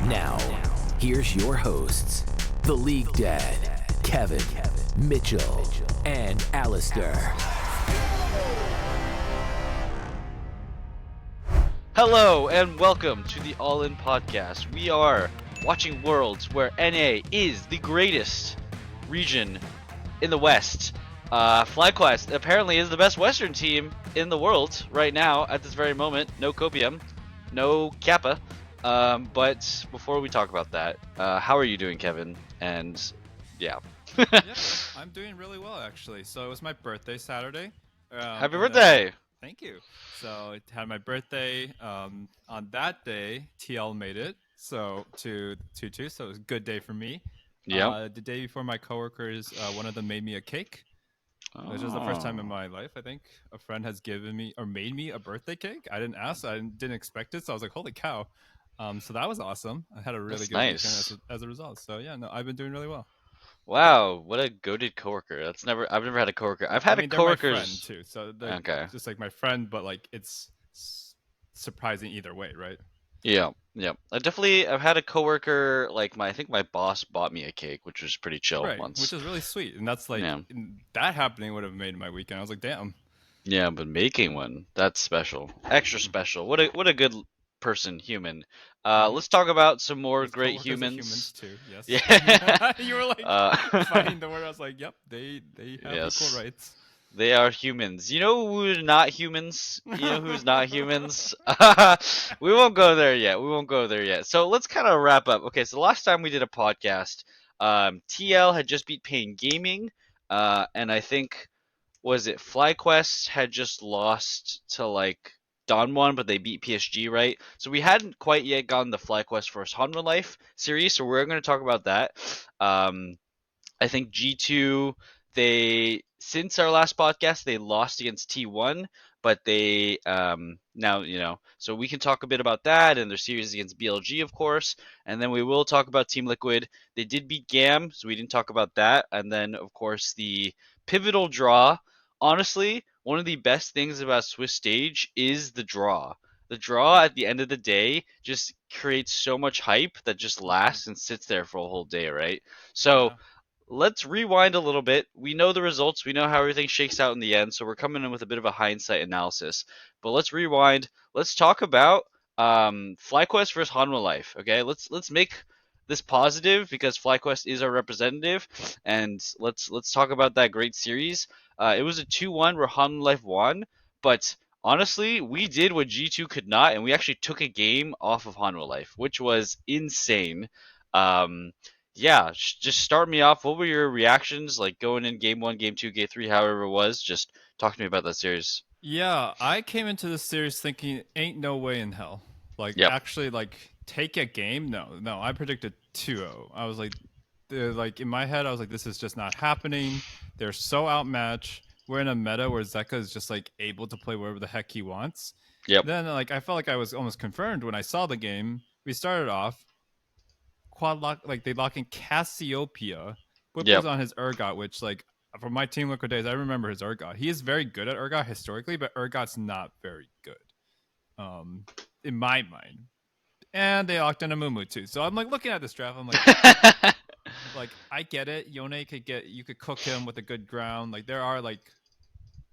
Now, here's your hosts, the League Dad, Kevin, Mitchell, and Alistair. Hello and welcome to the All In Podcast. We are watching worlds where NA is the greatest region in the West. FlyQuest apparently is the best Western team in the world right now at this very moment. No Copium, no Kappa. But before we talk about that, how are you doing, Kevin? And yeah. Yeah, I'm doing really well actually. So it was my birthday Saturday. Happy and birthday! Thank you. So it had my birthday. On that day, TL made it. So to 2-2. So it was a good day for me. Yep. The day before, my coworkers, one of them made me a cake, which was the first time in my life I think a friend has given me or made me a birthday cake. I didn't ask. I didn't expect it. So I was like, holy cow. So that was awesome. I had a really That's good nice. weekend as a result. So yeah, no, I've been doing really well. Wow, what a goated coworker. I've never had a coworker. I've had I a mean, they're my friend coworkers. too, so they're Okay. just like my friend, but like it's surprising either way, right? Yeah, yeah. I've had a coworker like I think my boss bought me a cake, which was pretty chill Right, which once. is really sweet, and that's like Yeah. that happening would have made my weekend. I was like, damn. Yeah, but making one, that's special. Extra special. What a good person, human. Mm-hmm. Let's talk about some more His great coworkers are humans humans. too. Yes, Yeah. you were like uh finding the word. I was like, yep, they have equal yes. rights. They are humans. You know who's not humans? You know who's not humans? We won't go there yet. We won't go there yet. So let's kind of wrap up. Okay, so the last time we did a podcast, TL had just beat Pain Gaming, and I think was it FlyQuest had just lost to like Dawn but they beat PSG, right? So we hadn't quite yet gotten the FlyQuest vs Hanwha Life series, so we're going to talk about that. Um, I think G2 they since our last podcast they lost against T1, but they now so we can talk a bit about that and their series against BLG of course, and then we will talk about Team Liquid. They did beat GAM, so we didn't talk about that, and then of course the pivotal draw. Honestly, one of the best things about Swiss stage is the draw. The draw at the end of the day just creates so much hype that just Mhm. lasts and sits there for a whole day, right? So Yeah. let's rewind a little bit. We know the results. We know how everything shakes out in the end. So we're coming in with a bit of a hindsight analysis. But let's rewind. Let's talk about FlyQuest versus Hanwha Life. Okay, let's make this positive because FlyQuest is our representative, and let's talk about that great series. It was a 2-1 where Hanwha Life won, but honestly, we did what G2 could not, and we actually took a game off of Hanwha Life, which was insane. Um, yeah, just start me off. What were your reactions like going in game one, game two, game three, however it was? Just talk to me about that series. Yeah, I came into this series thinking, ain't no way in hell. Like, Yep. actually, like, take a game? No, no. I predicted 2-0. I was like, in my head, I was like, this is just not happening. They're so outmatched. We're in a meta where Zeka is just, like, able to play wherever the heck he wants. Yep. Then, like, I felt like I was almost confirmed when I saw the game. We started off, quad lock, like, they lock in Cassiopeia. Whipple's Yep. on his Urgot, which, like, from my Team Liquid days, I remember his Urgot. He is very good at Urgot historically, but Urgot's not very good, in my mind. And they locked in a Mumu too. So I'm like looking at this draft. I'm like, like I get it. Yone you could cook him with a good ground. Like there are like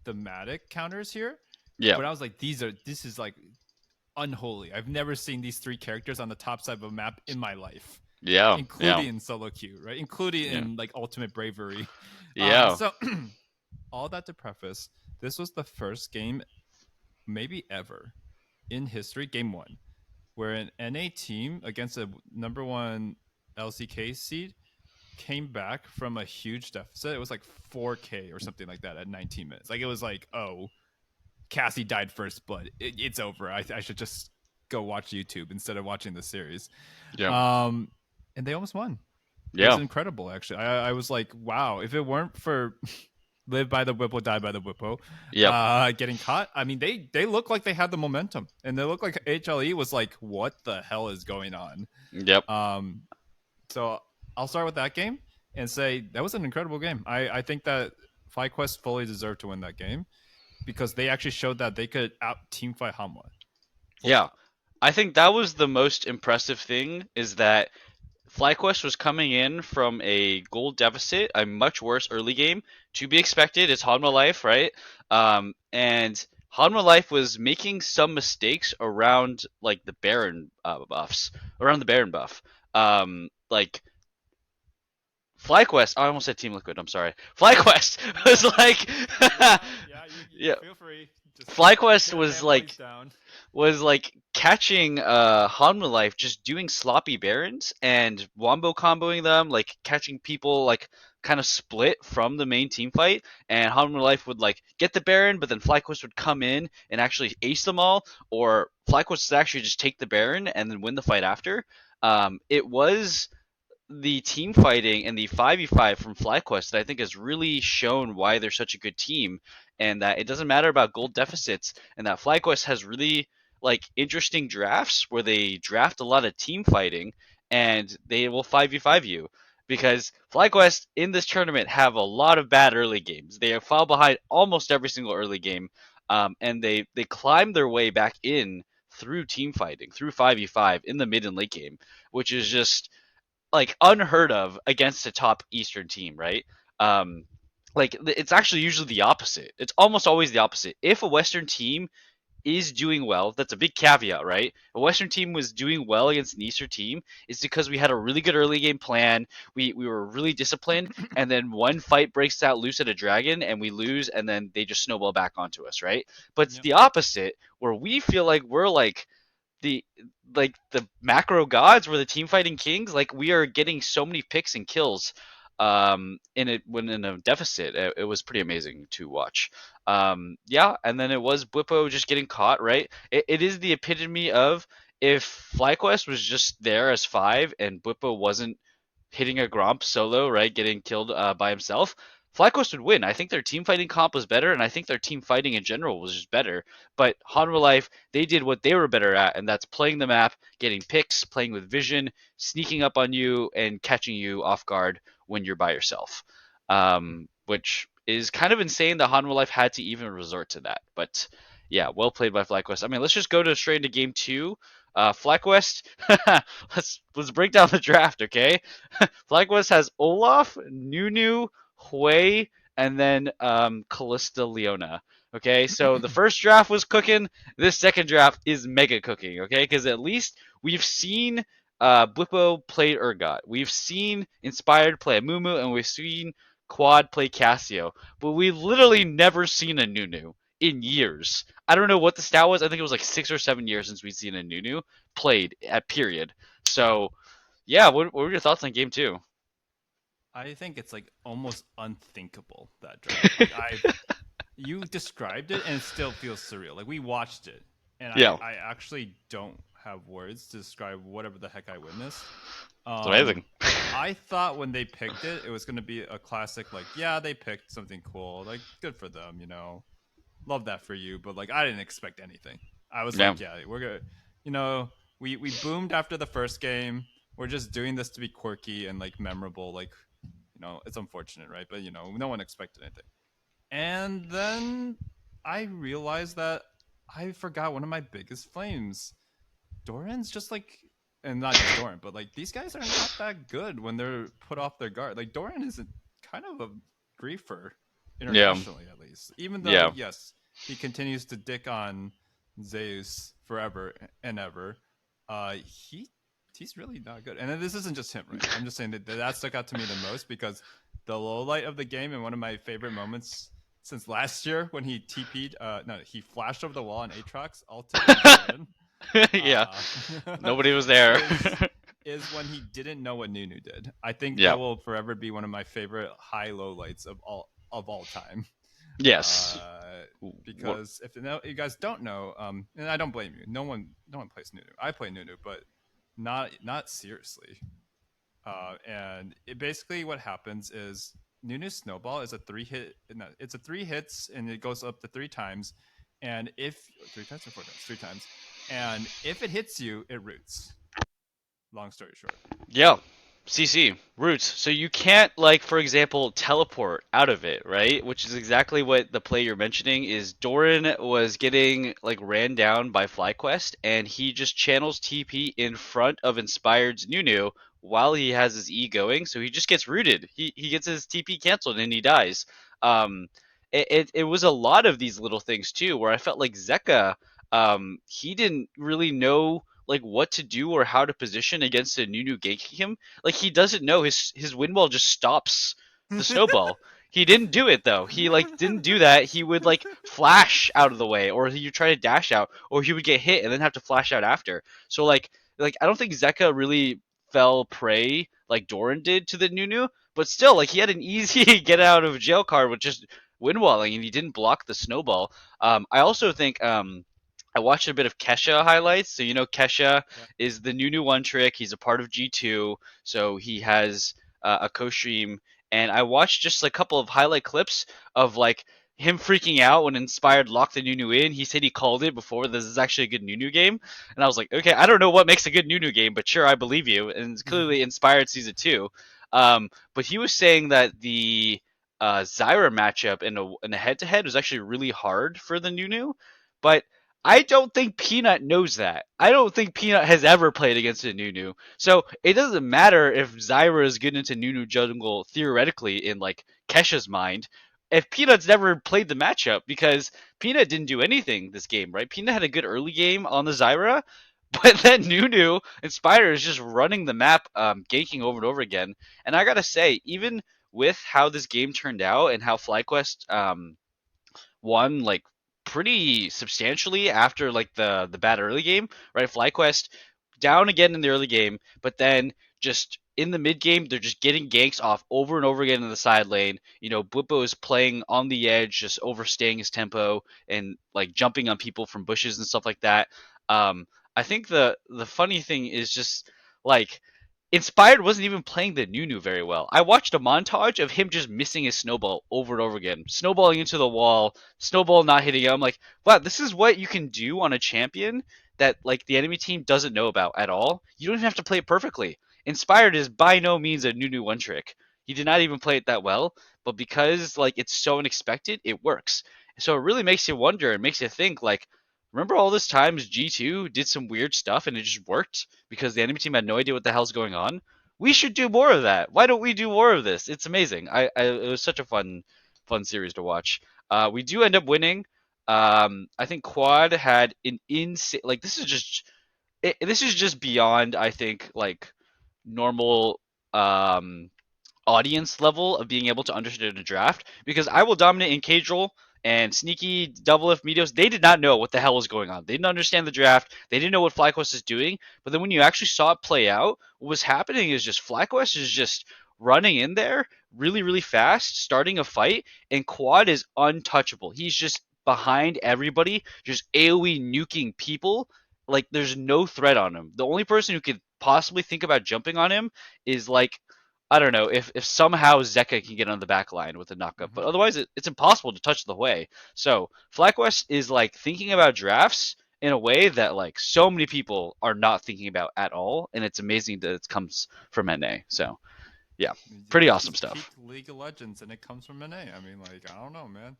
thematic counters here, Yep. but I was like, this is like unholy. I've never seen these three characters on the top side of a map in my life, Yeah. Yeah. including in solo queue, right? Including Yeah. in like ultimate bravery. Yeah. So all that to preface, this was the first game, maybe ever, in history, game one, where an NA team against a number one LCK seed came back from a huge deficit. It was like 4K or something like that at 19 minutes. Like it was like, oh, Cassie died first blood. It's over. I should just go watch YouTube instead of watching the series. Yeah. And they almost won. It was Yeah. incredible, actually. I was like, wow, if it weren't for live by the Whippo, die by the Whippo, Yep. getting caught, I mean, they look like they had the momentum. And they look like HLE was like, what the hell is going on? Yep. So I'll start with that game and say that was an incredible game. I think that FlyQuest fully deserved to win that game because they actually showed that they could out team fight Hanwha. Full Yeah. stop. I think that was the most impressive thing is that FlyQuest was coming in from a gold deficit, a much worse early game. To be expected, it's Hanwha Life, right? And Hanwha Life was making some mistakes around like the Baron buffs, around the Baron buff. Like FlyQuest, I almost said Team Liquid. I'm sorry. FlyQuest was like, Yeah, you yeah, feel free. Just FlyQuest get was fanboys like down. catching Hanma Life just doing sloppy barons and wombo comboing them, like catching people like kind of split from the main team fight, and Hanma Life would like get the baron, but then FlyQuest would come in and actually ace them all, or FlyQuest would actually just take the baron and then win the fight after. It was the team fighting and the 5v5 from FlyQuest that I think has really shown why they're such a good team, and that it doesn't matter about gold deficits, and that FlyQuest has really like interesting drafts where they draft a lot of team fighting and they will 5v5 you, because FlyQuest in this tournament have a lot of bad early games. They fall behind almost every single early game, and they climb their way back in through team fighting, through 5v5 in the mid and late game, which is just like unheard of against a top Eastern team, right? Um, like it's actually usually the opposite. It's almost always the opposite. If a Western team is doing well, that's a big caveat, right? A Western team was doing well against an Eastern team, it's because we had a really good early game plan. We were really disciplined, and then one fight breaks out loose at a dragon, and we lose, and then they just snowball back onto us, right? But it's Yep. the opposite, where we feel like we're the the macro gods were the team fighting kings. Like we are getting so many picks and kills in it when in a deficit. It was pretty amazing to watch. Yeah, and then it was Bwipo just getting caught, right? It is the epitome of if FlyQuest was just there as five and Bwipo wasn't hitting a Gromp solo, right, getting killed by himself, FlyQuest would win. I think their team fighting comp was better, and I think their team fighting in general was just better. But Hanwha Life, they did what they were better at, and that's playing the map, getting picks, playing with vision, sneaking up on you, and catching you off guard when you're by yourself. Which is kind of insane that Hanwha Life had to even resort to that. But yeah, well played by FlyQuest. I mean, let's just go to straight into game two. FlyQuest, let's break down the draft, okay? FlyQuest has Olaf, Nunu, Hui, and then Callista Leona. Okay, so the first draft was cooking. This second draft is mega cooking. Okay, because at least we've seen Blippo play Urgot. We've seen Inspired play Mumu, and we've seen Quad play Cassio. But we've literally never seen a Nunu in years. I don't know what the stat was. I think it was like 6 or 7 years since we'd seen a Nunu played at period. So yeah, what were your thoughts on game two? I think it's like almost unthinkable that draft. Like I've you described it and it still feels surreal. Like we watched it and Yeah, I actually don't have words to describe whatever the heck I witnessed. it's Um amazing. I thought when they picked it, it was gonna be a classic like, yeah, they picked something cool. Like good for them, you know. Love that for you, but like I didn't expect anything. I was Yeah, like, yeah, we're gonna you know, we boomed after the first game. We're just doing this to be quirky and like memorable. Like, you know, it's unfortunate, right? But you know, no one expected anything. And then I realized that I forgot one of my biggest flames. Doran's just like, and not just Doran, but like these guys are not that good when they're put off their guard. Like Doran is kind of a griefer yeah, internationally, at least. Even though, yeah, yes, he continues to dick on Zeus forever and ever. Uh, he he's really not good. And this isn't just him, right? I'm just saying that stuck out to me the most because the low light of the game and one of my favorite moments since last year when he TP'd, no, he flashed over the wall on Aatrox, ulted on Doran, yeah. uh, Nobody was there. is is when he didn't know what Nunu did. I think Yeah. that will forever be one of my favorite high low lights of all time. Yes. Uh, What? because if you guys don't know, and I don't blame you, no one plays Nunu. I play Nunu, but not seriously. And it basically what happens is Nunu's snowball is a three hit. No, it's a three hits and it goes up to three times. And if three times or four times, three times, and if it hits you, it roots. Long story short. Yeah. CC roots. So you can't, like, for example, teleport out of it, right? Which is exactly what the play you're mentioning is. Doran was getting like ran down by FlyQuest, and he just channels TP in front of Inspired's Nunu while he has his E going, so he just gets rooted. He gets his TP canceled and he dies. Um, it was a lot of these little things too, where I felt like Zeka, he didn't really know like what to do or how to position against a Nunu ganking him. Like he doesn't know his wind wall just stops the snowball. He didn't do it though. He like didn't do that. He would like flash out of the way, or he would try to dash out, or he would get hit and then have to flash out after. So like I don't think Zeka really fell prey like Doran did to the Nunu, but still like he had an easy get out of jail card with just wind walling and he didn't block the snowball. I also think I watched a bit of Kesha highlights. So you know Kesha Yeah. is the new one trick. He's a part of G2, so he has a co-stream. And I watched just a couple of highlight clips of like him freaking out when Inspired locked the Nunu in. He said he called it before. This is actually a good Nunu game, and I was like, okay, I don't know what makes a good Nunu game, but sure, I believe you. And it's clearly Inspired sees it too. But he was saying that the Zyra matchup in a head-to-head was actually really hard for the Nunu, but I don't think Peanut knows that. I don't think Peanut has ever played against a Nunu. So it doesn't matter if Zyra is good into Nunu jungle theoretically in like Kesha's mind. If Peanut's never played the matchup, because Peanut didn't do anything this game, right? Peanut had a good early game on the Zyra, but then Nunu and Spider is just running the map, ganking over and over again. And I gotta say, even with how this game turned out and how FlyQuest won like pretty substantially after like the bad early game, right? FlyQuest down again in the early game, but then just in the mid game, they're just getting ganks off over and over again in the side lane. You know, Blippo is playing on the edge, just overstaying his tempo and like jumping on people from bushes and stuff like that. I think the funny thing is just like Inspired wasn't even playing the Nunu very well. I watched a montage of him just missing his snowball over and over again, snowballing into the wall, snowball not hitting him. I'm like, wow, this is what you can do on a champion that like the enemy team doesn't know about at all. You don't even have to play it perfectly. Inspired is by no means a Nunu one trick. He did not even play it that well, but because like it's so unexpected, it works. So it really makes you wonder. It makes you think like, remember all this times G2 did some weird stuff and it just worked because the enemy team had no idea what the hell's going on. We should do more of that. Why don't we do more of this? It's amazing. It was such a fun series to watch. We do end up winning. I think Quad had an insane like this is just beyond I think like normal um audience level of being able to understand a draft because I will dominate in casual and sneaky double F medios. They did not know what the hell was going on. They didn't understand the draft. They didn't know what FlyQuest is doing. But then when you actually saw it play out, what was happening is just FlyQuest is just running in there really, really fast, starting a fight, and Quad is untouchable. He's just behind everybody, just AoE nuking people. Like there's no threat on him. The only person who could possibly think about jumping on him is like I don't know if somehow Zeka can get on the back line with a knockup, but otherwise it's impossible to touch the way. So FlyQuest is like thinking about drafts in a way that like so many people are not thinking about at all, and it's amazing that it comes from NA. So yeah, pretty This awesome is peak stuff. League of Legends, and it comes from an A. I mean, like, I don't know, man.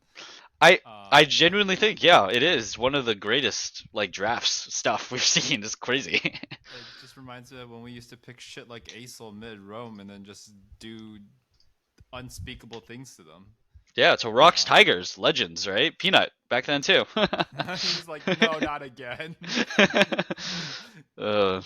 I I Um, genuinely think yeah, it is one of the greatest like drafts stuff we've seen. It's crazy. it just reminds me of when we used to pick shit like Acel mid Rome and then just do unspeakable things to them. Yeah, so Rocks Uh, Tigers legends, right? Peanut back then too. he's like, no, not again. uh,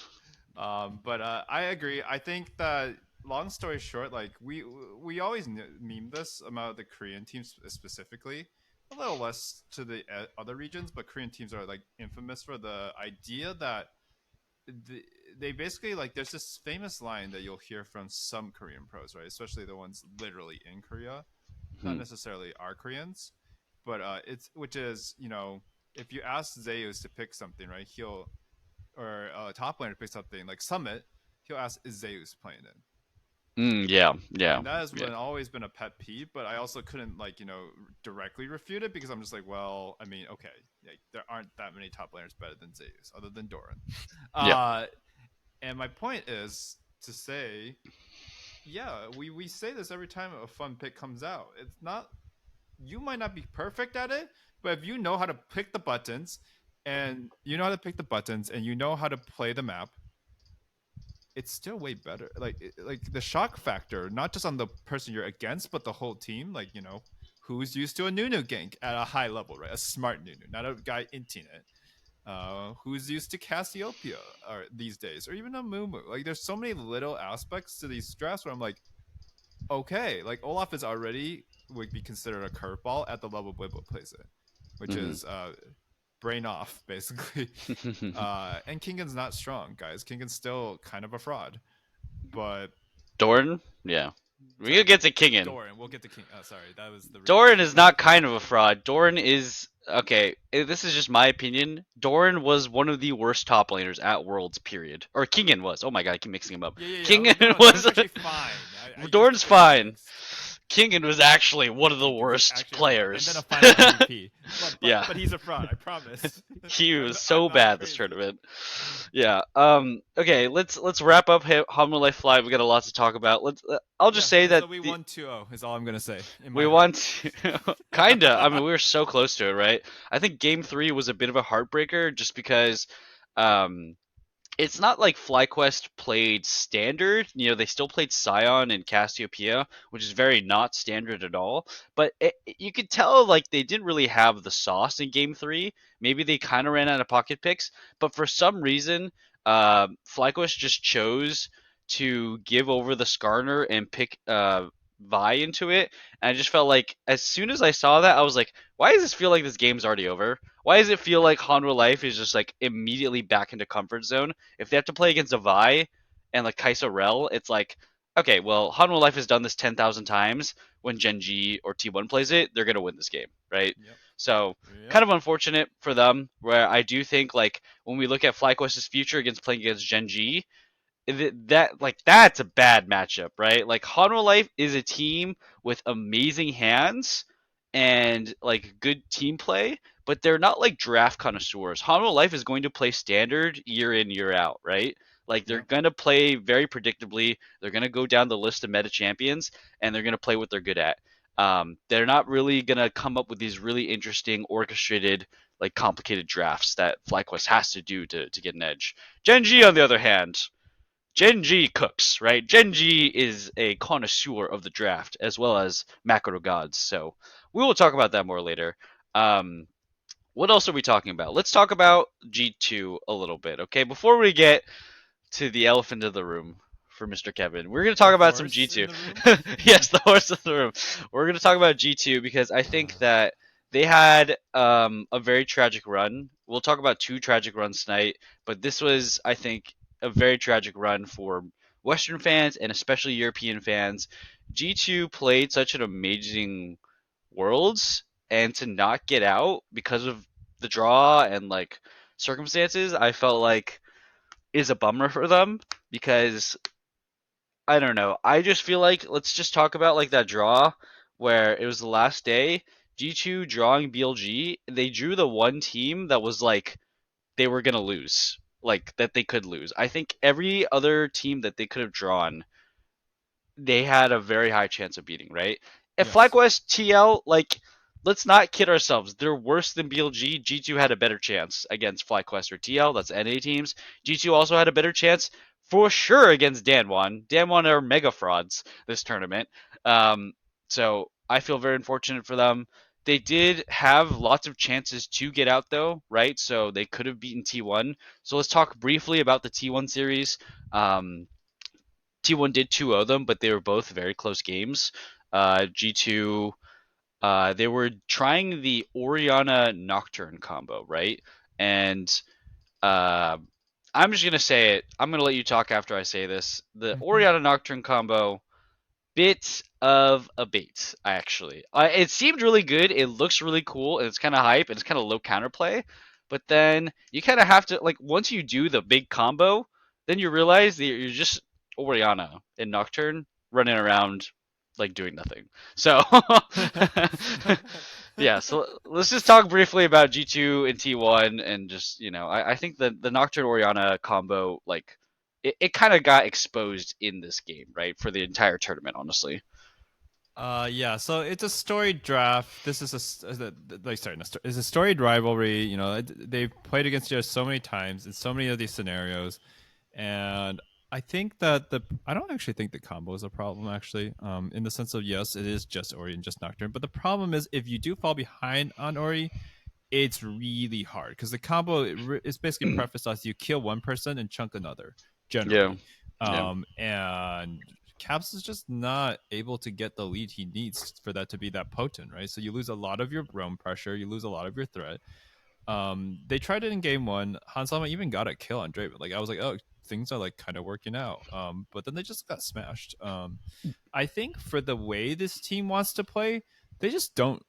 But I agree. I think that long story short, like we always meme this about the Korean teams specifically. A little less to the other regions, but Korean teams are like infamous for the idea that the, they basically like there's this famous line that you'll hear from some Korean pros, right? Especially the ones literally in Korea, not hmm. necessarily are Koreans, but it's which is if you ask Zeus to pick something, right? He'll or top laner to pick something like Summit, he'll ask is Zeus playing in, Yeah, yeah, and that has yeah, always been a pet peeve. But I also couldn't like directly refute it because I'm just like, well, I mean, okay, like, there aren't that many top laners better than Zeus other than Doran. yeah. Uh, and my point is to say yeah, we say this every time a fun pick comes out. It's not, you might not be perfect at it, but if you know how to pick the buttons and you know how to pick the buttons and you know how to play the map, it's still way better. Like the shock factor, not just on the person you're against, but the whole team. Like, who's used to a Nunu gank at a high level, right? A smart Nunu, not a guy inting it. Who's used to Cassiopeia or these days, or even a Mumu. Like, there's so many little aspects to these drafts where I'm like, okay, like Olaf is already would be considered a curveball at the level Blibble plays it, which Mhm. is brain off basically. And Kingan's not strong, guys. Kingan's still kind of a fraud, but Doran, yeah, we sorry, could get to Kingen. Doran. We'll get to King. Oh, sorry, that was the Doran reach. is not kind of a fraud. Doran is okay. This is just my opinion. Doran was one of the worst top laners at Worlds. Period. Or Kingen was. Oh my god, I keep mixing him up. Yeah, yeah, yeah. Kingen No, was. Doran's actually fine. I just Doran's keep getting them fine. mixed. Kingen was actually one of the Kingan's worst actually a fraud. players. And then a final MVP. Yeah. But he's a fraud. I promise. He was I'm so not bad this crazy. tournament. Yeah. Okay. Let's wrap up Humble Life Live. We got a lot to talk about. I'll just say that So we won 2-0 is all I'm gonna say. In my we heart. want to, kinda. I mean, we were so close to it, right? I think Game 3 was a bit of a heartbreaker, just because, um, it's not like FlyQuest played standard. They still played Scion and Cassiopeia, which is very not standard at all. But you could tell like they didn't really have the sauce in Game 3. Maybe they kind of ran out of pocket picks, but for some reason, FlyQuest just chose to give over the Skarner and pick Vi into it. And I just felt like as soon as I saw that, I was like, why does this feel like this game's already over? Why does it feel like Hanwha Life is just like immediately back into comfort zone? If they have to play against a Vi and like Kai'Sa Rel, it's like, okay, well, Hanwha Life has done this 10,000 times. When Gen.G or T1 plays it, they're gonna win this game, right? Yep. So Yep. kind of unfortunate for them. Where I do think like when we look at FlyQuest's future against playing against Gen.G, that's a bad matchup, right? Like Hanwha Life is a team with amazing hands and like good team play, but they're not like draft connoisseurs. Hanwha Life is going to play standard year in year out, right? Like they're Yep. going to play very predictably. They're going to go down the list of meta champions, and they're going to play what they're good at. They're not really going to come up with these really interesting orchestrated like complicated drafts that FlyQuest has to do to get an edge. Gen.G on the other hand, Gen.G cooks, right? Gen.G is a connoisseur of the draft as well as macro gods. So we will talk about that more later. Um, what else are we talking about? Let's talk about G2 a little bit, okay? Before we get to the elephant in the room for Mr. Kevin, we're going to talk The about some horse G2. in the room? Yes, the horse in the room. We're going to talk about G2 because I think that they had a very tragic run. We'll talk about two tragic runs tonight, but this was, I think, a very tragic run for Western fans and especially European fans. G2 played such an amazing Worlds, and to not get out because of the draw and like circumstances, I felt like is a bummer for them because I don't know. I just feel like let's just talk about like that draw where it was the last day. G2 drawing BLG, they drew the one team that was like they were gonna lose, like that they could lose. I think every other team that they could have drawn, they had a very high chance of beating, right? If Yes. FlyQuest TL, like, let's not kid ourselves. They're worse than BLG. G2 had a better chance against FlyQuest or TL. That's NA teams. G2 also had a better chance for sure against Danwon. Danwon are mega frauds this tournament. Um, so I feel very unfortunate for them. They did have lots of chances to get out though, right? So they could have beaten T1. So let's talk briefly about the T1 series. T1 did 2-0 them, but they were both very close games. G2, they were trying the Oriana Nocturne combo, right? And uh, I'm just going to say it. I'm going to let you talk after I say this. The Oriana Nocturne combo, bit of a bait, actually. It seemed really good. It looks really cool, and it's kind of hype, and it's kind of low counterplay. But then you kind of have to like once you do the big combo, then you realize that you're just Oriana and Nocturne running around like doing nothing. So yeah, so let's just talk briefly about G2 and T1 and just I think the Nocturne Oriana combo like it kind of got exposed in this game, right? For the entire tournament, honestly. Yeah, so it's a storied draft. This is like sorry, it's a storied rivalry. You know, they've played against each other so many times in so many of these scenarios, and I think that I don't actually think the combo is a problem actually. In the sense of yes, it is just Ori and just Nocturne, but the problem is if you do fall behind on Ori, it's really hard because the combo is basically prefaced as you kill one person and chunk another Yeah, generally, yeah. and Caps is just not able to get the lead he needs for that to be that potent, right? So you lose a lot of your roam pressure, you lose a lot of your threat. They tried it in game one. Hansalma even got a kill on Draven. Like I was like, oh, things are like kind of working out. But then they just got smashed. I think for the way this team wants to play, they just don't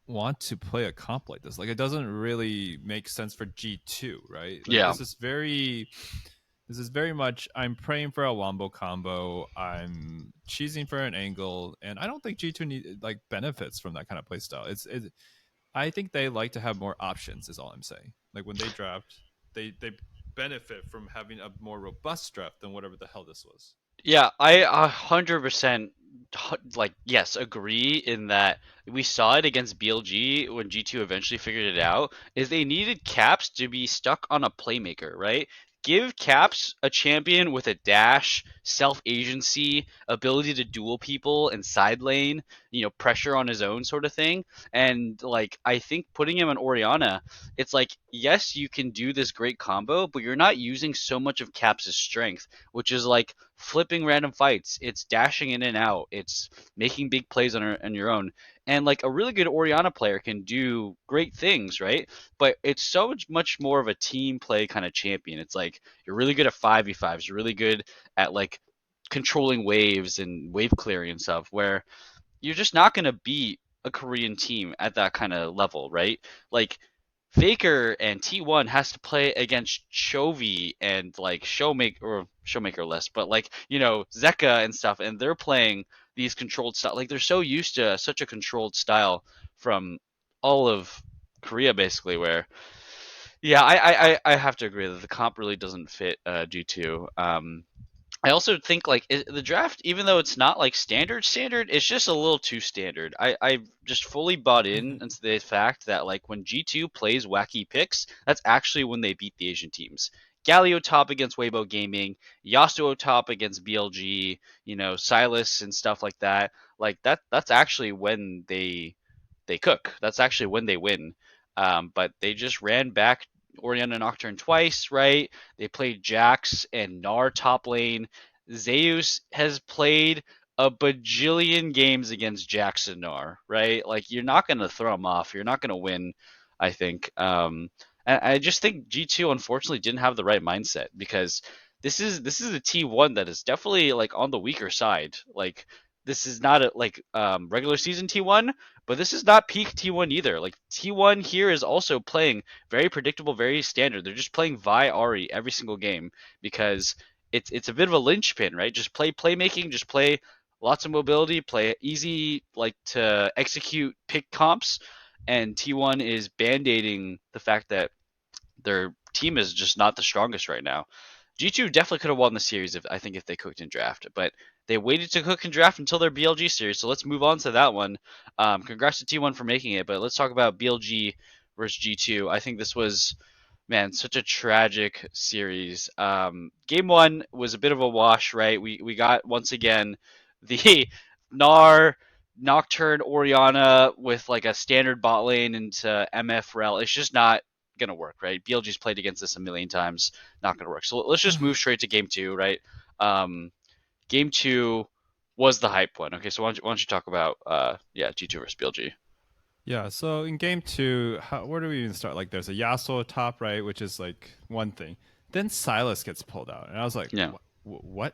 want to play a comp like this. Like it doesn't really make sense for G2, right? Like Yeah. this is very much I'm praying for a wombo combo. I'm cheesing for an angle, and I don't think G2 like benefits from that kind of playstyle. I think they like to have more options is all I'm saying. Like when they draft, they benefit from having a more robust draft than whatever the hell this was. Yeah, I 100% like yes, agree in that we saw it against BLG when G2 eventually figured it out, is they needed Caps to be stuck on a playmaker, right? Give Caps a champion with a dash, self-agency, ability to duel people and side lane, pressure on his own sort of thing. And like I think putting him on Oriana, it's like yes, you can do this great combo, but you're not using so much of Caps' strength, which is like flipping random fights. It's dashing in and out. It's making big plays on your own. And like a really good Oriana player can do great things, right? But it's so much more of a team play kind of champion. It's like you're really good at 5v5s. You're really good at like controlling waves and wave clearing and stuff where you're just not going to beat a Korean team at that kind of level, right? Like Faker and T1 has to play against Chovy and like Showmaker less, but like, Zeka and stuff, and they're playing these controlled style. Like they're so used to such a controlled style from all of Korea basically where yeah, I have to agree that the comp really doesn't fit G2. I also think like the draft, even though it's not like standard, it's just a little too standard. I just fully bought in into the fact that like when G2 plays wacky picks, that's actually when they beat the Asian teams. Galio top against Weibo Gaming, Yasuo top against BLG, Silas and stuff like that. Like that's actually when they cook. That's actually when they win. But they just ran back Oriana Nocturne twice, right? They played Jax and Gnar top lane. Zeus has played a bajillion games against Jax and Gnar, right? Like you're not gonna throw him off. You're not gonna win. I think. And I just think G2 unfortunately didn't have the right mindset because this is a T1 that is definitely like on the weaker side. Like this is not a like regular season T1, but this is not peak T1 either. Like T1 here is also playing very predictable, very standard. They're just playing Vi Ari every single game because it's a bit of a linchpin, right? Just play playmaking, just play lots of mobility, play easy like to execute pick comps, and T1 is band-aiding the fact that their team is just not the strongest right now. G2 definitely could have won the series if they cooked in draft, but they waited to cook in draft until their BLG series. So let's move on to that one. Congrats to T1 for making it, but let's talk about BLG versus G2. I think this was man such a tragic series. Game one was a bit of a wash, right? We got once again the Gnar Nocturne Oriana with like a standard bot lane into MF Rel. It's just not gonna work, right? BLG's played against this a million times, not gonna work. So let's just move straight to game two, right? Um, game two was the hype one. Okay, so why don't you talk about yeah G2 versus BLG? Yeah, so in game two, where do we even start? Like, there's a Yasuo top right, which is like one thing. Then Silas gets pulled out, and I was like, Yeah, What?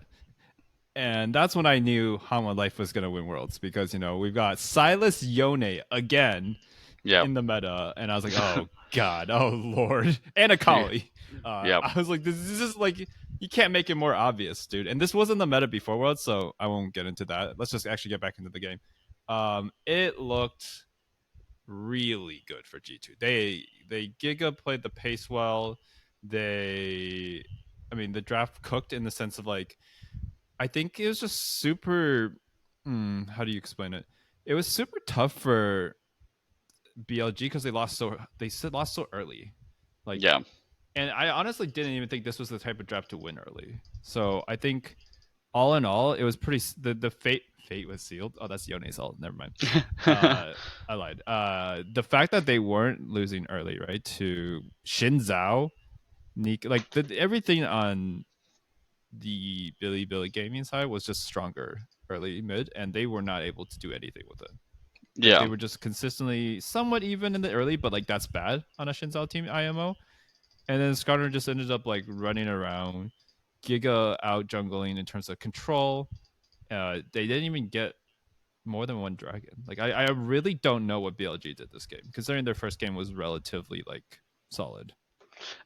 And that's when I knew Hanwha Life was gonna win Worlds because we've got Silas Yone again yeah, in the meta, and I was like, oh god, oh lord, and a Kali. yeah. I was like, this is like you can't make it more obvious, dude. And this wasn't the meta before Worlds, so I won't get into that. Let's just actually get back into the game. It looked really good for G2. They Giga played the pace well. They I mean, the draft cooked in the sense of like, I think it was just super. How do you explain it? It was super tough for BLG because lost so early. Like, Yeah. and I honestly didn't even think this was the type of draft to win early. So I think all in all, it was pretty. The fate was sealed. Oh, that's Yone's all. Never mind. Uh, I lied. The fact that they weren't losing early, right, to Shin Zhao, Nick, like everything on the Billy gaming side was just stronger early mid, and they were not able to do anything with it. Like Yeah. they were just consistently somewhat even in the early, but like that's bad on a Shinzao team IMO. And then Skarner just ended up like running around, Giga out jungling in terms of control. They didn't even get more than one dragon. Like I really don't know what BLG did this game, considering their first game was relatively like solid.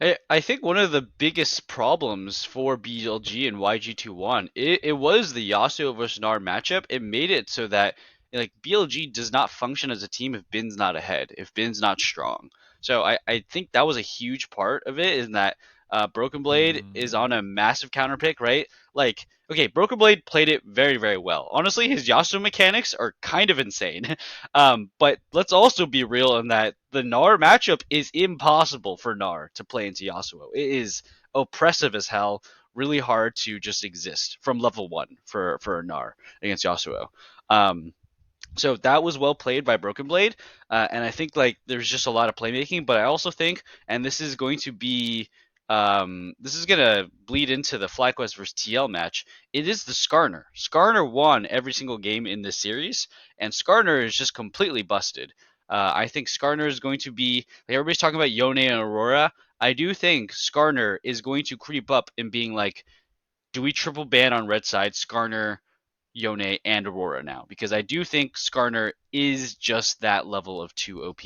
I think one of the biggest problems for BLG and YG21, it was the Yasuo versus Gnar matchup. It made it so that like BLG does not function as a team if Bin's not ahead, if Bin's not strong. So I think that was a huge part of it, is that Broken Blade is Mm, on a massive counter pick, right? Like, okay, Broken Blade played it very, very well. Honestly, his Yasuo mechanics are kind of insane. But let's also be real in that the Gnar matchup is impossible for Gnar to play into Yasuo. It is oppressive as hell, really hard to just exist from level 1 for a Gnar against Yasuo. Um, so that was well played by Broken Blade, and I think like there's just a lot of playmaking. But I also think, and this is going to be, this is gonna bleed into the FlyQuest versus TL match. It is the Skarner. Skarner won every single game in this series, and Skarner is just completely busted. I think Skarner is going to be, like, everybody's talking about Yone and Aurora. I do think Skarner is going to creep up in being like, do we triple ban on red side Skarner, Yone, and Aurora now? Because I do think Skarner is just that level of 2 OP.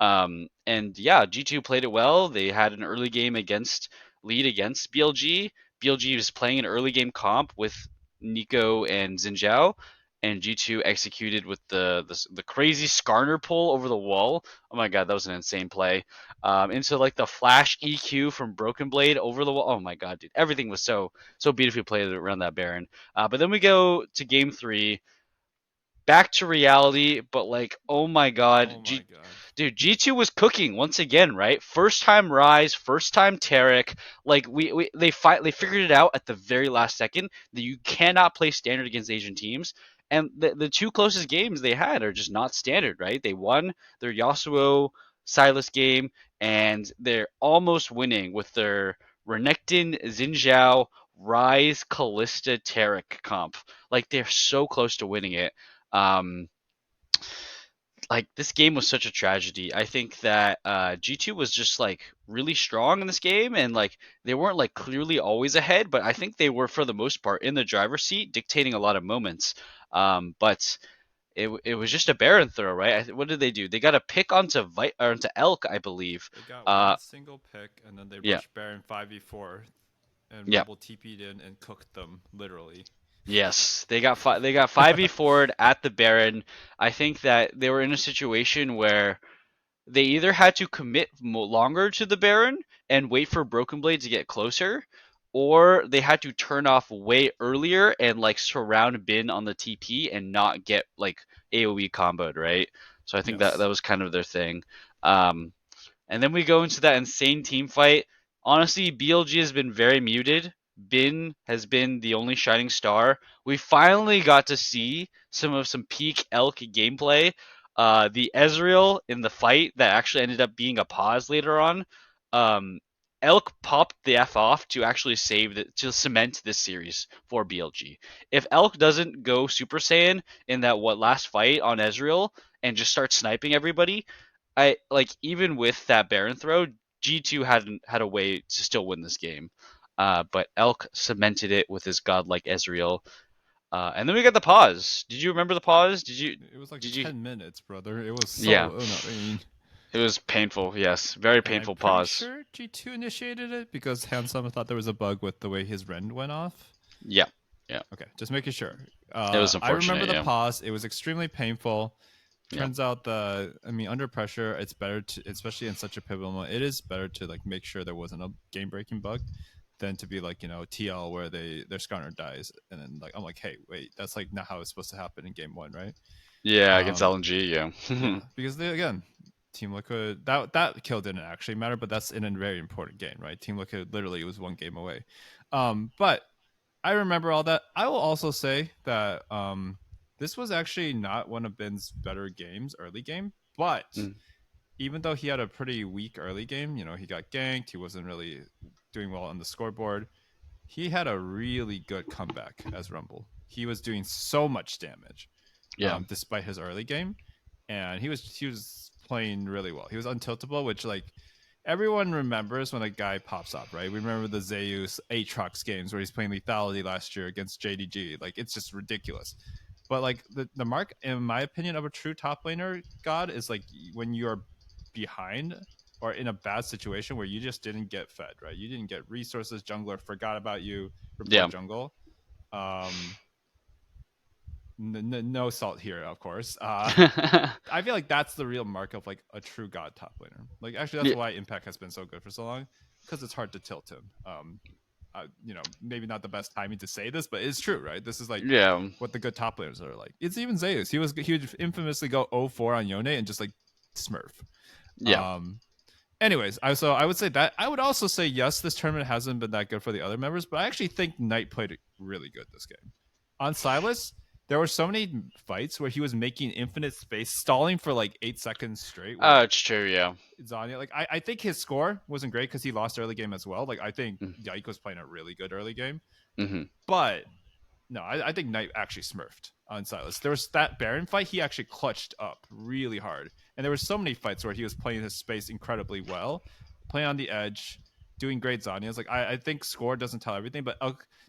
And yeah, G2 played it well. They had an early game lead against BLG. BLG was playing an early game comp with Nico and Xinjiao, and G2 executed with the crazy Skarner pull over the wall. Oh my god, that was an insane play. Into like the flash EQ from Broken Blade over the wall. Oh my god, dude, everything was so beautifully played around that Baron. But then we go to game 3, back to reality. But like, oh my god, oh my god. dude, G2 was cooking once again, right? First time Rise, first time Tarek. Like they figured it out at the very last second that you cannot play standard against Asian teams. And the two closest games they had are just not standard, right? They won their Yasuo Silas game, and they're almost winning with their Renekton, Xinjiao, Rise, Callista, Tarek comp. Like they're so close to winning it. Um, like this game was such a tragedy. I think that G2 was just like really strong in this game, and like they weren't like clearly always ahead, but I think they were for the most part in the driver's seat, dictating a lot of moments. But it was just a Baron throw, right? What did they do? They got a pick onto or onto Elk, I believe. They got Uh, one single pick, and then they yeah, rushed Baron 5v4, and yeah. Rebel TP'd in and cooked them literally. Yes, they got 5v forward at the Baron. I think that they were in a situation where they either had to commit longer to the Baron and wait for Broken Blade to get closer, or they had to turn off way earlier and like surround Bin on the TP and not get like AoE comboed, right? So I think that Yes. that was kind of their thing. Um, and then we go into that insane team fight. Honestly, BLG has been very muted. Bin has been the only shining star. We finally got to see some peak Elk gameplay. The Ezreal in the fight that actually ended up being a pause later on. Um, Elk popped the F off to actually to cement this series for BLG. If Elk doesn't go Super Saiyan in that last fight on Ezreal and just start sniping everybody, I like, even with that Baron throw, G2 had a way to still win this game. But Elk cemented it with his godlike Ezreal. And then we got the pause. Did you remember the pause? It was like Did you? 10 minutes, brother. It was Yeah, so annoying. it was painful. Yes, very And I'm painful pretty pause. sure G2 initiated it because Handsome thought there was a bug with the way his rend went off. Yeah, yeah. Okay, just making sure. It was I remember unfortunate. the Yeah, pause. It was extremely painful. yeah, Turns out under pressure, it's better to, especially in such a pivotal moment, it is better to like make sure there wasn't a game breaking bug. than to be like, TL where their Skarner dies, and then like I'm like, hey, wait, that's like not how it's supposed to happen in game one, right? Yeah, against Um, LNG, yeah, yeah. because they again, Team Liquid that kill didn't actually matter, but that's in a very important game, right? Team Liquid literally was one game away. But I remember all that. I will also say that this was actually not one of Ben's better games early game, but Mm, even though he had a pretty weak early game, he got ganked, he wasn't really doing well on the scoreboard. He had a really good comeback as Rumble. He was doing so much damage, yeah. despite his early game, and he was playing really well. He was untiltable, which like everyone remembers when a guy pops up, right? We remember the Zeus Aatrox games where he's playing lethality last year against JDG. Like it's just ridiculous. But like the mark, in my opinion, of a true top laner god is like when you're behind or in a bad situation where you just didn't get fed, right? You didn't get resources, jungler forgot about you, report Yeah. jungle. Um, no salt here, of course. I feel like that's the real mark of like a true god top laner. Like actually, that's Yeah. why Impact has been so good for so long because it's hard to tilt him. Maybe not the best timing to say this, but it's true, right? This is like Yeah. what the good top laners are like. It's even Zeus. He would infamously go 0-4 on Yone and just like smurf. Yeah. Um, Anyways, I would say that I would also say yes, this tournament hasn't been that good for the other members, but I actually think Knight played really good this game. On Silas, there were so many fights where he was making infinite space, stalling for like 8 seconds straight. Where It's true, yeah. Zanya, like I think his score wasn't great because he lost early game as well. Like I think Mm, Yike was playing a really good early game, mm-hmm. but no, I think Knight actually smurfed on Silas. There was that Baron fight, he actually clutched up really hard. And there were so many fights where he was playing his space incredibly well, playing on the edge, doing great Zanyas. Like I think score doesn't tell everything, but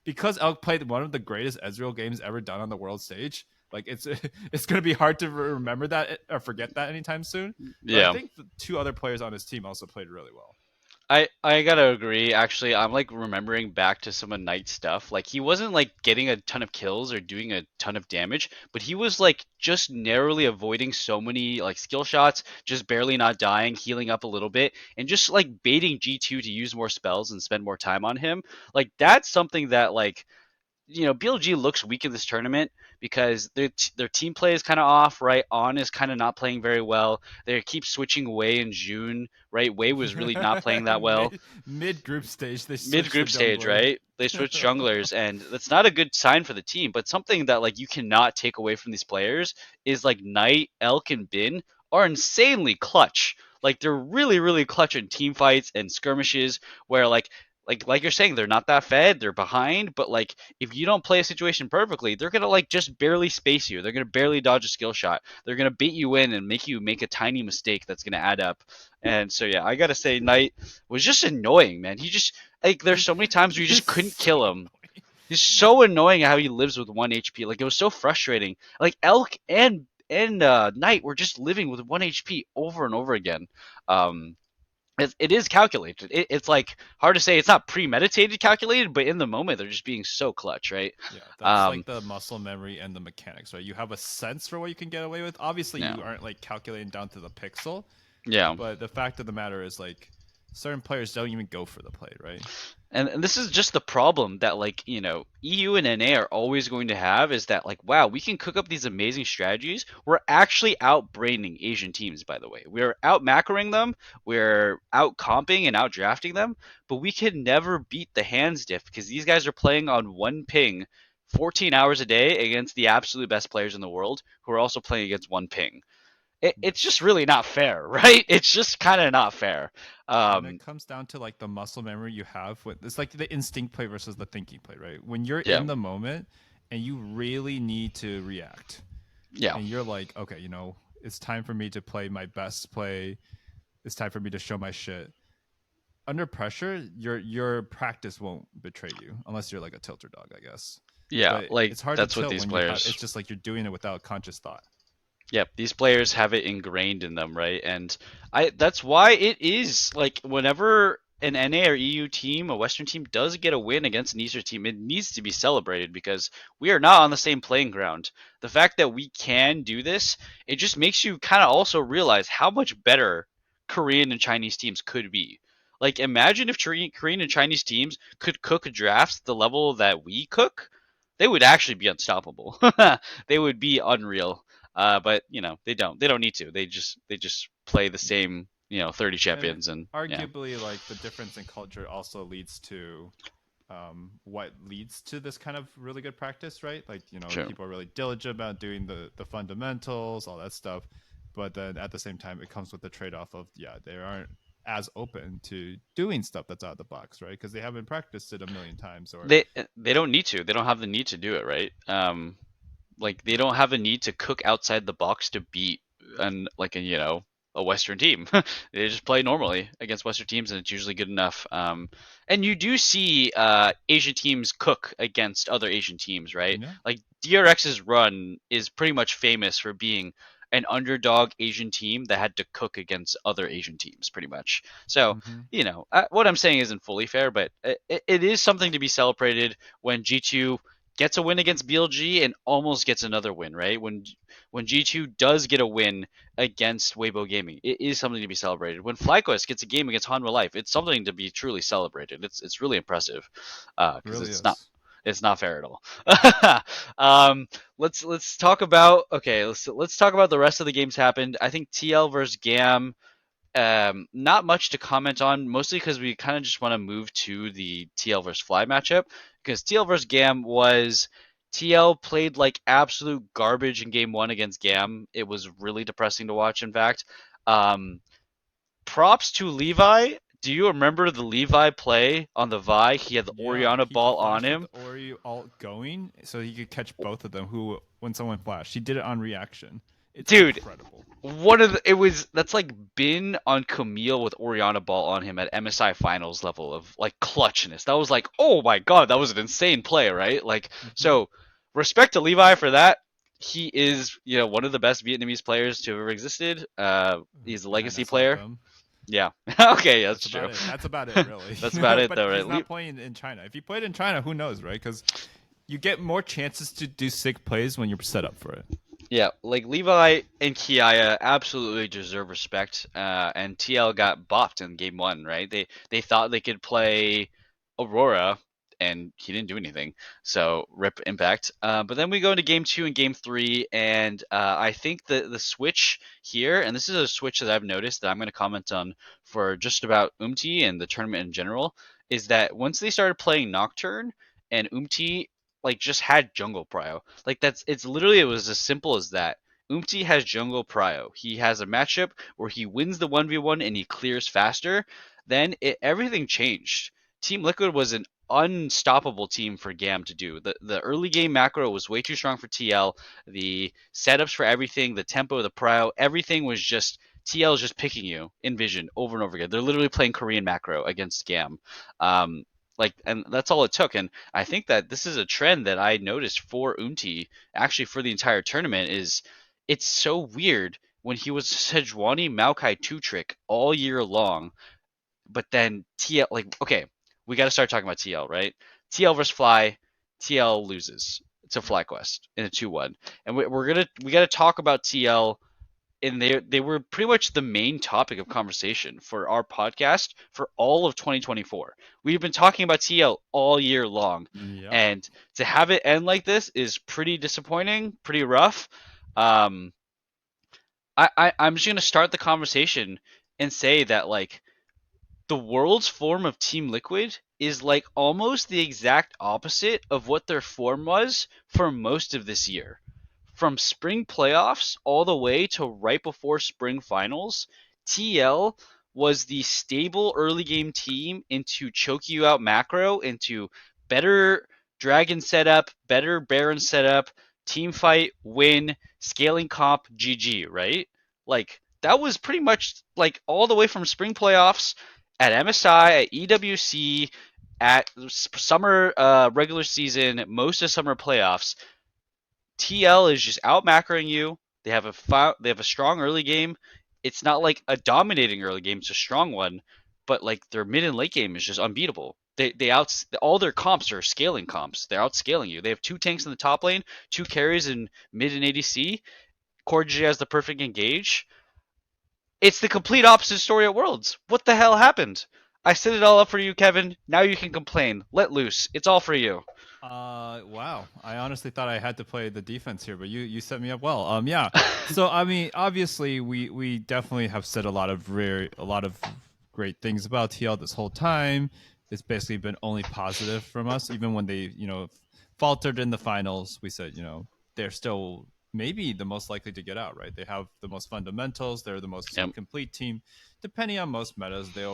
because Elk played one of the greatest Ezreal games ever done on the world stage, like it's gonna be hard to remember that or forget that anytime soon. But I Yeah. think the two other players on his team also played really well. I gotta agree. Actually, I'm like remembering back to some of Knight's stuff. Like he wasn't like getting a ton of kills or doing a ton of damage, but he was like just narrowly avoiding so many like skill shots, just barely not dying, healing up a little bit, and just like baiting G2 to use more spells and spend more time on him. Like that's something that like BLG looks weak in this tournament because their team play is kind of off, right? On is kind of not playing very well. They keep switching Wei in June, right? Wei was really not playing that well. Mid group stage, they Mid switched the group stage, jungler. right? They switched junglers, and that's not a good sign for the team. But something that like you cannot take away from these players is like Knight, Elk, and Bin are insanely clutch. Like they're really, really clutch in team fights and skirmishes where like you're saying, they're not that fed, they're behind, but like if you don't play a situation perfectly, they're gonna like just barely space you. They're gonna barely dodge a skill shot. They're gonna bait you in and make you make a tiny mistake that's gonna add up. And so yeah, I gotta say Knight was just annoying, man. He just like there's so many times where you just It's couldn't so kill him. annoying. He's so annoying how he lives with 1 HP. Like it was so frustrating. Like Elk and Knight were just living with 1 HP over and over again. Um, it is calculated. It's like hard to say. It's not premeditated, calculated, but in the moment they're just being so clutch, right? Yeah, that's Um, like the muscle memory and the mechanics, right? You have a sense for what you can get away with. Obviously, yeah, you aren't like calculating down to the pixel, yeah. but the fact of the matter is like certain players don't even go for the play, right? And this is just the problem that like EU and NA are always going to have is that like wow, we can cook up these amazing strategies. We're actually outbraining Asian teams, by the way. We're out macroing them, we're out comping and out drafting them, but we can never beat the hands diff because these guys are playing on one ping 14 hours a day against the absolute best players in the world who are also playing against one ping. It's just Yes. really not fair, right? It's just kind of not fair. And it Um, comes down to like the muscle memory you have with it's like the instinct play versus the thinking play, right? When you're yeah, in the moment and you really need to react yeah, and you're like, okay, it's time for me to play my best play. It's time for me to show my shit. Under pressure, your practice won't betray you unless you're like a tilter dog, I guess. yeah. But Like it's hard to that's what tilt these when you have. players. It's just like you're doing it without conscious thought. Yep, these players have it ingrained in them, right? And I that's why it is like whenever an NA or EU team, a Western team does get a win against an Eastern team, it needs to be celebrated because we are not on the same playing ground. The fact that we can do this, it just makes you kind of also realize how much better Korean and Chinese teams could be. Like, imagine if Korean and Chinese teams could cook drafts the level that we cook. They would actually be unstoppable. They would be unreal. But they don't. They don't need to. They just play the same 30 And champions and yeah. arguably, like the difference in culture also leads to what leads to this kind of really good practice, right? Like, Sure. people are really diligent about doing the fundamentals, all that stuff. But then at the same time, it comes with the trade off of, yeah, they aren't as open to doing stuff that's out of the box, right? Because they haven't practiced it a million times or, They don't need to. They don't have the need to do it, right? Like they don't have a need to cook outside the box to beat a Western team. They just play normally against Western teams, and it's usually good enough. And you do see Asian teams cook against other Asian teams, right? yeah. Like DRX's run is pretty much famous for being an underdog Asian team that had to cook against other Asian teams, pretty much. So, Mm-hmm. what I'm saying isn't fully fair, but it is something to be celebrated when G2 gets a win against BLG and almost gets another win, right? When G2 does get a win against Weibo Gaming, it is something to be celebrated. When FlyQuest gets a game against Hanwha Life, it's something to be truly celebrated. It's really impressive because Really it's not is. it's not fair at all. Let's talk about let's talk about the rest of the games happened. I think TL versus Gam, not much to comment on, mostly because we kind of just want to move to the TL versus Fly matchup. Because TL versus Gam was TL played like absolute garbage in game one against Gam. It was really depressing to watch, in fact. Um, Props to Levi. Do you remember the Levi play on the Vi? He had the Yeah, Oriana he ball on flashed with him. Ori alt going so he could catch both of them who when someone flashed. He did it on reaction. It's Dude, incredible. that's like been on Camille with Oriana Ball on him at MSI finals level of like clutchness. That was like, oh my god, that was an insane play, right? Like, Mm-hmm. so respect to Levi for that. He is, one of the best Vietnamese players to have ever existed. He's a Behind legacy player. SLFM. Yeah. Okay, that's That's true. about it. That's about it, really. That's about it, But though, right? he's not playing in China. If he played in China, who knows, right? Because you get more chances to do sick plays when you're set up for it. Yeah, like Levi and Kiaya absolutely deserve respect. And TL got bopped in game one, right? They thought they could play Aurora, and he didn't do anything. So rip Impact. But then we go into game two and game three, and I think the switch here, and this is a switch that I've noticed that I'm going to comment on for just about Umti and the tournament in general, is that once they started playing Nocturne and Umti like just had jungle prio. Like it was as simple as that. Umti has jungle prio. He has a matchup where he wins the 1v1 and he clears faster. Then everything changed. Team Liquid was an unstoppable team for GAM to do. The early game macro was way too strong for TL. The setups for everything, the tempo, the prio, everything was just TL is just picking you in vision over and over again. They're literally playing Korean macro against GAM. Um, and that's all it took. And I think that this is a trend that I noticed for Unti, actually for the entire tournament, is it's so weird when he was Sejuani Maokai 2 trick all year long, but then TL, like, okay, we got to start talking about TL, right? TL versus Fly, TL loses to FlyQuest in a 2-1. And we got to talk about TL, and they were pretty much the main topic of conversation for our podcast for all of 2024. We've been talking about TL all year long, Yep. and to have it end like this is pretty disappointing, pretty rough. Um, I'm just gonna start the conversation and say that like the world's form of Team Liquid is like almost the exact opposite of what their form was for most of this year. From spring playoffs all the way to right before spring finals, TL was the stable early game team into choke you out macro, into better dragon setup, better baron setup, team fight, win, scaling comp, GG, right? Like that was pretty much like all the way from spring playoffs at MSI, at EWC, at summer regular season, most of summer playoffs. TL is just out macroing you. They have a strong early game. It's not like a dominating early game; it's a strong one. But like their mid and late game is just unbeatable. They out all their comps are scaling comps. They're outscaling you. They have two tanks in the top lane, two carries in mid and ADC. Core G has the perfect engage. It's the complete opposite story at Worlds. What the hell happened? I set it all up for you, Kevin. Now you can complain. Let loose. It's all for you. Wow. I honestly thought I had to play the defense here, but you set me up well. Yeah. So I mean, obviously, we definitely have said a lot of great things about TL this whole time. It's basically been only positive from us, even when they faltered in the finals. We said they're still maybe the most likely to get out. Right? They have the most fundamentals. They're the most Yep. complete team. Depending on most metas, they're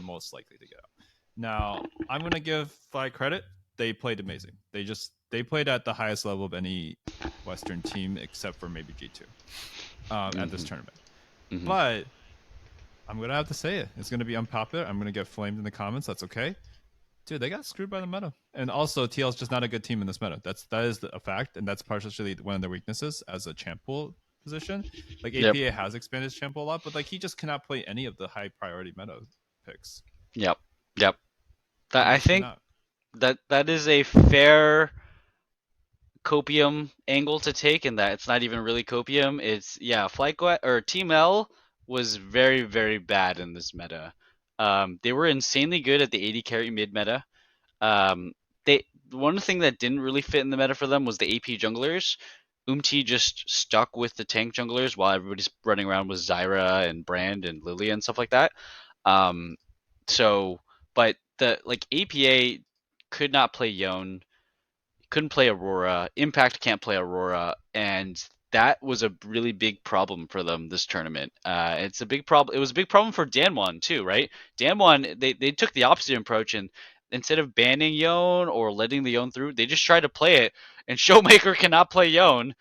most likely to get out. Now, I'm gonna give Fly credit. They played amazing. They played at the highest level of any Western team except for maybe G2 at this Hmm. tournament. Hmm. But I'm gonna have to say it. It's gonna be unpopular. I'm gonna get flamed in the comments. That's okay, dude. They got screwed by the meta, and also TL's just not a good team in this meta. That is a fact, and that's partially one of their weaknesses as a champ pool position. Like Yep. APA has expanded his champ pool a lot, but like he just cannot play any of the high priority meta picks. Yep. Yep. That He I just think cannot. that is a fair copium angle to take, in that it's not even really copium. It's or Team L was very very bad in this meta. They were insanely good at the 80 carry mid meta. Um, they One thing that didn't really fit in the meta for them was the AP junglers. Just stuck with the tank junglers while everybody's running around with Zyra and Brand and Lilia and stuff like that. Um, so, but the like APA could not play Yone, couldn't play Aurora. Impact can't play Aurora, and that was a really big problem for them this tournament. It's a big problem. It was a big problem for Danwon too, right? Danwon, they took the opposite approach, and instead of banning Yone or letting the Yone through, they just tried to play it. And Showmaker cannot play Yone.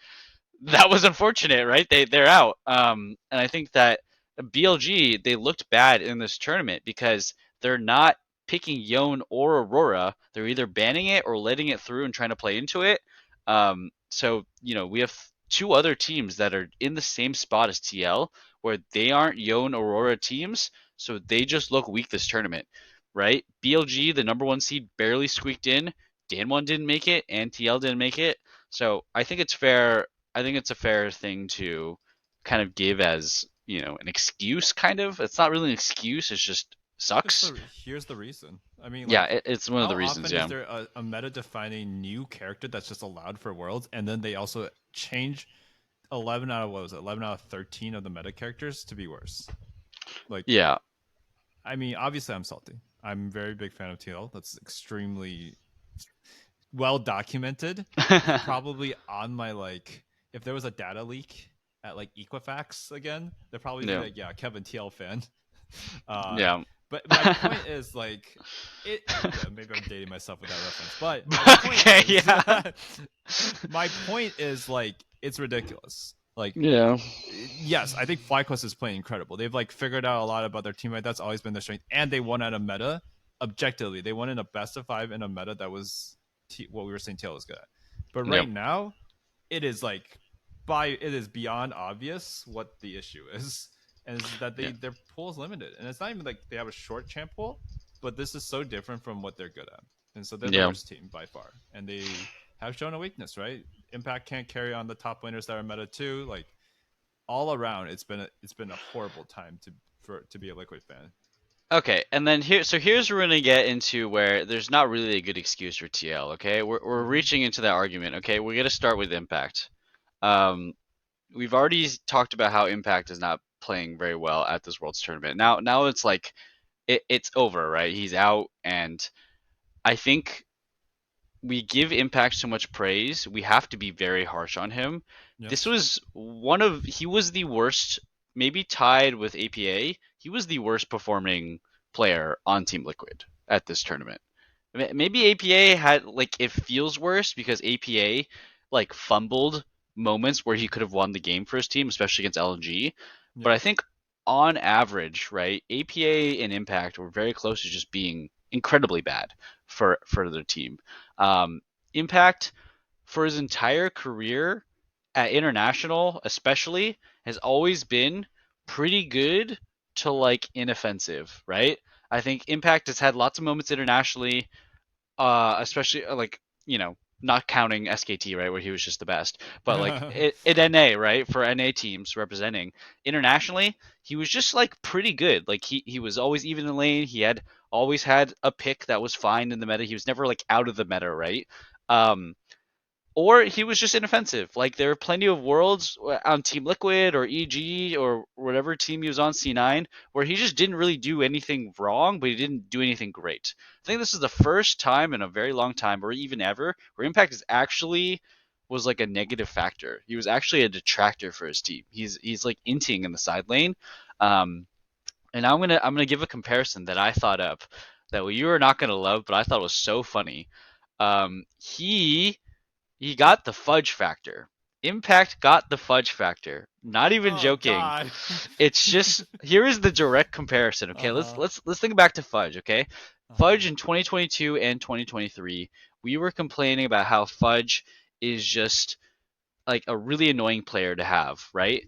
That was unfortunate, right? They're out. And I think that BLG, they looked bad in this tournament because they're not picking Yone or Aurora. They're either banning it or letting it through and trying to play into it. So we have two other teams that are in the same spot as TL, where they aren't Yone Aurora teams, so they just look weak this tournament, right? BLG, the number one seed, barely squeaked in. Danwon didn't make it, and TL didn't make it. So I think it's a fair thing to kind of give as, an excuse, kind of. It's not really an excuse, it's just sucks. Here's the reason. I mean, Yeah, like, it's one of how the reasons, often is yeah. there a meta-defining new character that's just allowed for Worlds, and then they also change 11 out of what was it, 11 out of 13 of the meta characters to be worse? Like, Yeah. I mean, obviously, I'm salty. I'm a very big fan of TL. That's extremely well documented. It's probably on my like, if there was a data leak at like Equifax again, they'd probably be Yeah. like, yeah, Kevin TL fan. Uh, Yeah. but my point is like, yeah, maybe I'm dating myself with that reference, but my point Okay, yeah. is, my point is like, it's ridiculous. Like, Yeah. yes, I think FlyQuest is playing incredible. They've like figured out a lot about their teammate. That's always been their strength, and they won at a meta. Objectively, they won in a best of 5 in a meta that was what we were saying TL was good at. But Yep. right now, it is like it is beyond obvious what the issue is, and it's that Yeah. their pool is limited, and it's not even like they have a short champ pool, but this is so different from what they're good at, and so they're the Yeah. worst team by far, and they have shown a weakness. Right, Impact can't carry on the top laners that are meta too. Like all around, it's been a horrible time to be a Liquid fan. Okay, and then here's where we're gonna get into where there's not really a good excuse for TL. Okay, we're Mm-hmm. reaching into that argument. Okay, we're gonna start with Impact. Um, we've already talked about how Impact is not playing very well at this Worlds tournament. Now it's like it's over, right? He's out, and I think we give Impact so much praise, we have to be very harsh on him. This Yes. was he was the worst, maybe tied with APA. He was the worst performing player on Team Liquid at this tournament. Maybe APA had, like, it feels worse because APA like fumbled moments where he could have won the game for his team, especially against LNG. But Yeah. I think on average, right, APA and Impact were very close to just being incredibly bad for their team. Impact, for his entire career at international, especially, has always been pretty good to like inoffensive, right? I think Impact has had lots of moments internationally, especially like not counting SKT, right, where he was just the best, but like in NA, right, for NA teams representing internationally, he was just like pretty good. Like he was always even in lane. He had always had a pick that was fine in the meta. He was never like out of the meta, right? Um, or he was just inoffensive. Like there are plenty of worlds on Team Liquid or EG or whatever team he was on C9 where he just didn't really do anything wrong, but he didn't do anything great. I think this is the first time in a very long time, or even ever, where Impact is actually was like a negative factor. He was actually a detractor for his team. He's like inting in the side lane. Um, and I'm gonna give a comparison that I thought up that you are not gonna love, but I thought was so funny. He got the fudge factor. Impact got the fudge factor. Not even Oh joking. God. It's just here is the direct comparison. Okay, Uh let's huh. let's let's think back to fudge. Okay, Uh huh. fudge in 2022 and 2023, we were complaining about how fudge is just like a really annoying player to have, right?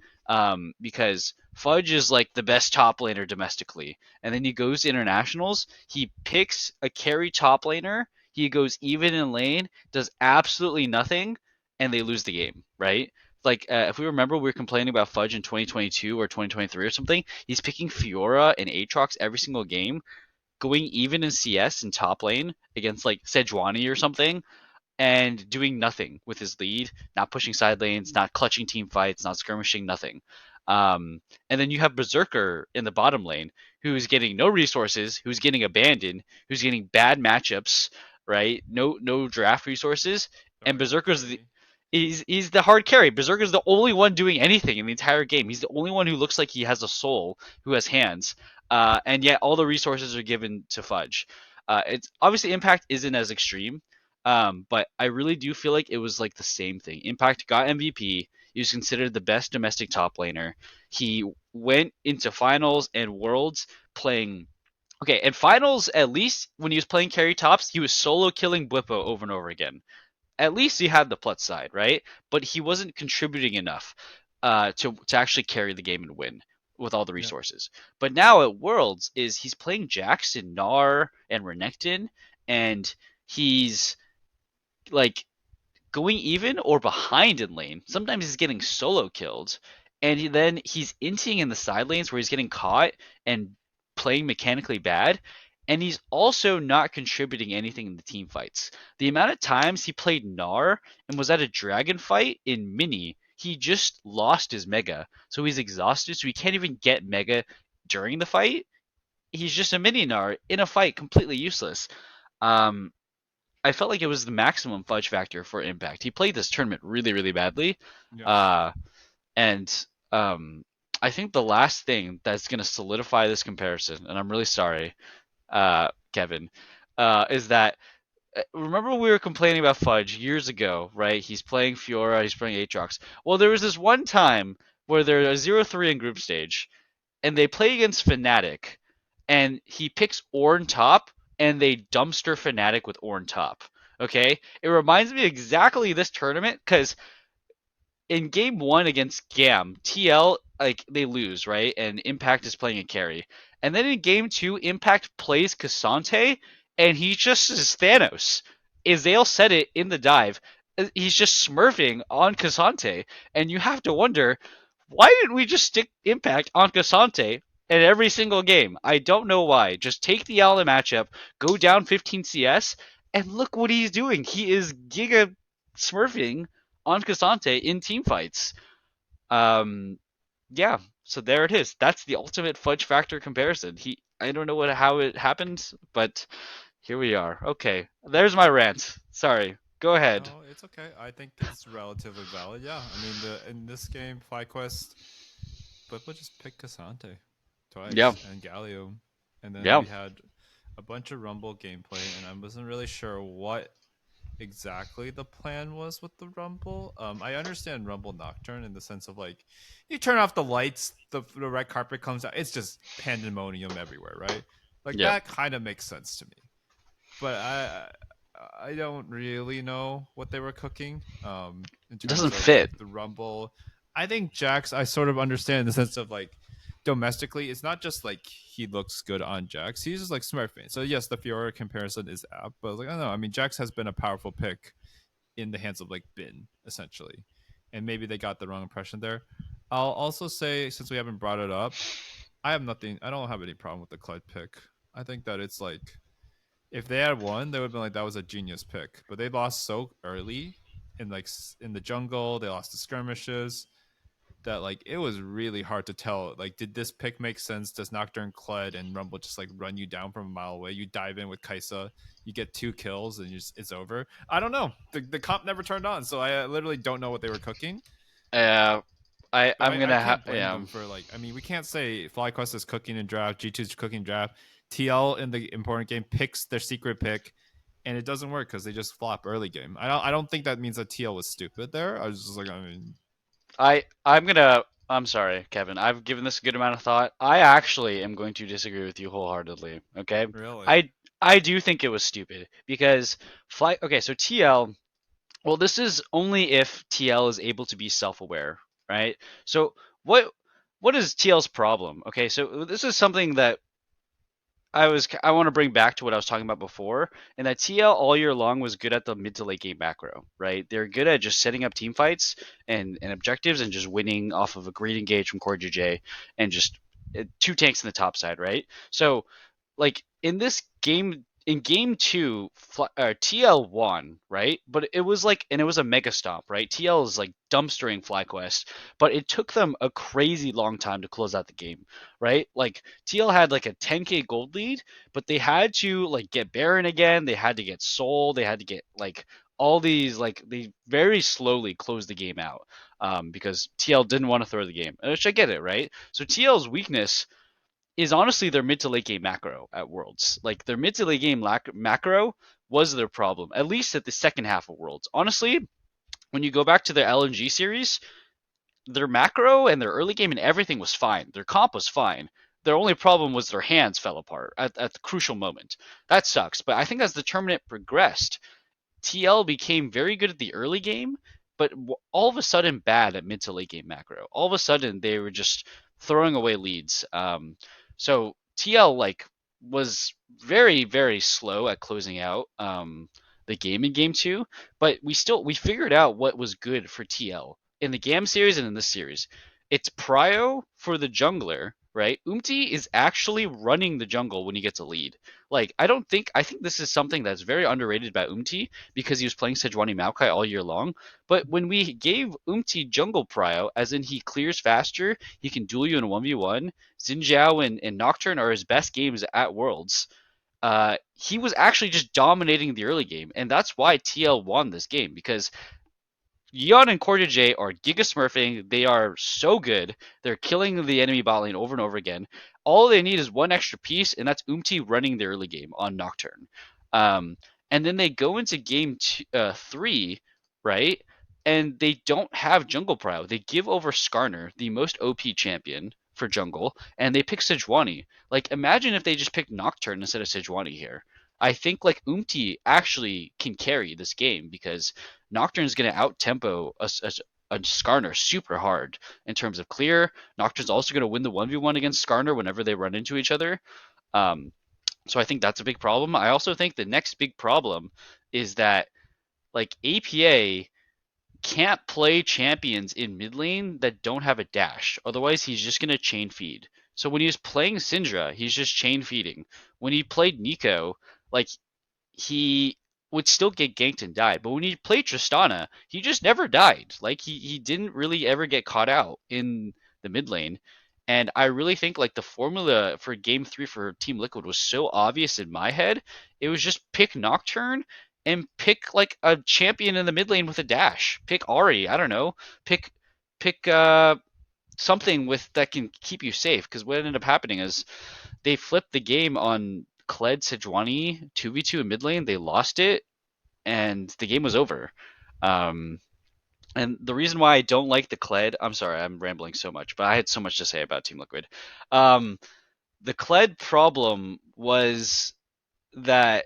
Because Fudge is like the best top laner domestically, and then he goes to internationals. He picks a carry top laner. He goes even in lane, does absolutely nothing, and they lose the game, right? Like if we remember, we were complaining about Fudge in 2022 or 2023 or something. He's picking Fiora and Aatrox every single game, going even in CS in top lane against like Sejuani or something, and doing nothing with his lead, not pushing side lanes, not clutching team fights, not skirmishing, nothing. And then you have Berserker in the bottom lane, who's getting no resources, who's getting abandoned, who's getting bad matchups, right? No draft resources, The and hard Berserker's the carry. he's the hard carry. Berserker's the only one doing anything in the entire game. He's the only one who looks like he has a soul, who has hands, and yet all the resources are given to Fudge. It's obviously Impact isn't as extreme, but I really do feel like it was like the same thing. Impact got MVP. He was considered the best domestic top laner. He went into finals and worlds playing. Okay, and finals, at least when he was playing carry tops, he was solo killing Blippo over and over again. At least he had the plus side, right? But he wasn't contributing enough to actually carry the game and win with all the Yeah. resources. But now at Worlds is he's playing Jax and Gnar and Renekton, and he's like going even or behind in lane. Sometimes he's getting solo killed, and then he's inting in the side lanes where he's getting caught and playing mechanically bad. And he's also not contributing anything in the team fights. The amount of times he played Gnar and was at a dragon fight in mini, he just lost his mega. So he's exhausted, so he can't even get mega during the fight. He's just a mini Gnar in a fight, completely useless. Um, I felt like it was the maximum fudge factor for Impact. He played this tournament really, really badly, Yes. uh, and I think the last thing that's going to solidify this comparison, and I'm really sorry, Kevin, is that remember we were complaining about Fudge years ago, right? He's playing Fiora, he's playing Aatrox. Well, there was this one time where they're 0-3 in group stage, and they play against Fnatic, and he picks Ornn top, and they dumpster Fnatic with Ornn top. Okay, it reminds me exactly of this tournament because in game one against Gam, TL like they lose, right? And Impact is playing a carry. And then in game two, Impact plays Cassante and he just is Thanos. Izale said it in the dive. He's just smurfing on Cassante. And you have to wonder, why didn't we just stick Impact on Cassante in every single game? I don't know why. Just take the Allen matchup, go down 15 CS, and look what he's doing. He is giga smurfing on Cassante in team fights. Um, yeah, so there it is. That's the ultimate fudge factor comparison. I don't know how it happened, but here we are. Okay, there's my rant. Sorry, go ahead. No, it's okay. I think it's relatively valid. Yeah. I mean, the in this game, FlyQuest, Blippo just picked Cassante Yeah, twice and Galio, and then yeah, we had a bunch of Rumble gameplay, and I wasn't really sure what exactly the plan was with the Rumble. I understand Rumble Nocturne in the sense of like you turn off the lights, the red carpet comes out, it's just pandemonium everywhere, right? Like yeah. that kind of makes sense to me. But I don't really know what they were cooking in It terms doesn't of fit. like the Rumble. I think Jax I sort of understand in the sense of like domestically, it's not just like he looks good on Jax. He's just like smurfing. So yes, the Fiora comparison is apt, but like I don't know. I mean, Jax has been a powerful pick in the hands of like Bin essentially, and maybe they got the wrong impression there. I'll also say, since we haven't brought it up, I have nothing. I don't have any problem with the Clyde pick. I think that it's like if they had won, they would have been like that was a genius pick. But they lost so early in like in the jungle. They lost the skirmishes that like it was really hard to tell. Like, did this pick make sense? Does Nocturne, Kled, and Rumble just like run you down from a mile away? You dive in with Kaisa, you get 2 kills, and it's over. I don't know. The comp never turned on, so I literally don't know what they were cooking. Uh, But I'm I gonna can't blame yeah. them for like. I mean, we can't say FlyQuest is cooking in draft, G2's cooking draft. TL in the important game picks their secret pick, and it doesn't work because they just flop early game. I don't think that means that TL was stupid there. I was just like, I mean, I'm sorry, Kevin. I've given this a good amount of thought. I actually am going to disagree with you wholeheartedly. Okay, really. I I do think it was stupid because fly. Okay, so TL. Well, this is only if TL is able to be self-aware, right? So what is TL's problem? Okay, so this is something that I want to bring back to what I was talking about before, and that TL all year long was good at the mid to late game macro, right? They're good at just setting up team fights and objectives and just winning off of a great engage from Core JJ and just 2 tanks in the top side, right? So like in this game in game two, TL won, right? But it was like, and it was a mega stomp, right? TL is like dumpstering FlyQuest, but it took them a crazy long time to close out the game, right? Like TL had like a 10k gold lead, but they had to like get Baron again, they had to get Soul, they had to get like all these like they very slowly closed the game out because TL didn't want to throw the game, which I get it, right? So TL's weakness is honestly their mid to late game macro at Worlds. Like their mid to late game macro was their problem, at least at the second half of Worlds. Honestly, when you go back to their LNG series, their macro and their early game and everything was fine. Their comp was fine. Their only problem was their hands fell apart at the crucial moment. That sucks. But I think as the tournament progressed, TL became very good at the early game, but all of a sudden bad at mid to late game macro. All of a sudden they were just throwing away leads. So TL like was very slow at closing out the game in game two, but we figured out what was good for TL in the GAM series and in this series. It's prio for the jungler, right? Umti is actually running the jungle when he gets a lead. Like I think this is something that's very underrated by Umti because he was playing Sejuani Maokai all year long. But when we gave Umti jungle prio, as in he clears faster, he can duel you in a 1v1, Xin Zhao and Nocturne are his best games at Worlds. He was actually just dominating the early game, and that's why TL won this game because Yeon and Corda J are giga smurfing. They are so good. They're killing the enemy bot lane over and over again. All they need is one extra piece, and that's Umti running the early game on Nocturne. Um, and then they go into three, right? And they don't have Jungle Prio. They give over Skarner, the most OP champion for jungle, and they pick Sejuani. Like, imagine if they just picked Nocturne instead of Sejuani here. I think like Umti actually can carry this game because Nocturne is going to out tempo a Skarner super hard in terms of clear. Nocturne's also going to win the 1v1 against Skarner whenever they run into each other. Um, so I think that's a big problem. I also think the next big problem is that like APA can't play champions in mid lane that don't have a dash. Otherwise, he's just going to chain feed. So when he was playing Syndra, he's just chain feeding. When he played Nico, like he would still get ganked and die. But when he played Tristana, he just never died. Like he didn't really ever get caught out in the mid lane. And I really think like the formula for game three for Team Liquid was so obvious in my head. It was just pick Nocturne and pick like a champion in the mid lane with a dash. Pick Ari, I don't know. Pick something with that can keep you safe. Because what ended up happening is they flipped the game on Kled Sejuani 2v2 in mid lane. They lost it, and the game was over. Um, and the reason why I don't like the Kled, I'm sorry, I'm rambling so much, but I had so much to say about Team Liquid. Um, the Kled problem was that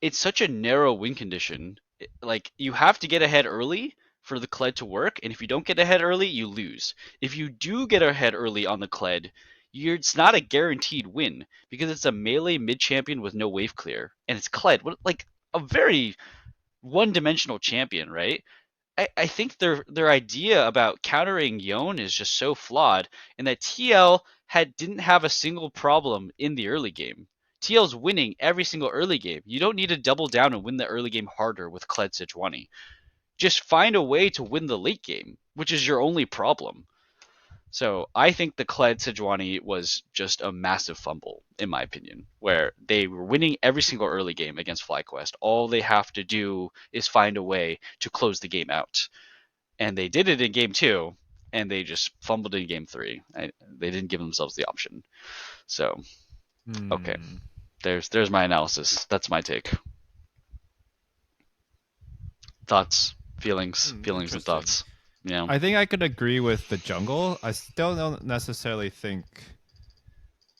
it's such a narrow win condition. Like you have to get ahead early for the Kled to work, and if you don't get ahead early, you lose. If you do get ahead early on the Kled, it's not a guaranteed win because it's a melee mid champion with no wave clear, and it's Kled. What like a very one-dimensional champion, right? I think their idea about countering Yone is just so flawed, in that TL had didn't have a single problem in the early game. TL's winning every single early game. You don't need to double down and win the early game harder with Kled Sejuani. Just find a way to win the late game, which is your only problem. So I think the Kled Sejuani was just a massive fumble, in my opinion, where they were winning every single early game against FlyQuest. All they have to do is find a way to close the game out. And they did it in game two, and they just fumbled in game three. They didn't give themselves the option. So, okay. Hmm. There's my analysis. That's my take. Thoughts, feelings and Interesting. thoughts. Yeah. I think I could agree with the jungle. I still don't necessarily think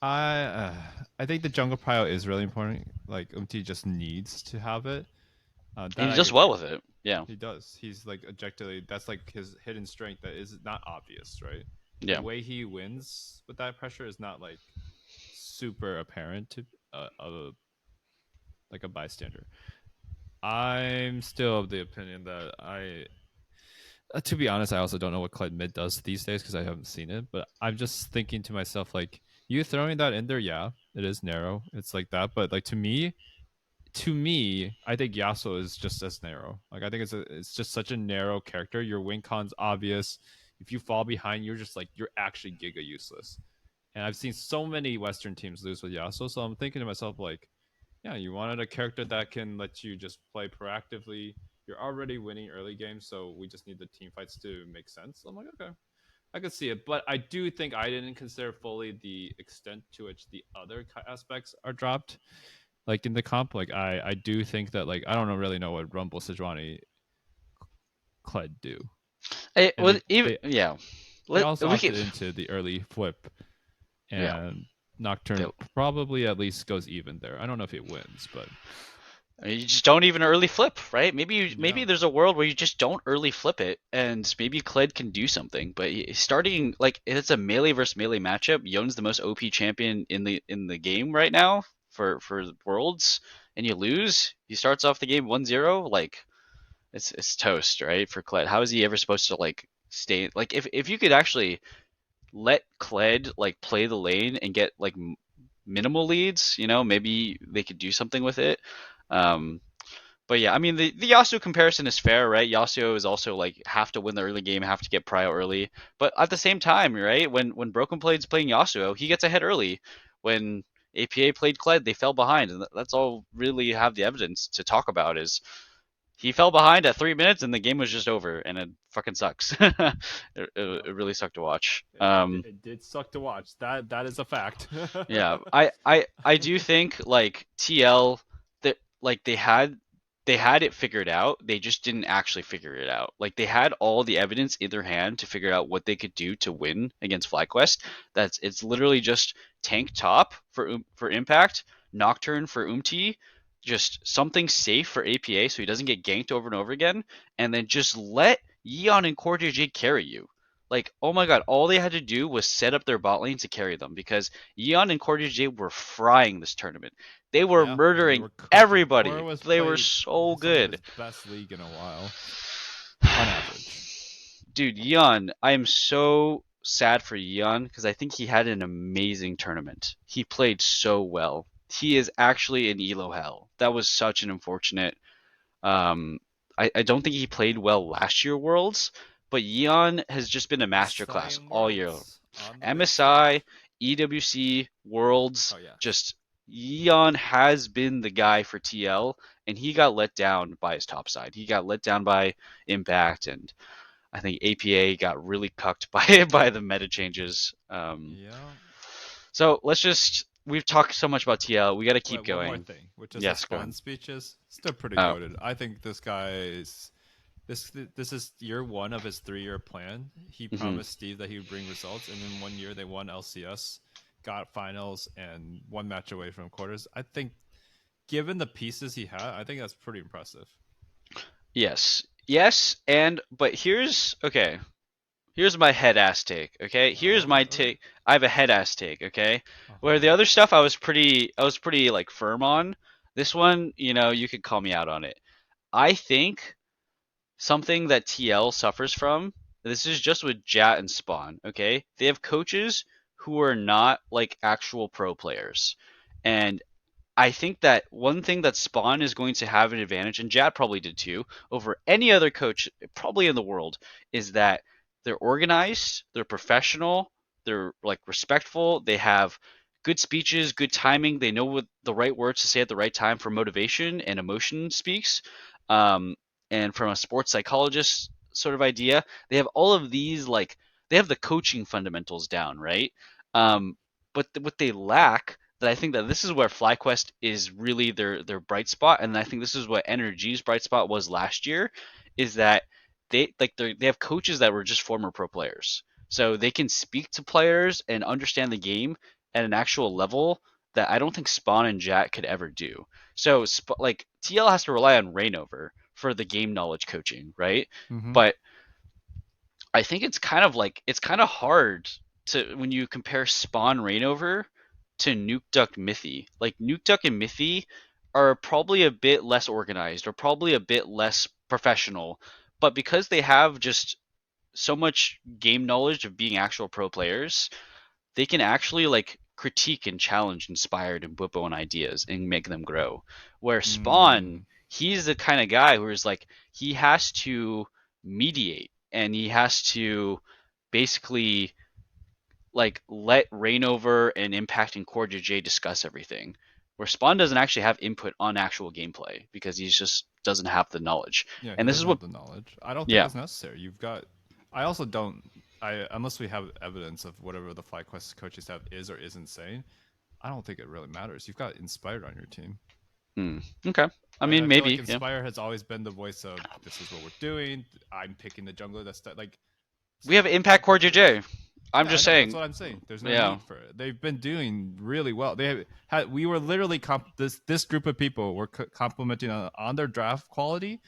I uh, I think the jungle prio is really important. Like Umti just needs to have it. And That he I does well agree. with it. Yeah. He does. He's like objectively that's like his hidden strength that is not obvious, right? The Yeah. way he wins with that pressure is not like super apparent to like a bystander. I'm still of the opinion that to be honest, I also don't know what Clyde Mid does these days because I haven't seen it. But I'm just thinking to myself, like, you throwing that in there, yeah, it is narrow. It's like that, but like to me, I think Yasuo is just as narrow. Like, I think it's just such a narrow character. Your win con's obvious. If you fall behind, you're actually giga useless. And I've seen so many Western teams lose with Yasuo, so I'm thinking to myself, like, yeah, you wanted a character that can let you just play proactively. You're already winning early games, so we just need the team fights to make sense. I'm like, okay, I could see it, but I do think I didn't consider fully the extent to which the other aspects are dropped, like in the comp. Like I do think that like I don't really know what Rumble Sejuani Kled do, and Well, they even they yeah. they Let also we can. opted into the early flip, Yeah. and They, Nocturne probably at least goes even there. I don't know if it wins, but you just don't even early flip, right? yeah, Maybe there's a world where you just don't early flip it, and maybe Kled can do something. But starting like if it's a melee versus melee matchup, Yone's the most OP champion in the game right now for worlds, and you lose. He starts off the game 1-0. Like it's toast, right? For Kled, how is he ever supposed to like stay? Like if you could actually let Kled like play the lane and get like minimal leads, maybe they could do something with it. Um, but yeah, I mean the Yasuo comparison is fair, right? Yasuo is also like have to win the early game, have to get prio early. But at the same time, right? When Broken Blade's playing Yasuo, he gets ahead early. When APA played Kled, they fell behind, and that's all really have the evidence to talk about is he fell behind at 3 minutes and the game was just over, and it fucking sucks. yeah. It really sucked to watch. It did suck to watch. That is a fact. Yeah, I do think like TL that like they had it figured out. They just didn't actually figure it out. Like they had all the evidence in their hand to figure out what they could do to win against FlyQuest. It's literally just tank top for impact, Nocturne for Umti, just something safe for APA so he doesn't get ganked over and over again, and then just let Yeon and Corday Jade carry you. Like, oh my god, all they had to do was set up their bot lane to carry them because Yeon and Cordy J were frying this tournament. They were Yeah, they murdering were cooking. Core everybody. was They were played so some of good. his best league in a while, on average. Dude, Yeon, I am so sad for Yeon because I think he had an amazing tournament. He played so well. He is actually an elo hell. That was such an unfortunate. Um, I don't think he played well last year Worlds, but Yeon has just been a MSI masterclass in all year. Worlds on the big MSI, stage. EWC, Worlds, Oh yes. just Yeon has been the guy for TL, and he got let down by his top side. He got let down by Impact, and I think APA got really cucked by by the meta changes. Yeah. So we've talked so much about TL. We got to keep Wait, one more going. thing, which is his Yes, go fan ahead. speeches. Still pretty Oh, goaded. I think this guy is this is year one of his 3-year plan. He hmm promised Steve that he would bring results, and in 1 year they won LCS, got finals, and one match away from quarters. I think, given the pieces he had, I think that's pretty impressive. yes, yes, and but here's okay. Here's my head ass take. Okay, here's All my right, all right. take. I have a head ass take. Okay, Uh where huh. the other stuff I was pretty like firm on. This one, you could call me out on it. I think something that TL suffers from. This is just with Jat and Spawn. Okay, they have coaches who are not like actual pro players, and I think that one thing that Spawn is going to have an advantage, and Jad probably did too, over any other coach probably in the world, is that they're organized, they're professional, they're like respectful, they have good speeches, good timing, they know what the right words to say at the right time for motivation and emotion speaks. Um, and from a sports psychologist sort of idea, they have all of these like they have the coaching fundamentals down, right? But what they lack that I think that this is where FlyQuest is really their bright spot, and I think this is what NRG's bright spot was last year, is that they have coaches that were just former pro players, so they can speak to players and understand the game at an actual level that I don't think Spawn and Jack could ever do. So like TL has to rely on Rainover for the game knowledge coaching, right? Mm-hmm. But I think it's kind of hard to when you compare Spawn Rainover to Nuke Duck Mithy. Like Nuke Duck and Mithy are probably a bit less organized or probably a bit less professional, but because they have just so much game knowledge of being actual pro players, they can actually like critique and challenge inspired and Bwipo and ideas and make them grow. Where Spawn, Mm, he's the kind of guy who is like he has to mediate and he has to basically like let Rainover and Impact and Core JJ discuss everything. Where Spawn doesn't actually have input on actual gameplay because he's just doesn't have the knowledge. yeah, he And this is doesn't what have the knowledge. I don't think yeah. it's necessary. You've got. I also don't. I unless we have evidence of whatever the FlyQuest coaches have is or isn't saying. I don't think it really matters. You've got Inspired on your team. Hmm. Okay. I And mean I feel like maybe, yeah. Inspire has always been the voice of this is what we're doing. I'm picking the jungler. That's like We have that Impact Core coaches. JJ. I'm Yeah, I just know. That's saying. what I'm saying. There's no Yeah. need for it. They've been doing really well. They had. We were literally this group of people were complimenting on their draft quality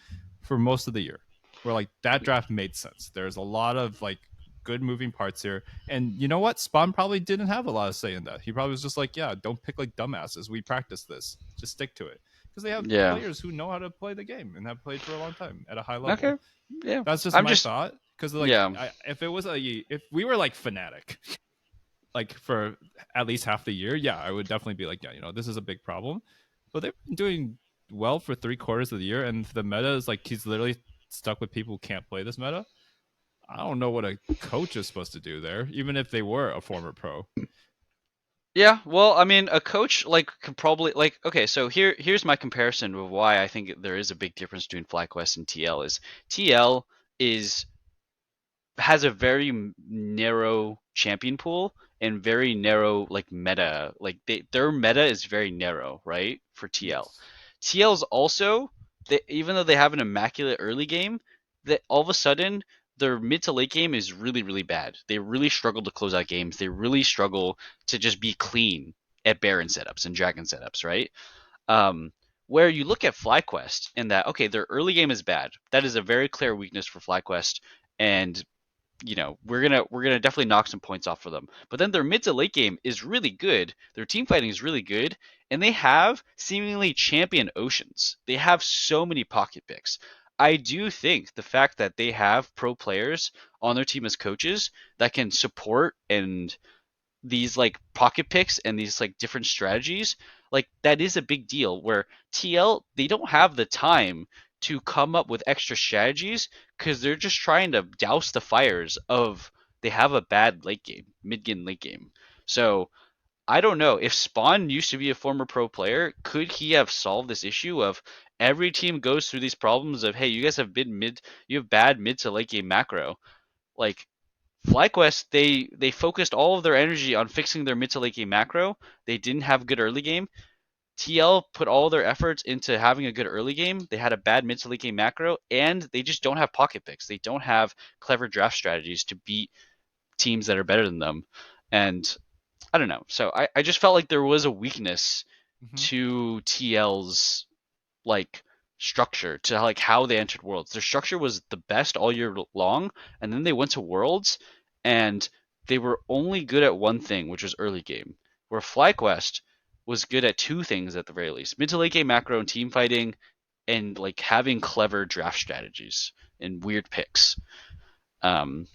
for most of the year. We're like that draft made sense. There's a lot of like good moving parts here, and you know what? Spawn probably didn't have a lot of say in that. He probably was just like, yeah, don't pick like dumbasses. We practice this. Just stick to it because they have Yeah. players who know how to play the game and have played for a long time at a high Okay. level. Yeah. That's just I'm my just thought. Because like, yeah. if it was if we were like Fnatic, like for at least half the year, yeah, I would definitely be like, yeah, this is a big problem. But they've been doing well for 3/4 of the year, and the meta is like he's literally stuck with people who can't play this meta. I don't know what a coach is supposed to do there, even if they were a former pro. Yeah, well, I mean, a coach like could probably like okay, so here's my comparison of why I think there is a big difference between FlyQuest and TL is TL is has a very narrow champion pool and very narrow like meta. Like their meta is very narrow, right? For TL. Yes. TL's also even though they have an immaculate early game, that all of a sudden their mid to late game is really really bad. They really struggle to close out games. They really struggle to just be clean at Baron setups and Dragon setups, right? Um, where you look at FlyQuest and that okay, their early game is bad. That is a very clear weakness for FlyQuest, and we're gonna definitely knock some points off for them. But then their mid to late game is really good. Their team fighting is really good, and they have seemingly champion oceans. They have so many pocket picks. I do think the fact that they have pro players on their team as coaches that can support and these like pocket picks and these like different strategies, like that is a big deal where TL they don't have the time to come up with extra strategies because they're just trying to douse the fires of they have a bad late game, mid game, late game. So I don't know if Spawn used to be a former pro player, could he have solved this issue of every team goes through these problems of hey, you guys have you have bad mid to late game macro. Like FlyQuest, they focused all of their energy on fixing their mid to late game macro. They didn't have good early game. TL put all their efforts into having a good early game. They had a bad mid to late game macro, and they just don't have pocket picks. They don't have clever draft strategies to beat teams that are better than them. And I don't know. So I just felt like there was a weakness Mm-hmm. to TL's like structure to like how they entered Worlds. Their structure was the best all year long, and then they went to Worlds, and they were only good at one thing, which was early game. Where FlyQuest was good at two things at the very least: mid to late game macro and team fighting, and like having clever draft strategies and weird picks. Um,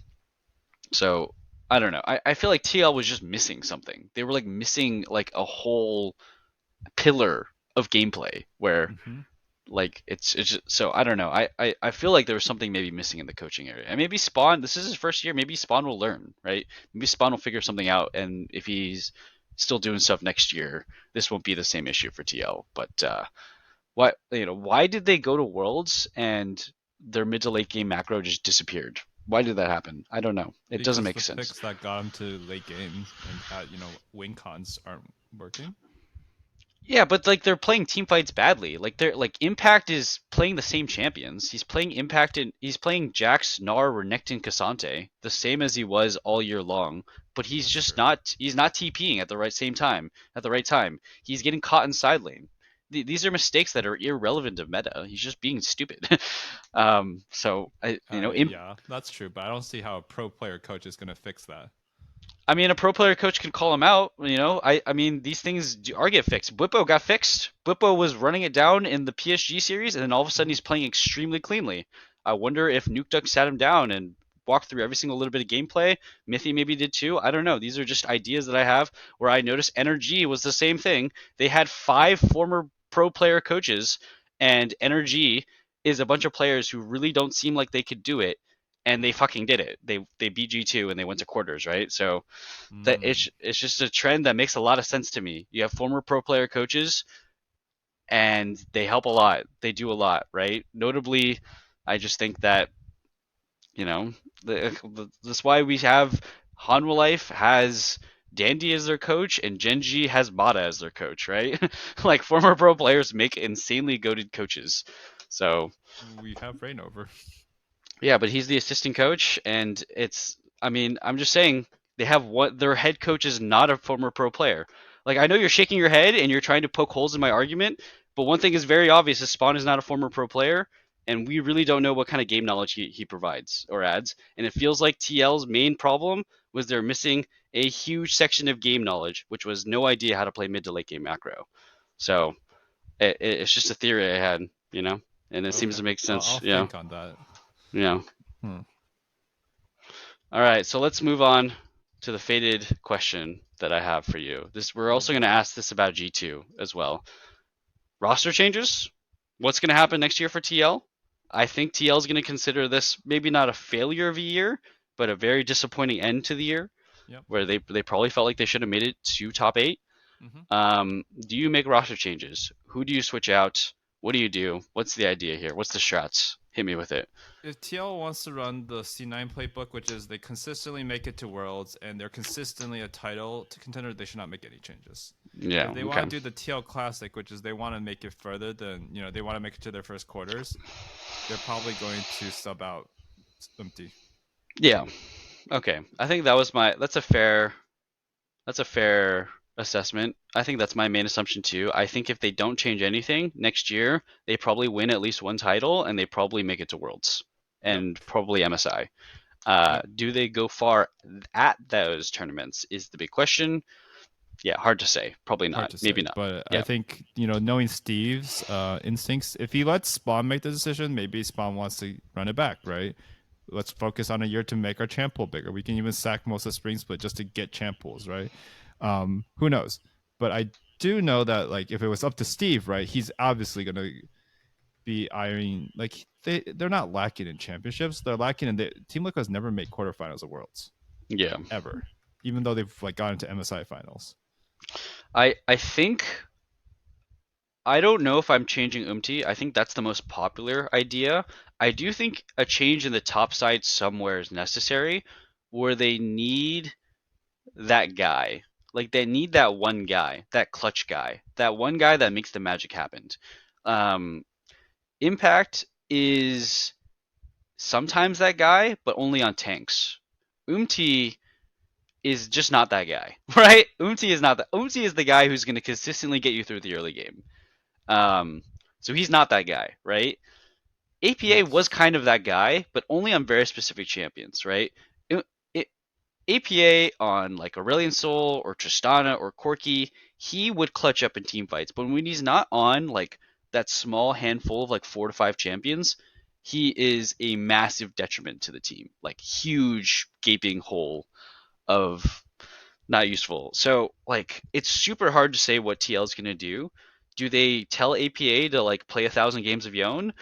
so I don't know. I feel like TL was just missing something. They were like missing like a whole pillar of gameplay where Hmm. like it's just, so I don't know. I feel like there was something maybe missing in the coaching area. And maybe Spawn, this is his first year, maybe Spawn will learn, right? Maybe Spawn will figure something out, and if he's still doing stuff next year, this won't be the same issue for TL. But why did they go to Worlds and their mid to late game macro just disappeared? Why did that happen? I don't know. It doesn't Because make the sense. picks that got him to late games and had win cons aren't working. Yeah, but like they're playing team fights badly. Like they're like Impact is playing the same champions. He's playing Impact and he's playing Jax, Gnar, Renekton, Cassante, the same as he was all year long. But he's That's just true. not TPing at the right time. He's getting caught in side lane. These are mistakes that are irrelevant of meta. He's just being stupid. So I you know Yeah, that's true, but I don't see how a pro player coach is going to fix that. I mean, a pro player coach can call him out. I mean, these things are get fixed. Bwipo got fixed. Bwipo was running it down in the PSG series, and then all of a sudden Hmm. he's playing extremely cleanly. I wonder if Nuke Duck sat him down and walked through every single little bit of gameplay. Mithy maybe did too. I don't know. These are just ideas that I have where I noticed NRG was the same thing. They had 5 former pro player coaches, and NRG is a bunch of players who really don't seem like they could do it, and they fucking did it. They beat G2 and they went to quarters, right? So that Mm. it's just a trend that makes a lot of sense to me. You have former pro player coaches, and they help a lot. They do a lot, right? Notably, I just think that you know that's why we have Hanwha Life has Dandy as their coach and Genji has Mata as their coach, right? Like former pro players make insanely goated coaches. So We have reign over. yeah, but he's the assistant coach, and it's. I mean, I'm just saying they have what their head coach is not a former pro player. Like I know you're shaking your head and you're trying to poke holes in my argument, but one thing is very obvious: is Spawn is not a former pro player, and we really don't know what kind of game knowledge he provides or adds. And it feels like TL's main problem was they're missing a huge section of game knowledge, which was no idea how to play mid to late game macro. So it's just a theory I had, and it seems Okay, to make I'll sense, think on that. you know. Hmm. All right, so let's move on to the fated question that I have for you. We're Oh also going to boy. ask this about G2 as well. Roster changes? What's going to happen next year for TL? I think TL is going to consider this maybe not a failure of a year, but a very disappointing end to the year, Yep. where they probably felt like they should have made it to top 8. Hmm. Do you make roster changes? Who do you switch out? What do you do? What's the idea here? What's the strats? Hit me with it. If TL wants to run the C9 playbook, which is they consistently make it to Worlds and they're consistently a title to contender, they should not make any changes. Yeah, If they okay. want to do the TL Classic, which is they want to make it further than they want to make it to their first quarters, they're probably going to sub out empty. Yeah, okay. I think that's a fair assessment. I think that's my main assumption too. I think if they don't change anything next year, they probably win at least one title and they probably make it to Worlds Yep. and probably MSI. Yep. Do they go far at those tournaments is the big question. Yeah, hard to say. Probably Hard not. to Maybe say, not. but I Yeah. think knowing Steve's instincts, if he lets Spawn make the decision, maybe Spawn wants to run it back, right? Let's focus on a year to make our champ pool bigger. We can even sack most of spring split just to get champ pools, right? Who knows? But I do know that like if it was up to Steve, right, he's obviously gonna be ironing like they're not lacking in championships. They're lacking in Team Liquid has never made quarterfinals of Worlds Yeah. ever, even though they've like gone into MSI finals. I think I don't know if I'm changing Umti. I think that's the most popular idea. I do think a change in the top side somewhere is necessary where they need that guy. Like they need that one guy, that clutch guy, that one guy that makes the magic happen. Um, Impact is sometimes that guy, but only on tanks. Umti is just not that guy, right? Umti is not that. Umti is the guy who's going to consistently get you through the early game. Um, so he's not that guy, right? APA was Yes. kind of that guy, but only on very specific champions, right? It, APA on like Aurelion Sol or Tristana or Corki, he would clutch up in team fights. But when he's not on like that small handful of like 4 to 5 champions, he is a massive detriment to the team. Like huge gaping hole of not useful. So like it's super hard to say what TL is gonna do. Do they tell APA to like play 1,000 games of Yone,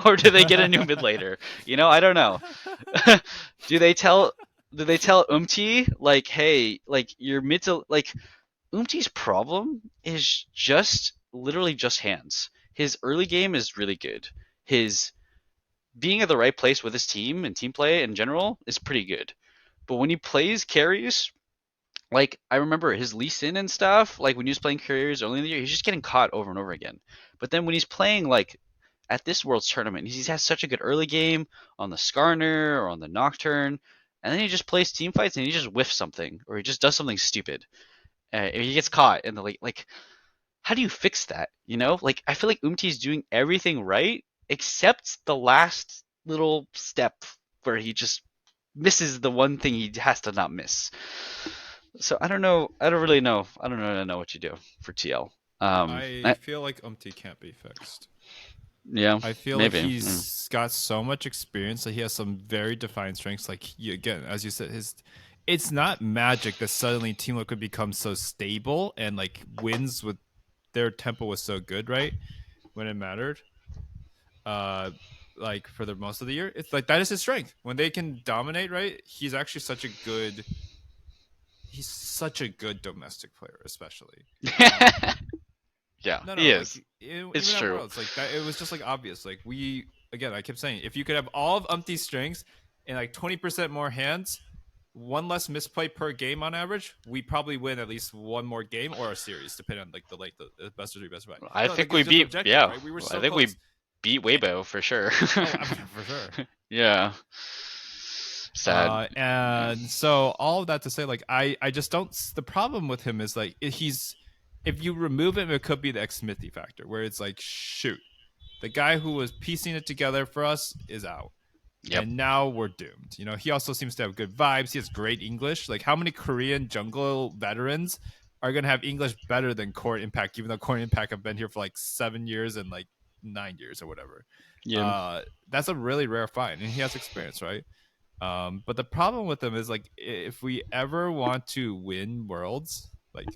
or do they get a new mid later? I don't know. do they tell do they tell Umti like, hey, like your mid to like Umti's problem is just literally just hands. His early game is really good. His being at the right place with his team and team play in general is pretty good. But when he plays carries, like I remember his Lee Sin and stuff, like when he was playing carriers early in the year, he's just getting caught over and over again. But then when he's playing like at this Worlds tournament, he has such a good early game on the Skarner or on the Nocturne, and then he just plays team fights and he just whiffs something or he just does something stupid. He gets caught in the like how do you fix that? Like I feel like Umti's doing everything right except the last little step where he just misses the one thing he has to not miss. So I don't know. I don't really know. I don't really know what you do for TL. I feel like can't be fixed. Yeah, I feel like maybe. he's got so much experience that he has some very defined strengths. Like again, as you said, it's not magic that suddenly Teamwork could become so stable and like wins with their tempo was so good, right? When it mattered. Uh like for the most of the year. It's like that is his strength. When they can dominate, right? He's such a good domestic player, especially. Yeah, No, he no, like is. It's even at true. Worlds, like that, it was just like obvious. Like I kept saying, if you could have all of Umpty's strengths and like 20% more hands, one less misplay per game on average, we probably win at least one more game or a series, depending on like the best of three, best of five. I No, like think it's we just beat. objective, Yeah, right? We were I so think we close. beat And, Weibo for sure. oh, I mean, for sure. Yeah. Sad. And so all of that to say, like I just don't. The problem with him is like he's if you remove him, it could be the ex Smithy factor, where it's like shoot, the guy who was piecing it together for us is out. Yep. And now we're doomed. He also seems to have good vibes. He has great English. Like, how many Korean jungle veterans are going to have English better than Core Impact, even though Core Impact have been here for like 7 years and like 9 years or whatever? Yeah. That's a really rare find. And he has experience, right? But the problem with him is like if we ever want to win worlds, like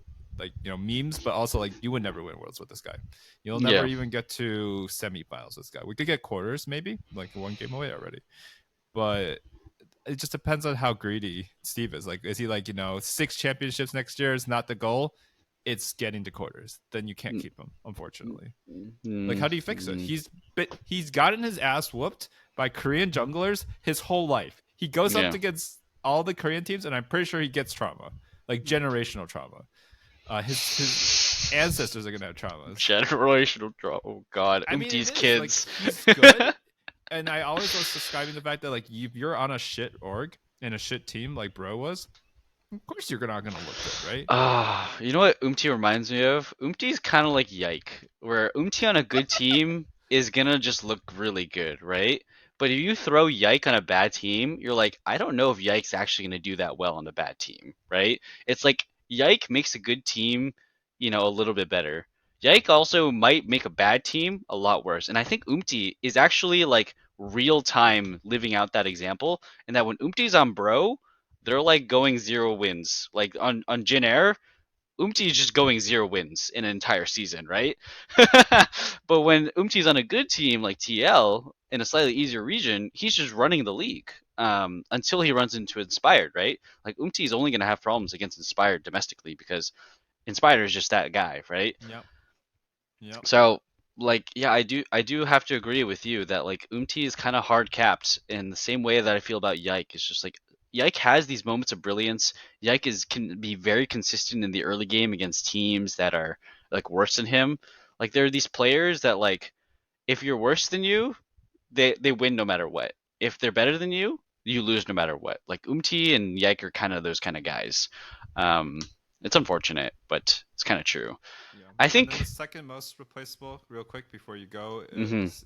memes, but also like you would never win worlds with this guy. You'll never Yeah. even get to semifinals with this guy. We could get quarters, maybe, like one game away already. But it just depends on how greedy Steve is. Like, is he like 6 championships next year is not the goal? It's getting to quarters. Then you can't keep him, unfortunately. Like, how do you fix it? He's gotten his ass whooped by Korean junglers his whole life. He goes up Yeah. against all the Korean teams, and I'm pretty sure he gets trauma, like generational trauma. His ancestors are gonna have traumas. Generational drop. Oh God. I mean, Umti's it is like kids. he's good, and I always was describing the fact that like if you're on a shit org and a shit team like Bro was, of course you're not gonna look good, right? You know what Umti reminds me of? Umti's kind of like Yike, where Umti on a good team is gonna just look really good, right? But if you throw Yike on a bad team, you're like, I don't know if Yike's actually gonna do that well on a bad team, right? It's like Yike makes a good team, a little bit better. Yike also might make a bad team a lot worse. And I think Umti is actually like real time living out that example, and that when Umti's on Bro, they're like going 0 wins. Like on Jin Air, Umti is just going 0 wins in an entire season, right? But when Umti's on a good team like TL in a slightly easier region, he's just running the league until he runs into Inspired, right? Like Umti is only going to have problems against Inspired domestically because Inspired is just that guy, right? Yep. Yep. So like yeah, I do have to agree with you that like Umti is kind of hard capped in the same way that I feel about Yike. It's just like Yike has these moments of brilliance. Yike can be very consistent in the early game against teams that are like worse than him. Like there are these players that like if you're worse than you, they win no matter what. If they're better than you lose no matter what. Like Umti and Yike are kind of those kind of guys. Um, it's unfortunate, but it's kind of true. Yeah. I And then the think. second most replaceable, real quick before you go, Mhm. is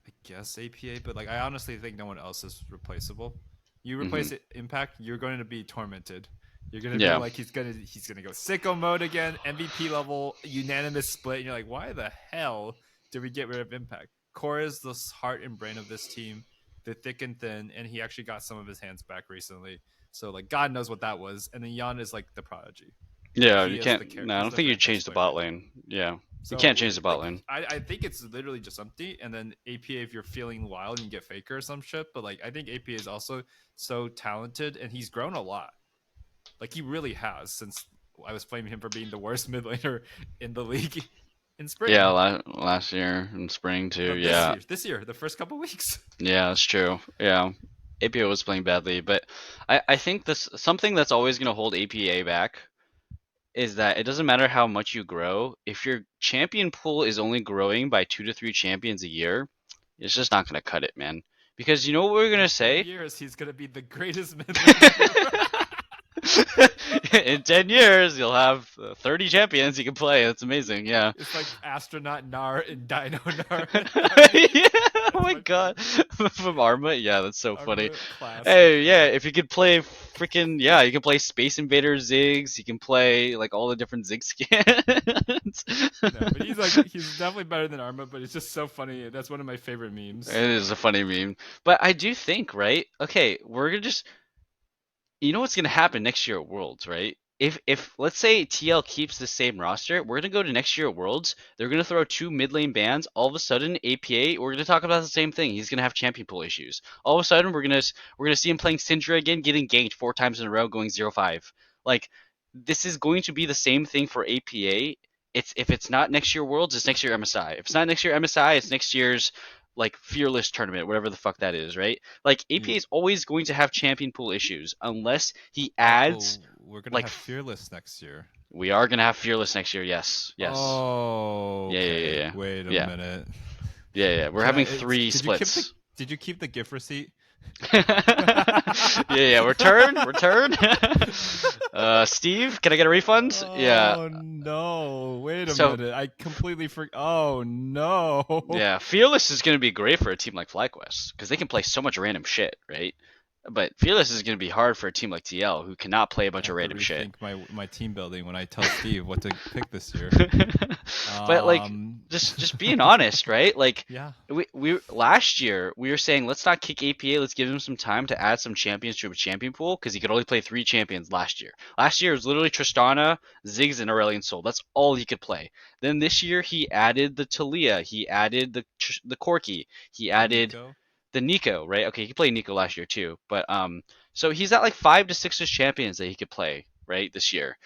I guess APA, but like I honestly think no one else is replaceable. You replace Mhm. Impact, you're going to be tormented You're gonna be Yeah. like he's gonna go sicko mode again, MVP level, unanimous split, and you're like, why the hell did we get rid of Impact? Core is the heart and brain of this team, the thick and thin, and he actually got some of his hands back recently. So like God knows what that was. And then Yan is like the prodigy. Like Yeah, he you is can't. the No, I he's don't the think you franchise change the player bot right now. lane. Yeah, you can't So change the bot like lane. I think it's literally just empty, and then APA if you're feeling wild and you get Faker or some shit. But like I think APA is also so talented, and he's grown a lot. Like he really has since I was blaming him for being the worst mid laner in the league in Yeah, spring. last year in spring too. No, Yeah, this year, the first couple weeks. yeah, that's true. Yeah, APA was playing badly, but I think this something that's always gonna hold APA back is that it doesn't matter how much you grow. If your champion pool is only growing by 2 to 3 champions a year, it's just not gonna cut it, man. Because you know what we're In gonna 10 say? years, he's gonna be the greatest mid laner ever. In 10 years, you'll have 30 champions you can play. That's amazing. Yeah. It's like astronaut Nar and Dino Nar. Yeah, oh That's my my god. favorite. From Arma? Yeah, that's so funny. Arma classic. Hey, yeah, if you could play freaking, yeah, you can play Space Invader Ziggs, you can play like all the different Zig skins. No, but he's definitely better than Arma, but it's just so funny. That's one of my favorite It memes. is a funny meme. But I do think, right? Okay, we're gonna just you know what's gonna happen next year at Worlds, right? If let's say TL keeps the same roster, we're gonna go to next year at Worlds. They're gonna throw 2 mid lane bans. All of a sudden, APA, we're gonna talk about the same thing. He's gonna have champion pool issues. All of a sudden, we're gonna see him playing Syndra again, getting ganked 4 times in a row, going 0-5. Like this is going to be the same thing for APA. It's if it's not next year Worlds, it's next year MSI. If it's not next year MSI, it's next year's like Fearless tournament, whatever the fuck that is, right? Like APA Yeah. is always going to have champion pool issues unless he Oh, adds we're gonna like have Fearless next year. we are gonna have Fearless next year. Yes, yes, Oh, yeah, yeah, okay. yeah, Wait a yeah, minute. yeah, yeah. We're Can I? having three splits. Did you keep the gift receipt? Yeah, yeah. Return. Steve, can I get a refund? Yeah. Oh no! Wait a So minute. I completely forgot. Oh no! yeah, Fearless is gonna be great for a team like FlyQuest because they can play so much random shit, right? But Fearless is gonna be hard for a team like TL who cannot play a I bunch of have to random shit. rethink my team building when I tell Steve what to pick this year. But like Um, just being honest, right? Like yeah. we last year we were saying let's not kick APA, let's give him some time to add some champions to a champion pool because he could only play 3 champions last year. Last year was literally Tristana, Ziggs, and Aurelion Sol. That's all he could play. Then this year he added the Talia, he added the Corki, he added Nico. the Nico, right? Okay, he played Nico last year too, but so he's at like 5 to 6 champions that he could play right this year.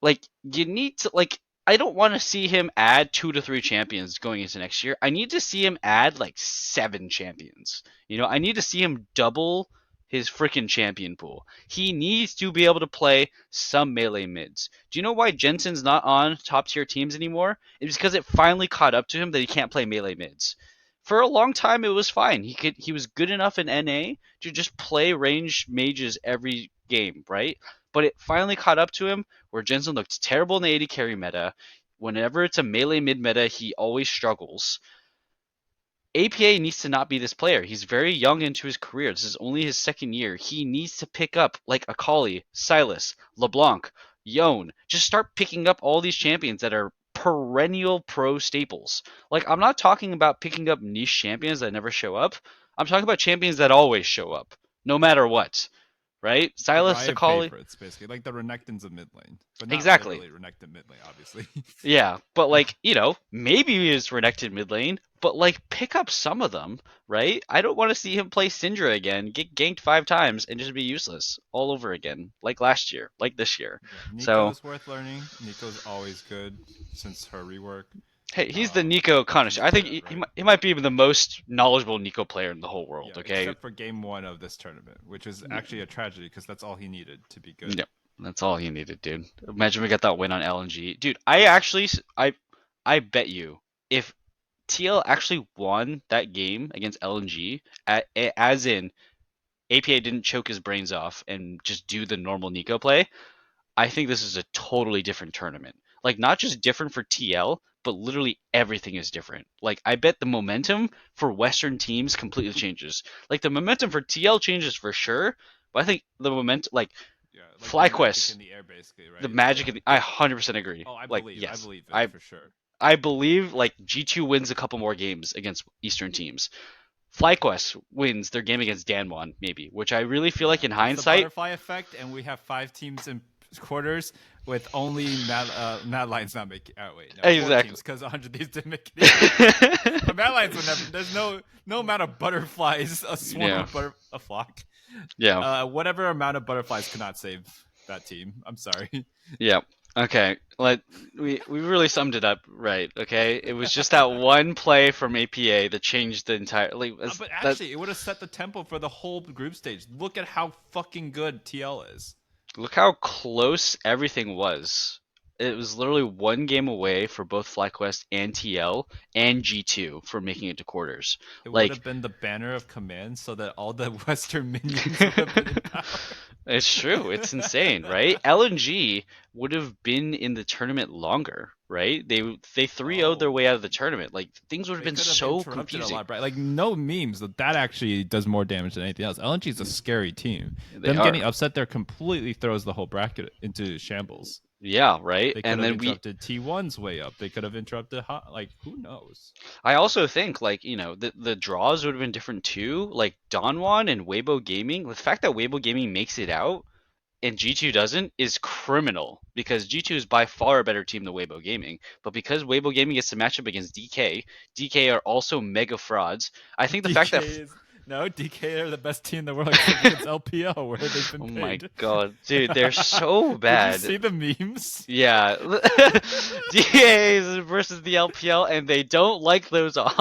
Like you need to like I don't want to see him add 2 to 3 champions going into next year. I need to see him add like 7 champions. You know, I need to see him double his freaking champion pool. He needs to be able to play some melee mids. Do you know why Jensen's not on top tier teams anymore? It's because it finally caught up to him that he can't play melee mids. For a long time it was fine. He was good enough in NA to just play ranged mages every game, right? But it finally caught up to him where Jensen looked terrible in the AD carry meta. Whenever it's a melee mid meta, he always struggles. APA needs to not be this player. He's very young into his career. This is only his second year. He needs to pick up like Akali, Silas, LeBlanc, Yone. Just start picking up all these champions that are perennial pro staples. Like I'm not talking about picking up niche champions that never show up. I'm talking about champions that always show up, no matter what. Right? The Silas, Riot Akali. favorites, basically, like the Renekton's of mid lane, but not Exactly. literally Renekton mid lane, obviously. Yeah, but like, maybe he is Renekton mid lane, but like pick up some of them, right? I don't want to see him play Syndra again, get ganked 5 times, and just be useless all over again, like last year, like this year. Yeah, So, Nico's worth learning. Nico's always good since her rework. hey, he's the Nico She's connoisseur. I think good he, at he, right. might, he might be the most knowledgeable Nico player in the whole world, Yeah, okay? except for game one of this tournament, which is actually a tragedy because that's all he needed to be good. Yep, that's all he needed, dude. Imagine we got that win on LNG. Dude, I bet you if TL actually won that game against LNG, as in APA didn't choke his brains off and just do the normal Nico play, I think this is a totally different tournament. Like, not just different for TL, but literally everything is different. Like, I bet the momentum for Western teams completely changes. Like, the momentum for TL changes for sure, but I think the momentum, like, Yeah, like the magic FlyQuest, in the air, basically, the right? magic. I 100% agree. Oh, Like, I yes, believe it I for sure. I believe like G2 wins a couple more games against Eastern teams. FlyQuest wins their game against Danwon, maybe, which I really feel like Yeah, in it's the hindsight. butterfly effect, and we have 5 teams in quarters with only Mad Lions not making. Oh wait, no, 4 teams Exactly. because 100 these didn't make it into the quarters. But Mad Lions would never. There's no amount of butterflies, a swarm Yeah. of a flock, Yeah. whatever amount of butterflies could not save that team. I'm sorry. Yeah. Okay. Like we really summed it up right. Okay. It was just that one play from APA that changed the entire like But that. actually, it would have set the tempo for the whole group stage. Look at how fucking good TL is. Look how close everything was. It was literally one game away for both FlyQuest and TL and G2 for making it to quarters. It would Like have been the banner of command so that all the Western minions would have been in power. it's true. It's insane, right? LNG would have been in the tournament longer, right? They 3-0'd their Oh, way out of the tournament. Like things would have they been could have so interrupted a confusing. lot, right? Like no memes. That actually does more damage than anything else. LNG is a scary team. They Them are. getting upset there completely throws the whole bracket into shambles. Yeah, right? They could And have then interrupted T1's way up. They could have interrupted like who knows? I also think like, the draws would have been different too. Like Donwan and Weibo Gaming, the fact that Weibo Gaming makes it out and G2 doesn't is criminal because G2 is by far a better team than Weibo Gaming. But because Weibo Gaming gets to match up against DK are also mega frauds. I think the fact DK that is no DK are the best team in the world except against LPL where they've been oh my paid. god, dude, they're so Did you bad. see the memes? Yeah, DAs versus the LPL, and they don't like those odds.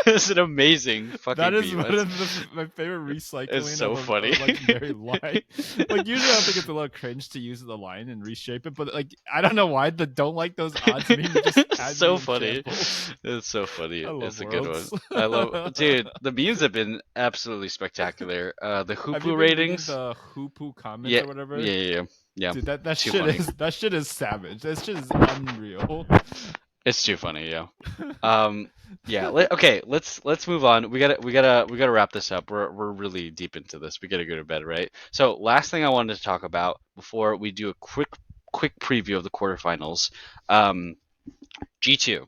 It's an amazing That fucking is meme. one of my favorite It's recycling so of a funny. legendary line. Like usually I think it's a little cringe to use the line and reshape it, but like I don't know why the don't like those odds meme just It's had me so in funny. shambles. It's so funny. I love It's a good one. worlds. I love, dude. The memes have been absolutely spectacular. The Have you Hoopu been reading ratings. the Hoopu comments Yeah, or whatever? yeah, yeah, yeah. Yeah. Dude, that Too shit funny. is savage. That shit is unreal. It's too funny. Yeah. Um, yeah. Okay. Let's move on. We gotta wrap this up. We're really deep into this. We gotta go to bed, right? So last thing I wanted to talk about before we do a quick preview of the quarterfinals. Um, G2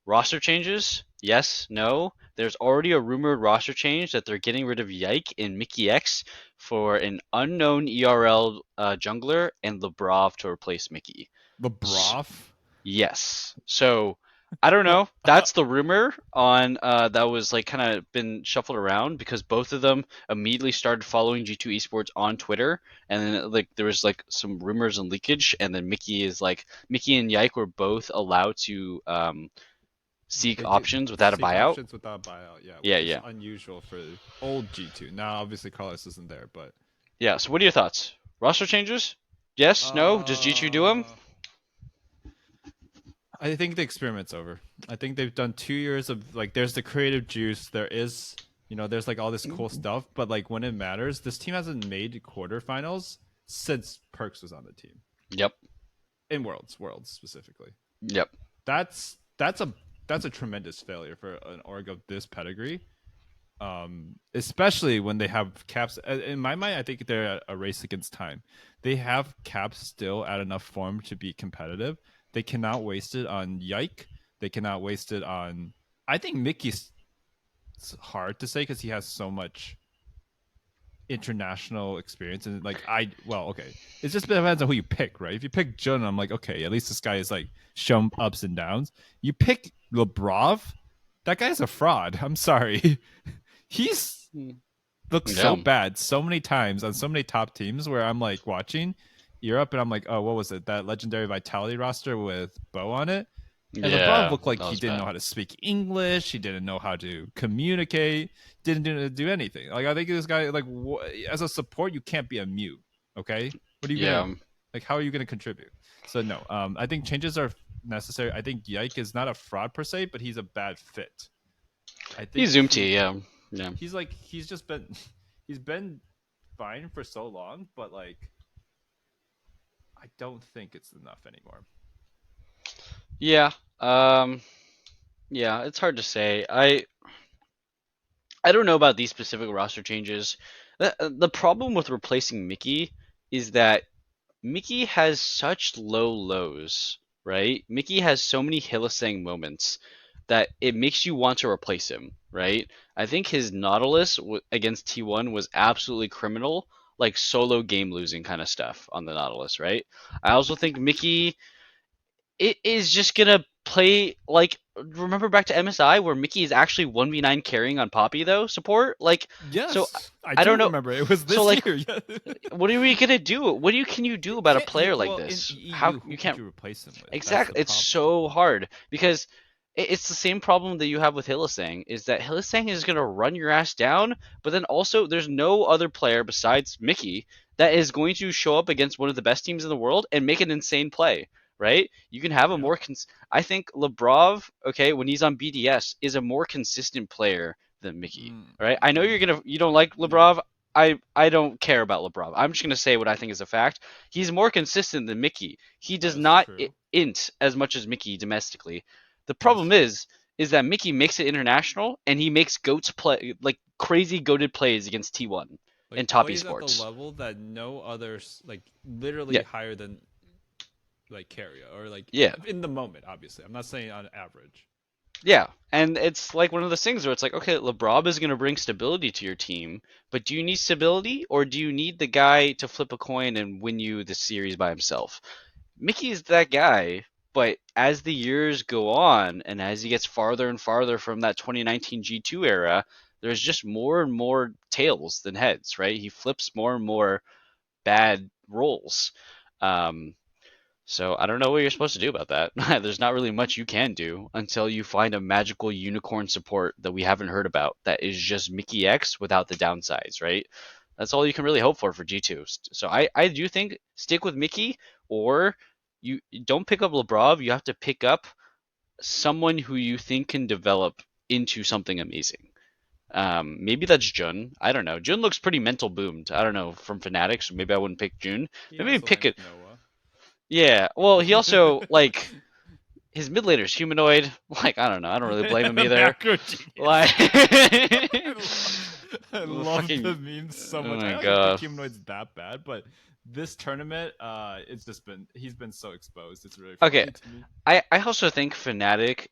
roster changes. Yes. No. There's already a rumored roster change that they're getting rid of Yike and Mickey X for an unknown ERL jungler and Lebrov to replace Mickey. The broth. Yes. So I don't know. That's the rumor on that was like kind of been shuffled around because both of them immediately started following G2 Esports on Twitter, and then like there was like some rumors and leakage, and then Mickey and Yike were both allowed to seek They did options without a seek buyout. options without buyout, yeah, Yeah, which is yeah, unusual for old G2. Now, obviously, Carlos isn't there, but yeah. So what are your thoughts? Roster changes? Yes? No? Does G2 do them? I think the experiment's over. I think they've done 2 years of like, there's the creative juice. There is, there's like all this cool stuff, but like when it matters, this team hasn't made quarterfinals since Perks was on the team Yep. in Worlds specifically. Yep. That's a tremendous failure for an org of this pedigree. Especially when they have caps. In my mind, I think they're a race against time. They have caps still at enough form to be competitive. They cannot waste it on Yike. They cannot waste it on. I think Mickey's hard to say because he has so much international experience and like okay, it just depends on who you pick, right? If you pick Jun, I'm like, okay, at least this guy is like shown ups and downs. You pick Lebrov, that guy's a fraud. I'm sorry. He's looked so Yeah. bad so many times on so many top teams where I'm like watching Europe and I'm like, oh, what was it? That legendary Vitality roster with Bo on it. And LeBron Yeah. looked like That he was didn't know bad. how to speak English. He didn't know how to communicate. Didn't do anything. Like I think this guy, like as a support, you can't be a mute. Okay, what are you Yeah. gonna like? How are you gonna contribute? So no, I think changes are necessary. I think Yike is not a fraud per se, but he's a bad fit. I think He's Zoom T. Yeah. Yeah. he's just been he's been fine for so long, but like I don't think it's enough anymore. Yeah. Yeah, it's hard to say. I don't know about these specific roster changes. The problem with replacing Mickey is that Mickey has such low lows, right? Mickey has so many Hillisang moments that it makes you want to replace him, right? I think his Nautilus against T1 was absolutely criminal, like solo game losing kind of stuff on the Nautilus, right? I also think Mickey it is just gonna play like remember back to MSI where Mickey is actually 1v9 carrying on Poppy though support like so Yes, I I don't do know remember. It was so this like year. Yeah. what are we gonna do? Can you do You about a can't. player like Well, in this? How EU, who you could can't you replace him with? That's the exactly? It's problem. so hard because it's the same problem that you have with Hillisang is that Hillisang is gonna run your ass down, but then also there's no other player besides Mickey that is going to show up against one of the best teams in the world and make an insane play. Right? You can have a Yeah. more. I think Lebrov, okay, when he's on BDS, is a more consistent player than Mickey. Mm, Right? I know you don't like no, Lebrov. I don't care about Lebrov. I'm just gonna say what I think is a fact. He's more consistent than Mickey. He that does is not true. int as much as Mickey domestically. The That's problem true. is that Mickey makes it international and he makes goats play like crazy goated plays against T1 Like and top plays at the esports. level that no others like literally Yeah, higher than like Carrier or like yeah, in the moment. Obviously, I'm not saying on average. yeah. And it's like one of those things where it's like, okay, LeBron is going to bring stability to your team, but do you need stability or do you need the guy to flip a coin and win you the series by himself? Mickey's that guy, but as the years go on and as he gets farther and farther from that 2019 G2 era, there's just more and more tails than heads, right? He flips more and more bad roles. Um, so I don't know what you're supposed to do about that. There's not really much you can do until you find a magical unicorn support that we haven't heard about that is just Mickey X without the downsides, right? That's all you can really hope for G2. So I do think stick with Mickey or you don't pick up Lebrov. You have to pick up someone who you think can develop into something amazing. Maybe that's Jun. I don't know. Jun looks pretty mental boomed. I don't know from Fanatics. So maybe I wouldn't pick Jun. He Maybe has the pick name it. of Noah. Yeah. Well, he also like his mid laner's humanoid. Like I don't know. I don't really blame him either. Macro genius. Like I love the fucking. memes so Oh much. I my don't even think god. humanoid's that bad, but this tournament, it's just been he's been so exposed. It's really Okay. funny to me. I also think Fnatic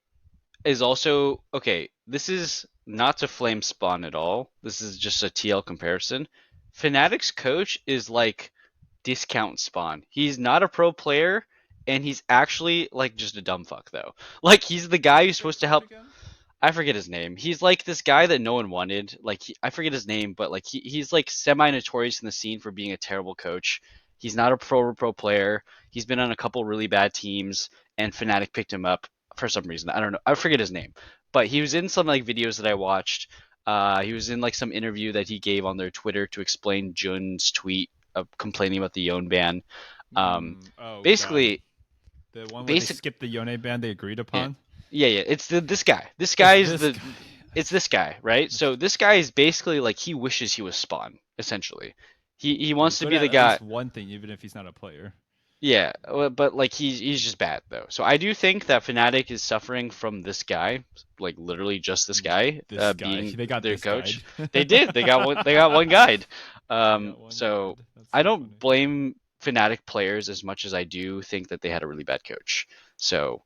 is also okay. This is not to flame Spawn at all. This is just a TL comparison. Fnatic's coach is like discount Spawn. He's not a pro player, and he's actually like just a dumb fuck though. Like he's the guy Who's who's their supposed to coach help. again? I forget his name. He's like this guy that no one wanted. Like I forget his name, but like he's like semi notorious in the scene for being a terrible coach. He's not a pro player. He's been on a couple really bad teams, and Fnatic picked him up for some reason. I don't know. I forget his name, but he was in some like videos that I watched. He was in like some interview that he gave on their Twitter to explain Jun's tweet of complaining about the Yon ban. Um, Oh God, basically, the one where they basic skipped the Yone band they agreed yeah, upon. yeah. It's this guy. This It's guy is this the guy. it's this guy, right? So this guy is basically like he wishes he was Spawn, essentially. He You're wants to good be the at guy. least one thing, even if he's not a player. Yeah, but like he's just bad though. So I do think that Fnatic is suffering from this guy, like literally just this guy, This guy. being They got their this guide. coach. They did. They got one guide. They got one So guide. That's I so don't funny. blame Fnatic players as much as I do think that they had a really bad coach. So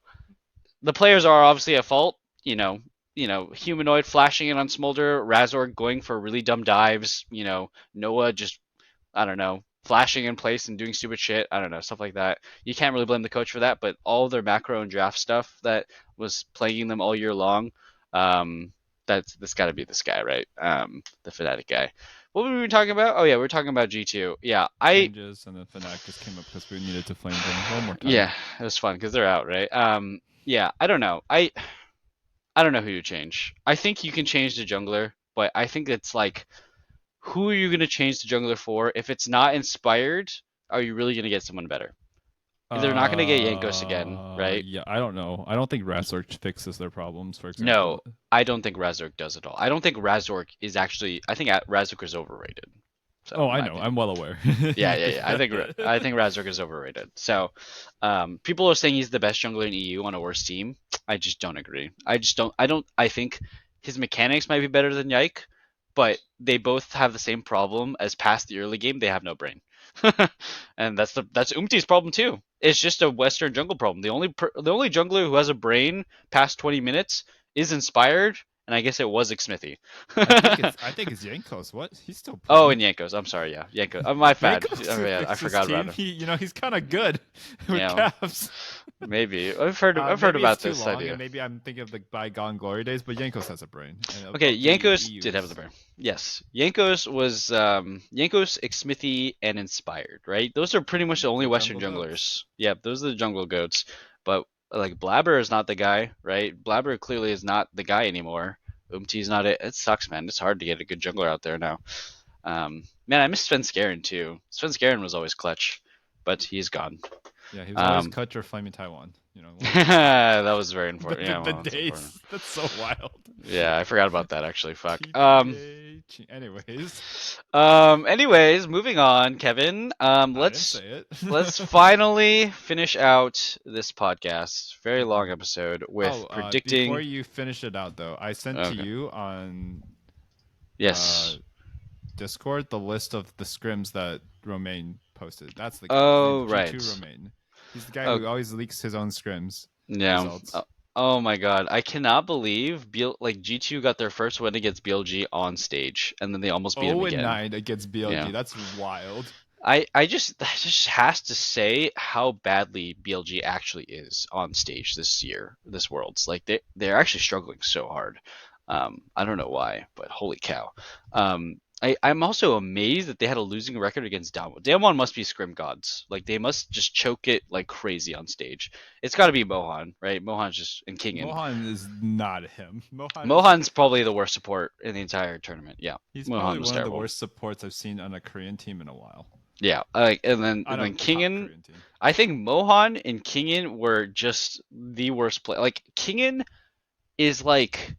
the players are obviously at fault. Humanoid flashing in on Smolder, Razor going for really dumb dives. Noah just I don't know flashing in place and doing stupid shit. I don't know stuff like that. You can't really blame the coach for that, but all of their macro and draft stuff that was plaguing them all year long. Um, that's got to be this guy, right? The Fnatic guy. What were we talking about? Oh yeah, we were talking about G2. Yeah, Changes, and then Fnatic just came up because we needed to flame them one more time. yeah, it was fun because they're out, right? Yeah, I don't know. I don't know who you change. I think you can change the jungler, but I think it's like, who are you going to change the jungler for? If it's not inspired, are you really going to get someone better? They're not going to get Yankos again, right? Yeah, I don't know. I don't think Razork fixes their problems, for No, example. I don't think Razork does at all. I don't think Razork is actually. I think Razork is overrated. So, Oh, in I my know. I'm opinion. well aware. Yeah. I think Razork is overrated. So, people are saying he's the best jungler in EU on a worse team. I just don't agree. I just don't. I don't. I think his mechanics might be better than Yike. but they both have the same problem as past the early game. They have no brain, and that's Umti's problem too. It's just a Western jungle problem. The only jungler who has a brain past 20 minutes is Inspired, and I guess it was Xmithy. I think it's Yankos. What? He's still Oh, playing. and Yankos. I'm sorry, yeah, Yankos. My bad. Yankos Oh, to yeah, I fix his forgot about team. him. He's kind of good with Yeah, caps. maybe I've heard Maybe it's about too this long, and idea. maybe I'm thinking of the bygone glory days. But Yankos has a brain, and Okay, of the Yankos did have the EUs. burn. Yes, Yankos was Yankos, Xmithy, and Inspired. Right, those are pretty much the only The Western jungle goats. junglers. Yep, those are the jungle goats. But like Blabber is not the guy, right? Blabber clearly is not the guy anymore. Umti's not it. It sucks, man. It's hard to get a good jungler out there now. Man, I miss Svenskeren too. Svenskeren was always clutch, but he's gone. Yeah, he was always Um, cut or flaming Taiwan. One of the two. that was very important. Yeah, The well, that's important. days. That's so wild. Yeah, I forgot about that actually. Fuck. TPA. Anyways, Anyways, moving on, Kevin. I didn't say it. Let's finally finish out this podcast. Very long Mhm. episode with Oh, before predicting. you finish it out, though, I sent to Okay. you on Yes. Discord the list of the scrims that Romain posted. That's the guy. His Oh, name's right. G2 Romain. He's the guy Oh, who always leaks his own scrims yeah. results. Oh my God, I cannot believe G2 got their first win against BLG on stage, and then they almost beat him 0 and again. 9 against BLG. Yeah. That's wild. I just that just has to say how badly BLG actually is on stage this year, this Worlds. Like they're actually struggling so hard. I don't know why, but holy cow. I'm also amazed that they had a losing record against Damwon. Damwon must be scrim gods. Like they must just choke it like crazy on stage. It's got to be Mohan, right? Mohan's just and Kingen. Mohan is not him. Mohan's probably the worst support in the entire tournament. Yeah, He's Mohan probably was one of the terrible. worst supports I've seen on a Korean team in a while. Yeah, and then On a top Kingen. Korean team. I think Mohan and Kingen were just the worst play. Like Kingen is like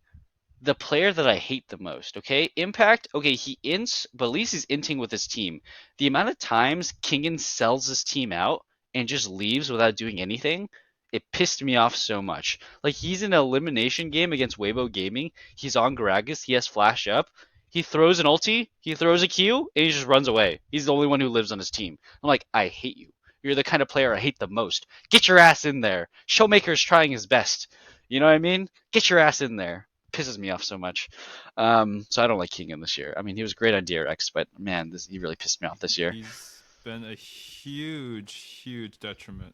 the player that I hate the most. Okay, Impact. Okay, he ints, but at least he's inting with his team. The amount of times Kingen sells his team out and just leaves without doing anything, it pissed me off so much. Like he's in an elimination game against Weibo Gaming. He's on Gragas. He has flash up. He throws an ulti. He throws a Q, and he just runs away. He's the only one who lives on his team. I'm like, I hate you. You're the kind of player I hate the most. Get your ass in there. Showmaker's trying his best. You know what I mean? Get your ass in there. Pisses me off so much. So I don't like Keegan this year. I mean, he was great on DRX, but man, he really pissed me off this year. He's been a huge detriment.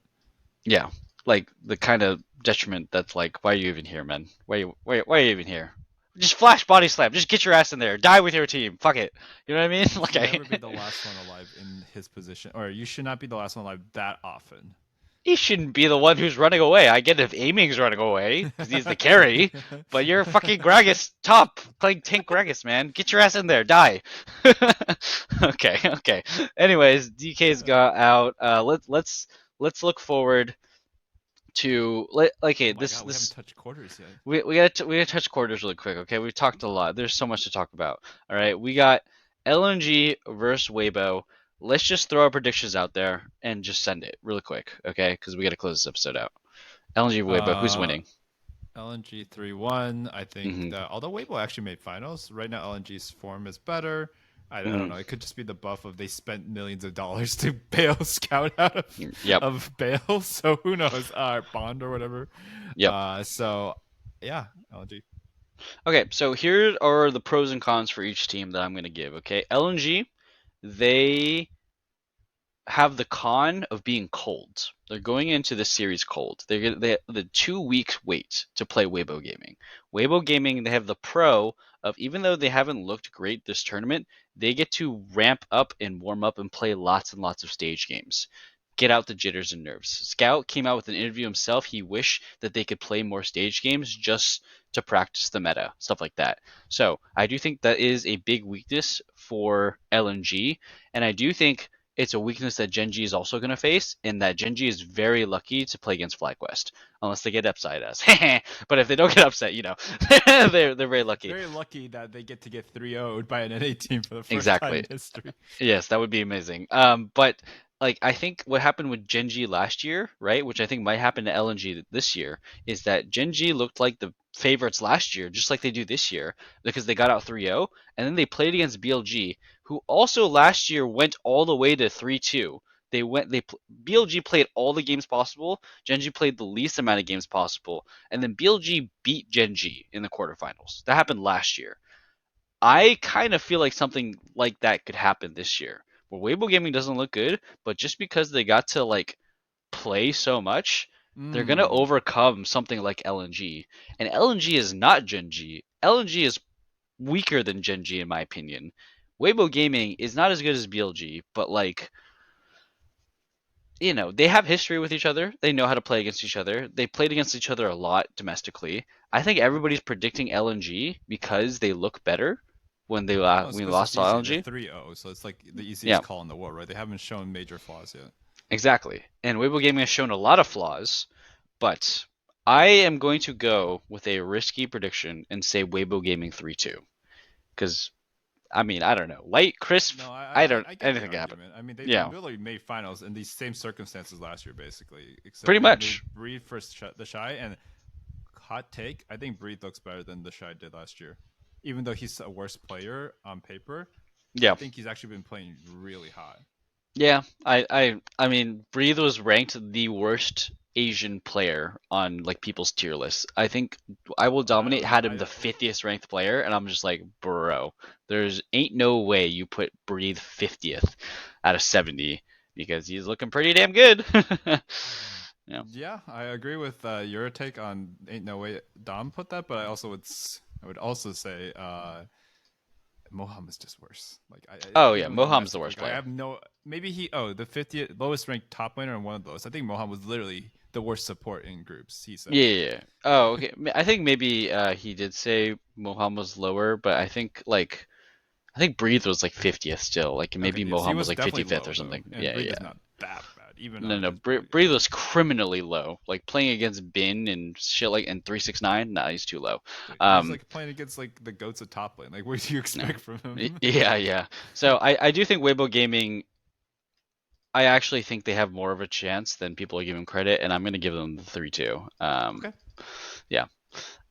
Yeah, like the kind of detriment that's like, why are you even here, man? Why are you even here? Just flash body slam. Just get your ass in there. Die with your team. Fuck it. You know what I mean? You Like should never be the last one alive in his position, or you should not be the last one alive that often. He shouldn't be the one who's running away. I get if Aiming's running away because he's the carry, but you're fucking Gragas top playing tank Gragas, man. Get your ass in there, die. Okay. Anyways, DK's got out. Let's look forward to okay. Oh my god, we haven't touched quarters yet. We gotta touch quarters really quick. Okay, we've talked a lot. There's so much to talk about. All right, we got LNG versus Weibo. Let's just throw our predictions out there and just send it really quick, okay? Because we got to close this episode out. LNG Weibo, who's winning? LNG 3-1. I think Mhm. that although Weibo actually made finals, right now LNG's form is better. I don't know. It could just be the buff of they spent millions of dollars to bail Scout out of bail. So who knows? Bond or whatever. Yep. So yeah, LNG. Okay, so here are the pros and cons for each team that I'm going to give, okay? LNG, they have the con of being cold. They're going into the series cold. They have the 2 weeks wait to play Weibo Gaming. Weibo Gaming, they have the pro of even though they haven't looked great this tournament, they get to ramp up and warm up and play lots and lots of stage games. Get out the jitters and nerves. Scout came out with an interview himself. He wished that they could play more stage games just to practice the meta, stuff like that. So I do think that is a big weakness for LNG, and I do think it's a weakness that Gen.G is also going to face, and that Gen.G is very lucky to play against FlyQuest, unless they get upside us. But if they don't get upset, they're very lucky. Very lucky that they get to get 3-0'd by an NA team for the first time Exactly. in history. Yes, that would be amazing. But like I think what happened with Genji last year, right, which I think might happen to LNG this year, is that Genji looked like the favorites last year, just like they do this year, because they got out 3-0, and then they played against BLG, who also last year went all the way to 3-2. BLG played all the games possible. Genji played the least amount of games possible, and then BLG beat Genji in the quarterfinals. That happened last year. I kind of feel like something like that could happen this year, where Weibo Gaming doesn't look good, but just because they got to like play so much, they're gonna Mm. overcome something like LNG. And LNG is not Genji. LNG is weaker than Genji in my opinion. Weibo Gaming is not as good as BLG, but like they have history with each other. They know how to play against each other. They played against each other a lot domestically. I think everybody's predicting LNG because they look better Well, it's when we because lost it's to easy. They're LNG. 3-0, so it's like the Yeah, easiest call in the world, right? They haven't shown major flaws yet. exactly. And Weibo Gaming has shown a lot of flaws, but I am going to go with a risky prediction and say Weibo Gaming 3-2. Because I mean, I don't know, light, crisp. No, I don't I get the anything can happen. argument. I mean, they Yeah, literally made finals in these same circumstances last year, basically, except pretty they made much. Breed for the Shy. And hot take, I think Breed looks better than the Shy did last year. Even though he's a worse player on paper, I Yeah. think he's actually been playing really hot. Yeah, I mean, Breathe was ranked the worst Asian player on like people's tier lists. I think I Will I Dominate don't know. had him the 50th ranked player, and I'm just like, bro, there's ain't no way you put Breathe 50th out of 70 because he's looking pretty damn good. Yeah. Yeah, I agree with your take on ain't no way Dom put that, but I would also say Moham is just worse. Like Oh yeah, even Moham's the domestic, worst like I player. have no maybe the 50th lowest ranked top laner and one of those. I think Moham was literally the worst support in groups. He said Yeah, that. yeah, yeah. Oh, okay. I think maybe he did say Moham was lower, but I think Breathe was like 50th still. Like Okay, maybe yes, he Moham was was like definitely 55th low or though, something. and Yeah, Breathe is yeah. not that bad, even No, on no. his pretty Breathe good. was criminally low. Like playing against Bin and shit like and 369. Nah, he's too low. Dude, he's Um, like playing against like the goats of top lane. Like, what do you no. expect from him? Yeah, yeah. So I do think Weibo Gaming. I actually think they have more of a chance than people are giving credit, and I'm gonna give them the 3-2. Okay, Yeah.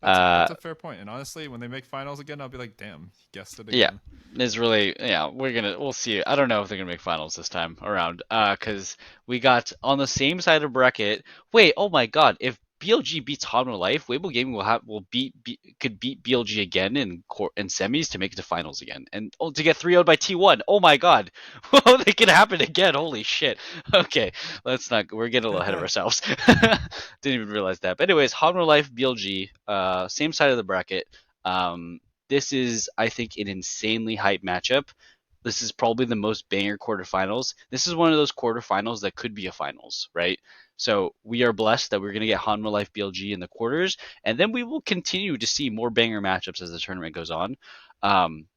that's Uh, a fair point. And honestly, when they make finals again, I'll be like, damn, he guessed it yeah. again. Is really we'll see. I don't know if they're gonna make finals this time around. Because we got on the same side of bracket. Wait, oh my god, if BLG beats Hanwha Life, Weibo Gaming could beat BLG again in semis to make it to finals again, and to get 3-0'd by T1. Oh my god, they can happen again. Holy shit. Okay, let's not. We're getting a little ahead of ourselves. Didn't even realize that. But anyways, Hanwha Life, BLG, same side of the bracket. Um, this is, I think, an insanely hype matchup. This is probably the most banger quarterfinals. This is one of those quarterfinals that could be a finals, right? So we are blessed that we're going to get Hanwha Life BLG in the quarters, and then we will continue to see more banger matchups as the tournament goes on.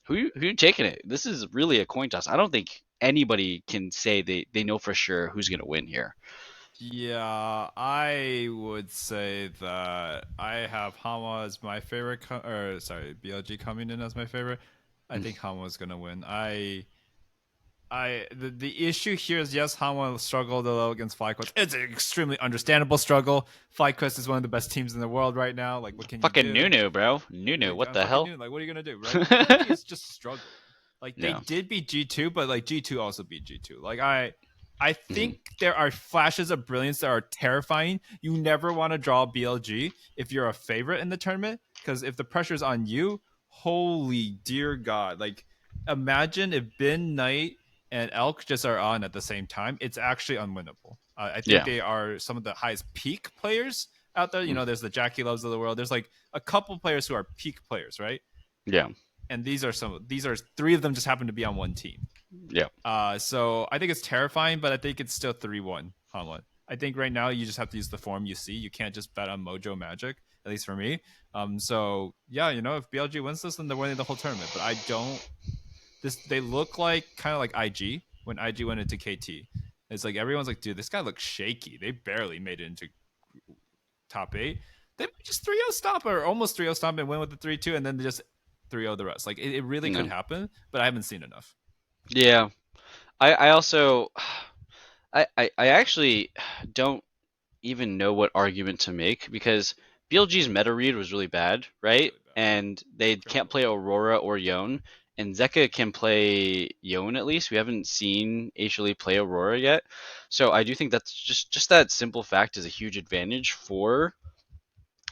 Who you taking it? This is really a coin toss. I don't think anybody can say they know for sure who's going to win here. Yeah, I would say that I have Hama as my favorite, or sorry, BLG coming in as my favorite. I think Hama is gonna win. The issue here is yes, Hanwha struggled a little against FlyQuest. It's an extremely understandable struggle. FlyQuest is one of the best teams in the world right now. Like, what can you Fucking do? Nunu, bro. Nunu, Like, what I'm the fucking hell? new. Like, what are you gonna do, right? BLG is just struggling. Like, they Yeah. did beat G2, but like G2 also beat G2. Like, I Mhm. think there are flashes of brilliance that are terrifying. You never want to draw BLG if you're a favorite in the tournament, because if the pressure's on you, holy dear God! Like, imagine if Bin Knight and Elk just are on at the same time. It's actually unwinnable. I think Yeah. they are some of the highest peak players out there. You know, there's the Jackie Loves of the world. There's like a couple players who are peak players, right? Yeah. And these are three of them just happen to be on one team. Yeah. So I think it's terrifying, but I think it's still 3-1 Hanwha. I think right now you just have to use the form you see. You can't just bet on Mojo Magic, at least for me. So yeah, you know, if BLG wins this, then they're winning the whole tournament. But I don't. They look like kind of like IG when IG went into KT. It's like everyone's like, dude, this guy looks shaky. They barely made it into top eight. They might just 3-0 stop or almost 3-0 stop and win with the 3-2, and then just 3-0 the rest. Like it really could No. happen, but I haven't seen enough. Yeah. I also I actually don't even know what argument to make because BLG's meta read was really bad, right? Really bad. And they can't play Criminal. Aurora or Yone, and Zeka can play Yone at least. We haven't seen Aisha play Aurora yet, so I do think that's just that simple fact is a huge advantage for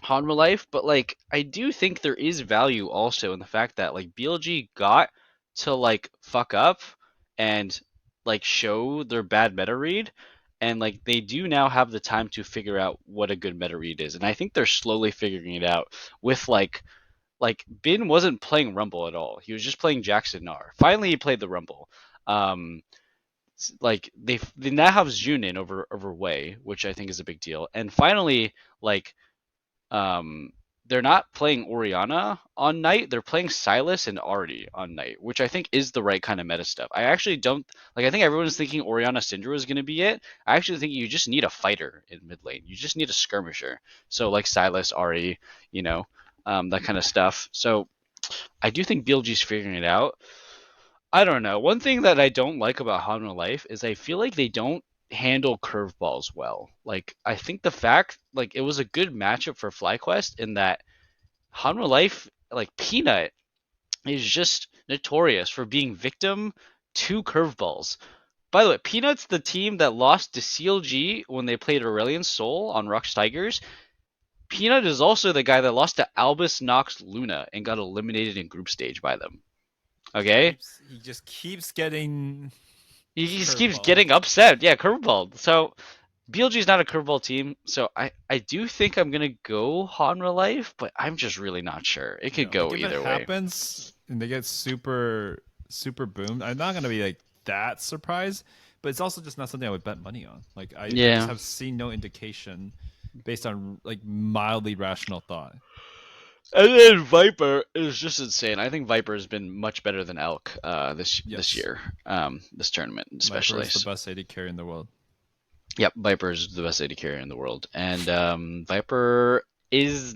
Hanwha Life. But like, I do think there is value also in the fact that like BLG got to like fuck up and like show their bad meta read, and like they do now have the time to figure out what a good meta read is, and I think they're slowly figuring it out with like Bin wasn't playing Rumble at all. He was just playing Jackson Nar. Finally, he played the Rumble. Um, like they now have Junin over Wei, which I think is a big deal. And finally, like um, they're not playing Oriana on Knight. They're playing Silas and Artie on Knight, which I think is the right kind of meta stuff. I actually don't like. I think everyone's thinking Oriana Syndra is going to be it. I actually think you just need a fighter in mid lane. You just need a skirmisher. So like Silas, Artie, you know, that kind of stuff. So I do think BLG's figuring it out. I don't know. One thing that I don't like about Hanwha Life is I feel like they don't handle curveballs well. Like I think the fact like it was a good matchup for FlyQuest in that Hanwha Life like Peanut is just notorious for being victim to curveballs. By the way, Peanut's the team that lost to CLG when they played Aurelion Sol on Rocks Tigers. Peanut is also the guy that lost to Albus Nox Luna and got eliminated in group stage by them. Okay? He just keeps getting He just keeps curveballed. getting upset. Yeah, curveball. So BLG is not a curveball team, so I do think I'm gonna go Hanwha Life, but I'm just really not sure. It could Like go if it either way. happens and they get super boomed, I'm not gonna be like that surprised. But it's also just not something I would bet money on. Like I just Yeah. have seen no indication based on like mildly rational thought. And then Viper is just insane. I think Viper has been much better than Elk this Yes, year, this tournament Viper especially. is the best AD carry in the world. Yep, Viper is the best AD carrier in the world, and Viper is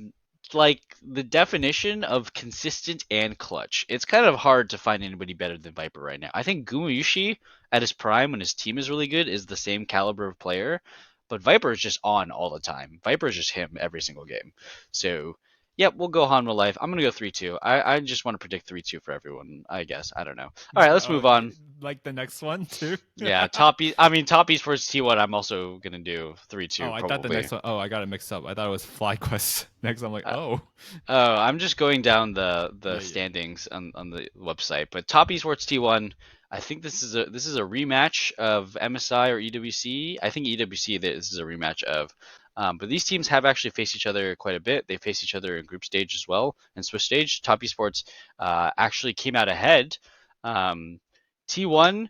like the definition of consistent and clutch. It's kind of hard to find anybody better than Viper right now. I think Gumuyushi at his prime when his team is really good is the same caliber of player, but Viper is just on all the time. Viper is just him every single game. So, yep, we'll go Hanwha Life. I'm gonna go 3-2. I just want to predict 3-2 for everyone. I guess I don't know. All right, let's Oh, move on. like the next one too. Yeah, top E. I mean, top esports T1. I'm also gonna do 3-2 Oh, I thought the probably. next one. Oh, I got it mixed up. I thought it was FlyQuest next. I'm like, Uh, oh, oh, I'm just going down the yeah, yeah. standings on the website. But top esports T1. I think this is a rematch of MSI or EWC. I think EWC this is a rematch of. But these teams have actually faced each other quite a bit. They faced each other in group stage as well. And Swiss stage, top esports actually came out ahead. Um, T1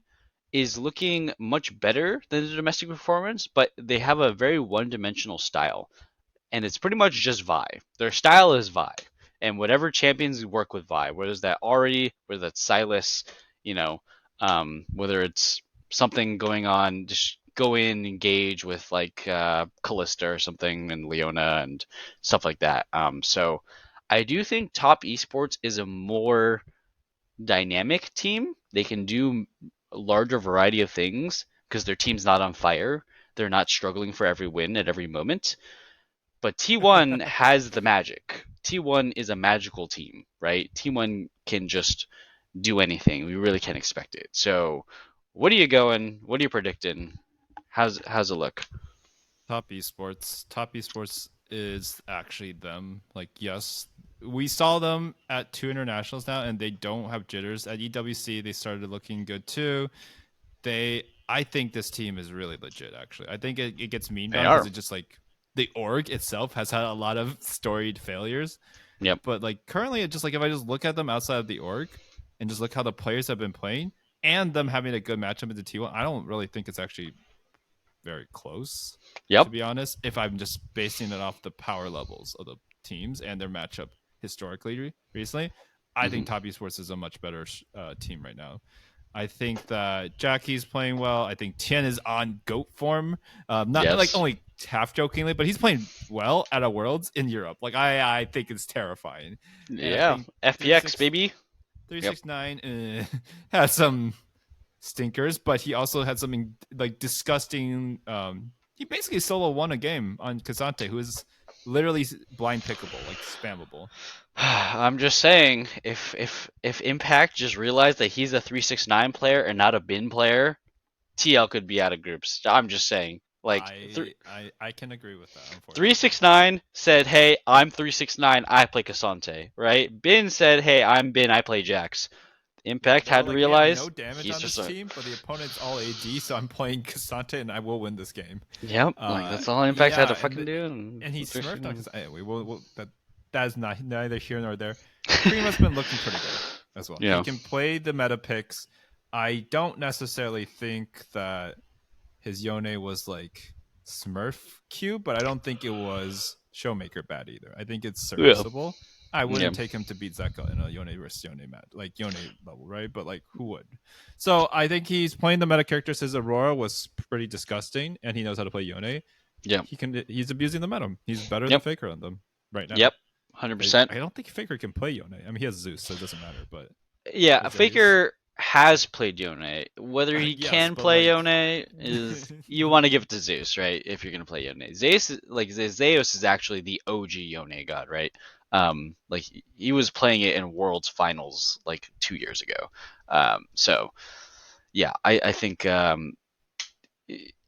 is looking much better than the domestic performance, but they have a very one-dimensional style, and it's pretty much just Vi. Their style is Vi, and whatever champions work with Vi, whether it's that Ari, whether that's Silas, you know, whether it's something going on, just go in, engage with like Callista or something, and Leona and stuff like that. So I do think Top Esports is a more dynamic team. They can do a larger variety of things because their team's not on fire. They're not struggling for every win at every moment. But T1 has the magic. T1 is a magical team, right? T1 can just do anything. We really can't expect it. So, what are you going? What are you predicting? How's it look? Top esports. Top esports is actually them. Like, yes, we saw them at two internationals now, and they don't have jitters. At EWC, they started looking good too. I think this team is really legit. Actually, I think it gets memed They on because are. it just like the org itself has had a lot of storied failures. Yep. But like currently, it just like if I just look at them outside of the org and just look how the players have been playing and them having a good matchup into T1, I don't really think it's actually very close, to Yep. be honest. If I'm just basing it off the power levels of the teams and their matchup historically recently, I think Hmm. Top Esports is a much better team right now. I think that Jackie's playing well. I think Tien is on GOAT form. Not like Yes. only half jokingly, but he's playing well at a Worlds in Europe. Like I think it's terrifying. And I Yeah. think FPX baby. Yep. 369 has some stinkers, but he also had something like disgusting. He basically solo won a game on Kazante, who is literally blind pickable, like spammable. I'm just saying, if Impact just realized that he's a 369 player and not a bin player, TL could be out of groups. I'm just saying. Like I can agree with that. Unfortunately, 369 said, "Hey, I'm 369. I play Kasante." Right? Bin said, "Hey, I'm Bin. I play Jax." yeah, Impact they were had to like, we have no realize damage he's on just this a team, but the opponent's all AD, so I'm playing Kazante and I will win this game. yep. Like that's all Impact had Yeah, to fucking do. and he And smurfed on 369. because anyway, that is not neither here nor there. Prima's been looking pretty good as well. He Yeah. can play the meta picks. I don't necessarily think that his Yone was like Smurf Q, but I don't think it was Showmaker bad either. I think it's Yeah. serviceable. I Yeah. wouldn't take him to beat Zeka in a Yone versus Yone match, like Yone level, right? But like, who would? So I think he's playing the meta characters. His Aurora was pretty disgusting, and he knows how to play Yone. Yeah. He's abusing the meta. He's better than Yep. Faker on them right now. Yep. 100%. I don't think Faker can play Yone. I mean, he has Zeus, so it doesn't matter. But Yeah, Zeus, Faker has played Yone. Whether he yes, can but play like, Yone is you want to give it to Zeus, right? If you're gonna play Yone, Zeus is actually the OG Yone god, right? Like he was playing it in Worlds Finals like 2 years ago. So yeah, I think I'm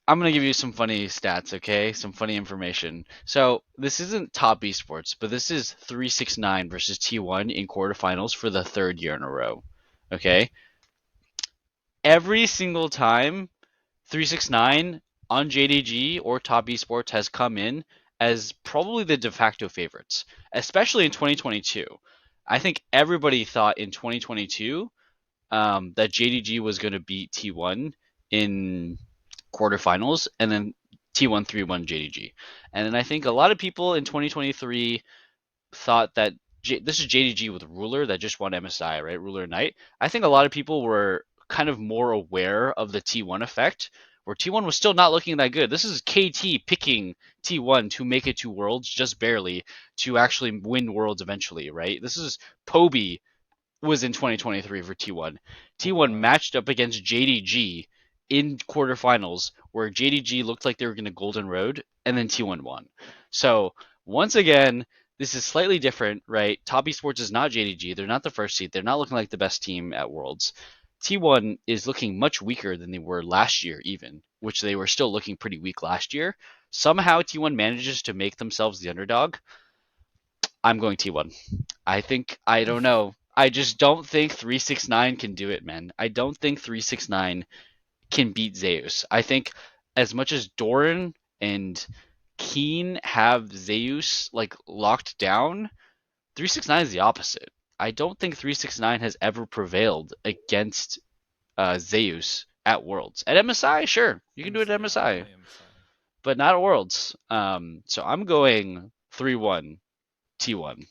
gonna give you some funny stats, okay? Some funny information. So this isn't top esports, but this is 369 versus T1 in quarterfinals for the third year in a row. Okay, every single time 369 on JDG or top esports has come in as probably the de facto favorites, especially in 2022. I think everybody thought in 2022 that JDG was going to beat T1 in quarterfinals, and then T1 3-1 JDG. And then I think a lot of people in 2023 thought that this is JDG with Ruler that just won MSI, right? Ruler Knight. I think a lot of people were kind of more aware of the T1 effect, where T1 was still not looking that good. This is KT picking T1 to make it to Worlds just barely to actually win Worlds eventually, right? This is Poby was in 2023 for T1. oh T1 wow, matched up against JDG in quarterfinals where JDG looked like they were going to Golden Road and then T1 won. So, once again, this is slightly different, right? Top Esports is not JDG. They're not the first seed. They're not looking like the best team at Worlds. T1 is looking much weaker than they were last year, even, which they were still looking pretty weak last year. Somehow T1 manages to make themselves the underdog. I'm going T1. I don't know. I just don't think 369 can do it, man. I don't think 369 can beat Zeus. I think as much as Doran and Keen have Zeus like locked down, 369 is the opposite. I don't think 369 has ever prevailed against Zeus at Worlds. At MSI, sure, you can do it at yeah, MSI, only MSI. but not at Worlds. So I'm going 3-1 T1,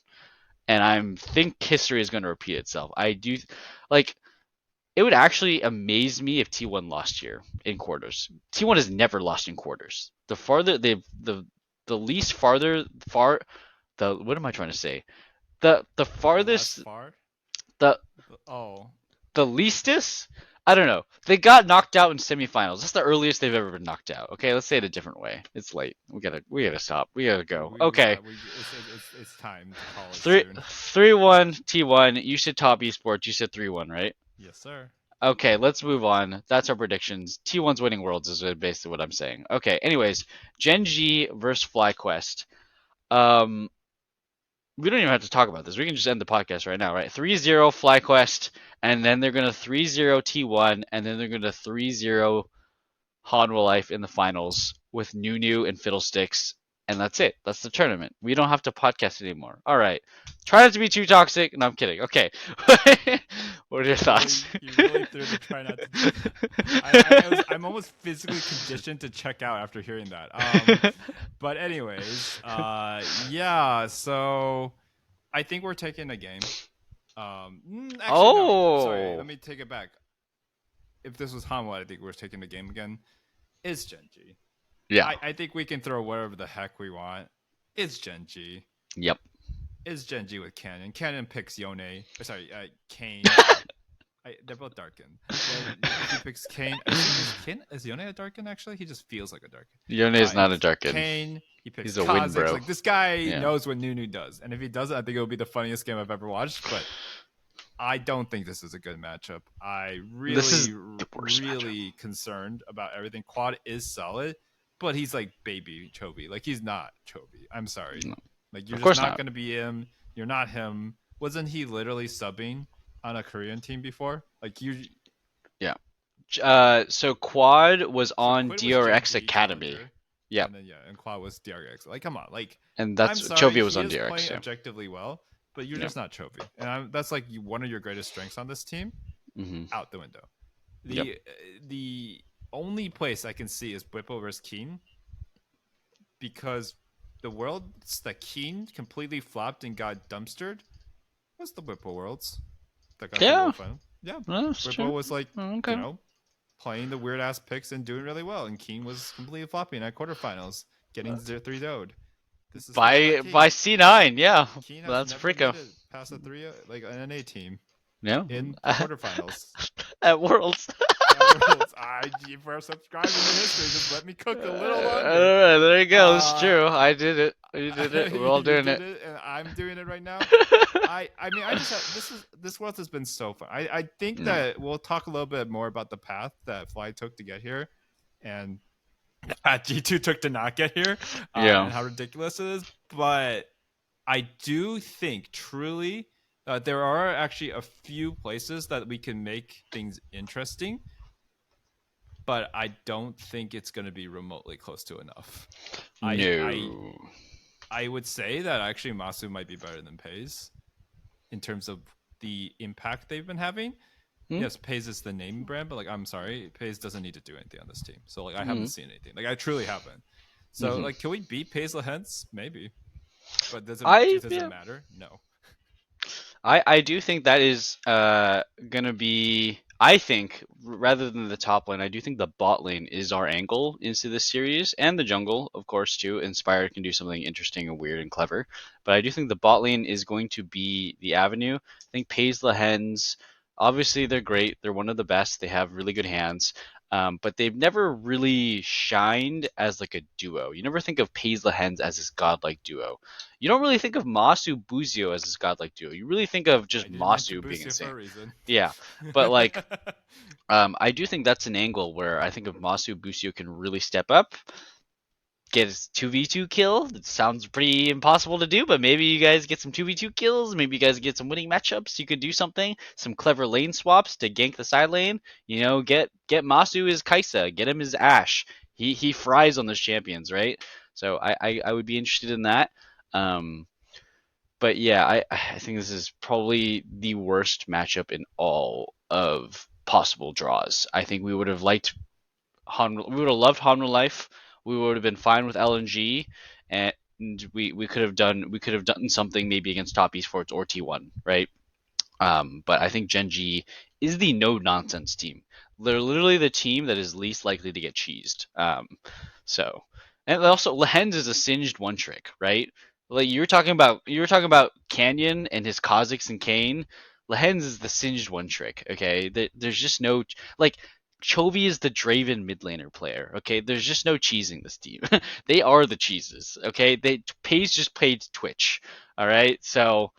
and I think history is going to repeat itself. I do like it would actually amaze me if T1 lost here in quarters. T1 has never lost in quarters. The farther they the least farther far the what am I trying to say? The The less farthest far. the Oh, the leastest I don't know. They got knocked out in semifinals. That's the earliest they've ever been knocked out. Okay, let's say it a different way. It's late. We gotta stop. We gotta go. Okay. it's time to call it Three soon. 3-1 T1. You said top esports. You said 3-1, right? Yes, sir. Okay, let's move on. That's our predictions. T1's winning worlds is basically what I'm saying. Okay, anyways, Gen G versus FlyQuest. Um, we don't even have to talk about this. We can just end the podcast right now, right? 3-0 FlyQuest, and then they're gonna 3-0 T1, and then they're gonna 3-0 Hanwha Life in the finals with Nunu and Fiddlesticks, and that's it. That's the tournament. We don't have to podcast anymore. All right. Try not to be too toxic. No, I'm kidding. Okay. What are your thoughts? You really threw the try not to. I'm almost physically conditioned to check out after hearing that. But anyways, yeah. So I think we're taking a game. Actually, no. Sorry. Oh, Let me take it back. If this was Hanwha, I think we're taking the game again. It's Genji. yeah. I think we can throw whatever the heck we want. It's Genji. Yep. It's Genji with Cannon. Cannon picks Yone. Sorry, Kane. they're both Darkin. Then he picks Kane. Is Yone a Darkin actually? He just feels like a Darkin. Yone is He not a picks Darkin. Kane. He picks He's a win Kha'Zix. bro. Like this guy Yeah. knows what Nunu does, and if he doesn't, I think it would be the funniest game I've ever watched. But I don't think this is a good matchup. I This is really, the worst really concerned about everything. Quad is solid, but he's like baby Chovy. Like he's not Chovy. I'm sorry. No. Like you're Of just course not not. going to be him. You're not him. Wasn't he literally subbing on a Korean team before? Like you. Yeah. So Quad was So on Quid was DRX JG Academy. Challenger, Yeah, and then and Quad was DRX. Like come on, like and I'm that's sorry, Chovy was he on is DRX. playing Yeah. objectively well, but you're Yeah. just not Chovy, and that's like one of your greatest strengths on this team hmm out the window. Yep. The only place I can see is Whippo versus Keen because the worlds that Keen completely flopped and got dumpstered was the Whippo worlds that got to Yeah. World Final. Yeah, That's Whippo true. was like Okay. playing the weird ass picks and doing really well, and Keen was completely flopping at quarterfinals, getting 3 0'd. This is how I like By Keen. C9, yeah. Keen has That's never Freako. made it past a 3 like an NA team Yeah. in the quarterfinals. At Worlds. Worlds. For subscribing to history, just let me cook a little longer. Alright, there you go. It's true. I did it. You did it. We're all doing you it. did it, and I'm doing it right now. I mean, I just this world has been so fun. I think that we'll talk a little bit more about the path that Fly took to get here, and G2 took to not get here, and how ridiculous it is. But I do think truly there are actually a few places that we can make things interesting, but I don't think it's going to be remotely close to enough. No. I would say that actually Masu might be better than Pays in terms of the impact they've been having. Yes, Pays is the name brand, but like I'm sorry, Pays doesn't need to do anything on this team. So like I haven't seen anything. Like I truly haven't. So like can we beat Pays Lahens? Maybe. But does it matter? No. I do think that is gonna be. I think rather than the top lane, I do think the bot lane is our angle into this series, and the jungle, of course, too. Inspired can do something interesting and weird and clever, but I do think the bot lane is going to be the avenue. I think Paisley Hens, obviously they're great. They're one of the best. They have really good hands. But they've never really shined as like a duo. You never think of Paisley Hens as this godlike duo. You don't really think of Masu Buzio as this godlike duo. You really think of just Masu being insane. For a reason. Yeah, but like, I do think that's an angle where I think if Masu Buzio can really step up, get his 2v2 kill. It sounds pretty impossible to do, but maybe you guys get some 2v2 kills. Maybe you guys get some winning matchups. You could do something, some clever lane swaps to gank the side lane. You know, get Masu his Kaisa, get him his Ashe. He fries on those champions, right? So I would be interested in that. But yeah, I think this is probably the worst matchup in all of possible draws. I think we would have liked we would have loved Hanwha Life. We would have been fine with LNG, and we could have done something maybe against Top Esports or T1, right? But I think Gen G is the no nonsense team. They're literally the team that is least likely to get cheesed. So, and also Lehens is a singed one trick, right? Like you were talking about Canyon and his Kha'Zix and Kane. Lehens is the singed one trick. Okay, there's just no like. Chovy is the Draven mid laner player. Okay, there's just no cheesing this team. They are the cheeses. Okay, Paige just played Twitch. All right, so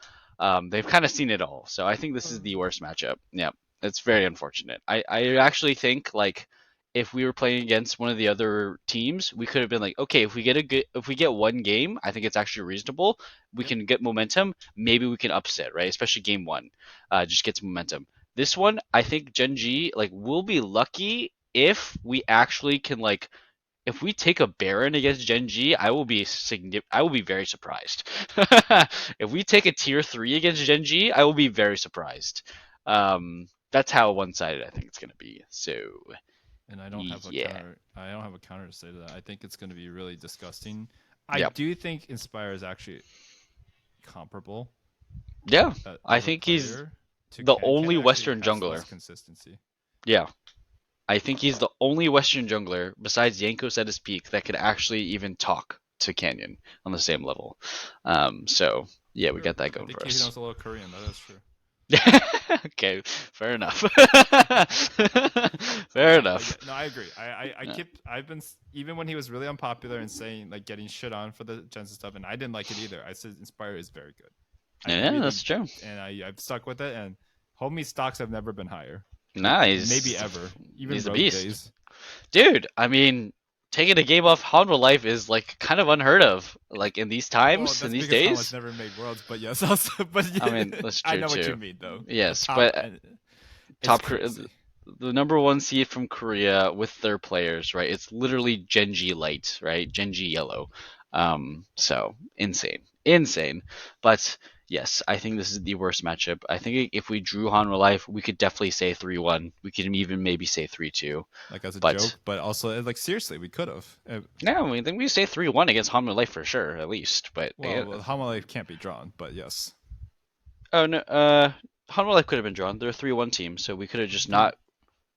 they've kind of seen it all. So I think this is the worst matchup. Yeah, it's very unfortunate. I actually think like if we were playing against one of the other teams, we could have been like, okay, if we get one game, I think it's actually reasonable. We can get momentum. Maybe we can upset, right? Especially game one, just get some momentum. This one, I think Gen G like will be lucky if we actually can like if we take a Baron against Gen G, I will be very surprised. If we take a tier 3 against Gen G, I will be very surprised. That's how one-sided I think it's going to be. So, and I don't have a yeah. counter. I don't have a counter to say to that. I think it's going to be really disgusting. Yep. I do think Inspire is actually comparable. Yeah, I think he's the only Western jungler. Consistency. Yeah, I think he's the only Western jungler besides Yankos at his peak that could actually even talk to Canyon on the same level. So yeah, we got that going for us. He knows a little Korean. That is true. Okay, fair enough. But Fair like, enough. no, I agree. I Yeah. keep I've been even when he was really unpopular and saying like getting shit on for the Jensen stuff, and I didn't like it either. I said Inspire is very good. I Yeah, really that's true. and I've stuck with it, and homie stocks have never been higher, like Nah, maybe ever, even he's a rogue beast. days. Dude, I mean, taking a game off Hanwha Life is like kind of unheard of. Like in these Well, times, in that's these because Hamlet's days. never made worlds, but yes, also, but I yeah, mean, that's I true know what you too. mean though. A Yes, top, but and it's top crazy. the number one seed from Korea with their players, right? It's literally Genji Light, right? Genji Yellow. So insane, insane. But yes, I think this is the worst matchup. I think if we drew Hanwha Life, we could definitely say 3-1. We could even maybe say 3-2. Like as a But joke, but also like seriously, we could have. yeah, I think we say 3-1 against Hanwha Life for sure, at least. But again, Well, Hamlet can't be drawn, but yes, oh no, Hanwha Life could have been drawn. They're a 3-1 team, so we could have just they not.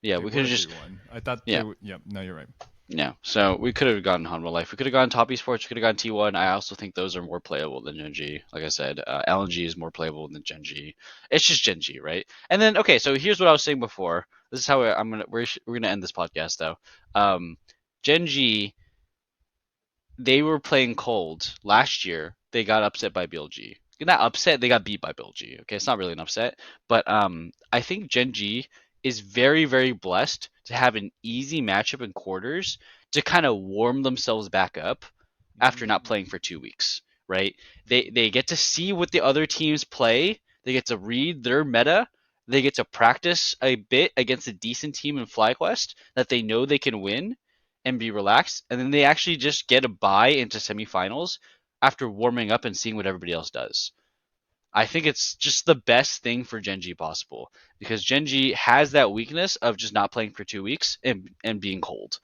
Yeah, they we could were have three just. one. I thought they. Yeah, Yeah, no, you're right. yeah. So we could have gone Hanwha Life. We could have gone Top Esports. We could have gone T1. I also think those are more playable than Genji. Like I said, LNG is more playable than Genji. It's just Genji, right? And then okay, so here's what I was saying before. This is how we're gonna end this podcast though. Genji, they were playing cold last year. They got upset by BLG. Not upset, they got beat by BLG. Okay, it's not really an upset, but I think Genji is very very blessed to have an easy matchup in quarters to kind of warm themselves back up after not playing Mm. for 2 weeks. Right? They Mm. they get to see what the other teams play. They get to read their meta. They get to practice a bit against a decent team in FlyQuest that they know they can win and be relaxed, and then they actually just get a bye into semifinals after warming up and seeing what everybody else does. I think it's just the best thing for Genji possible because Genji has that weakness of just not playing for 2 weeks and being cold.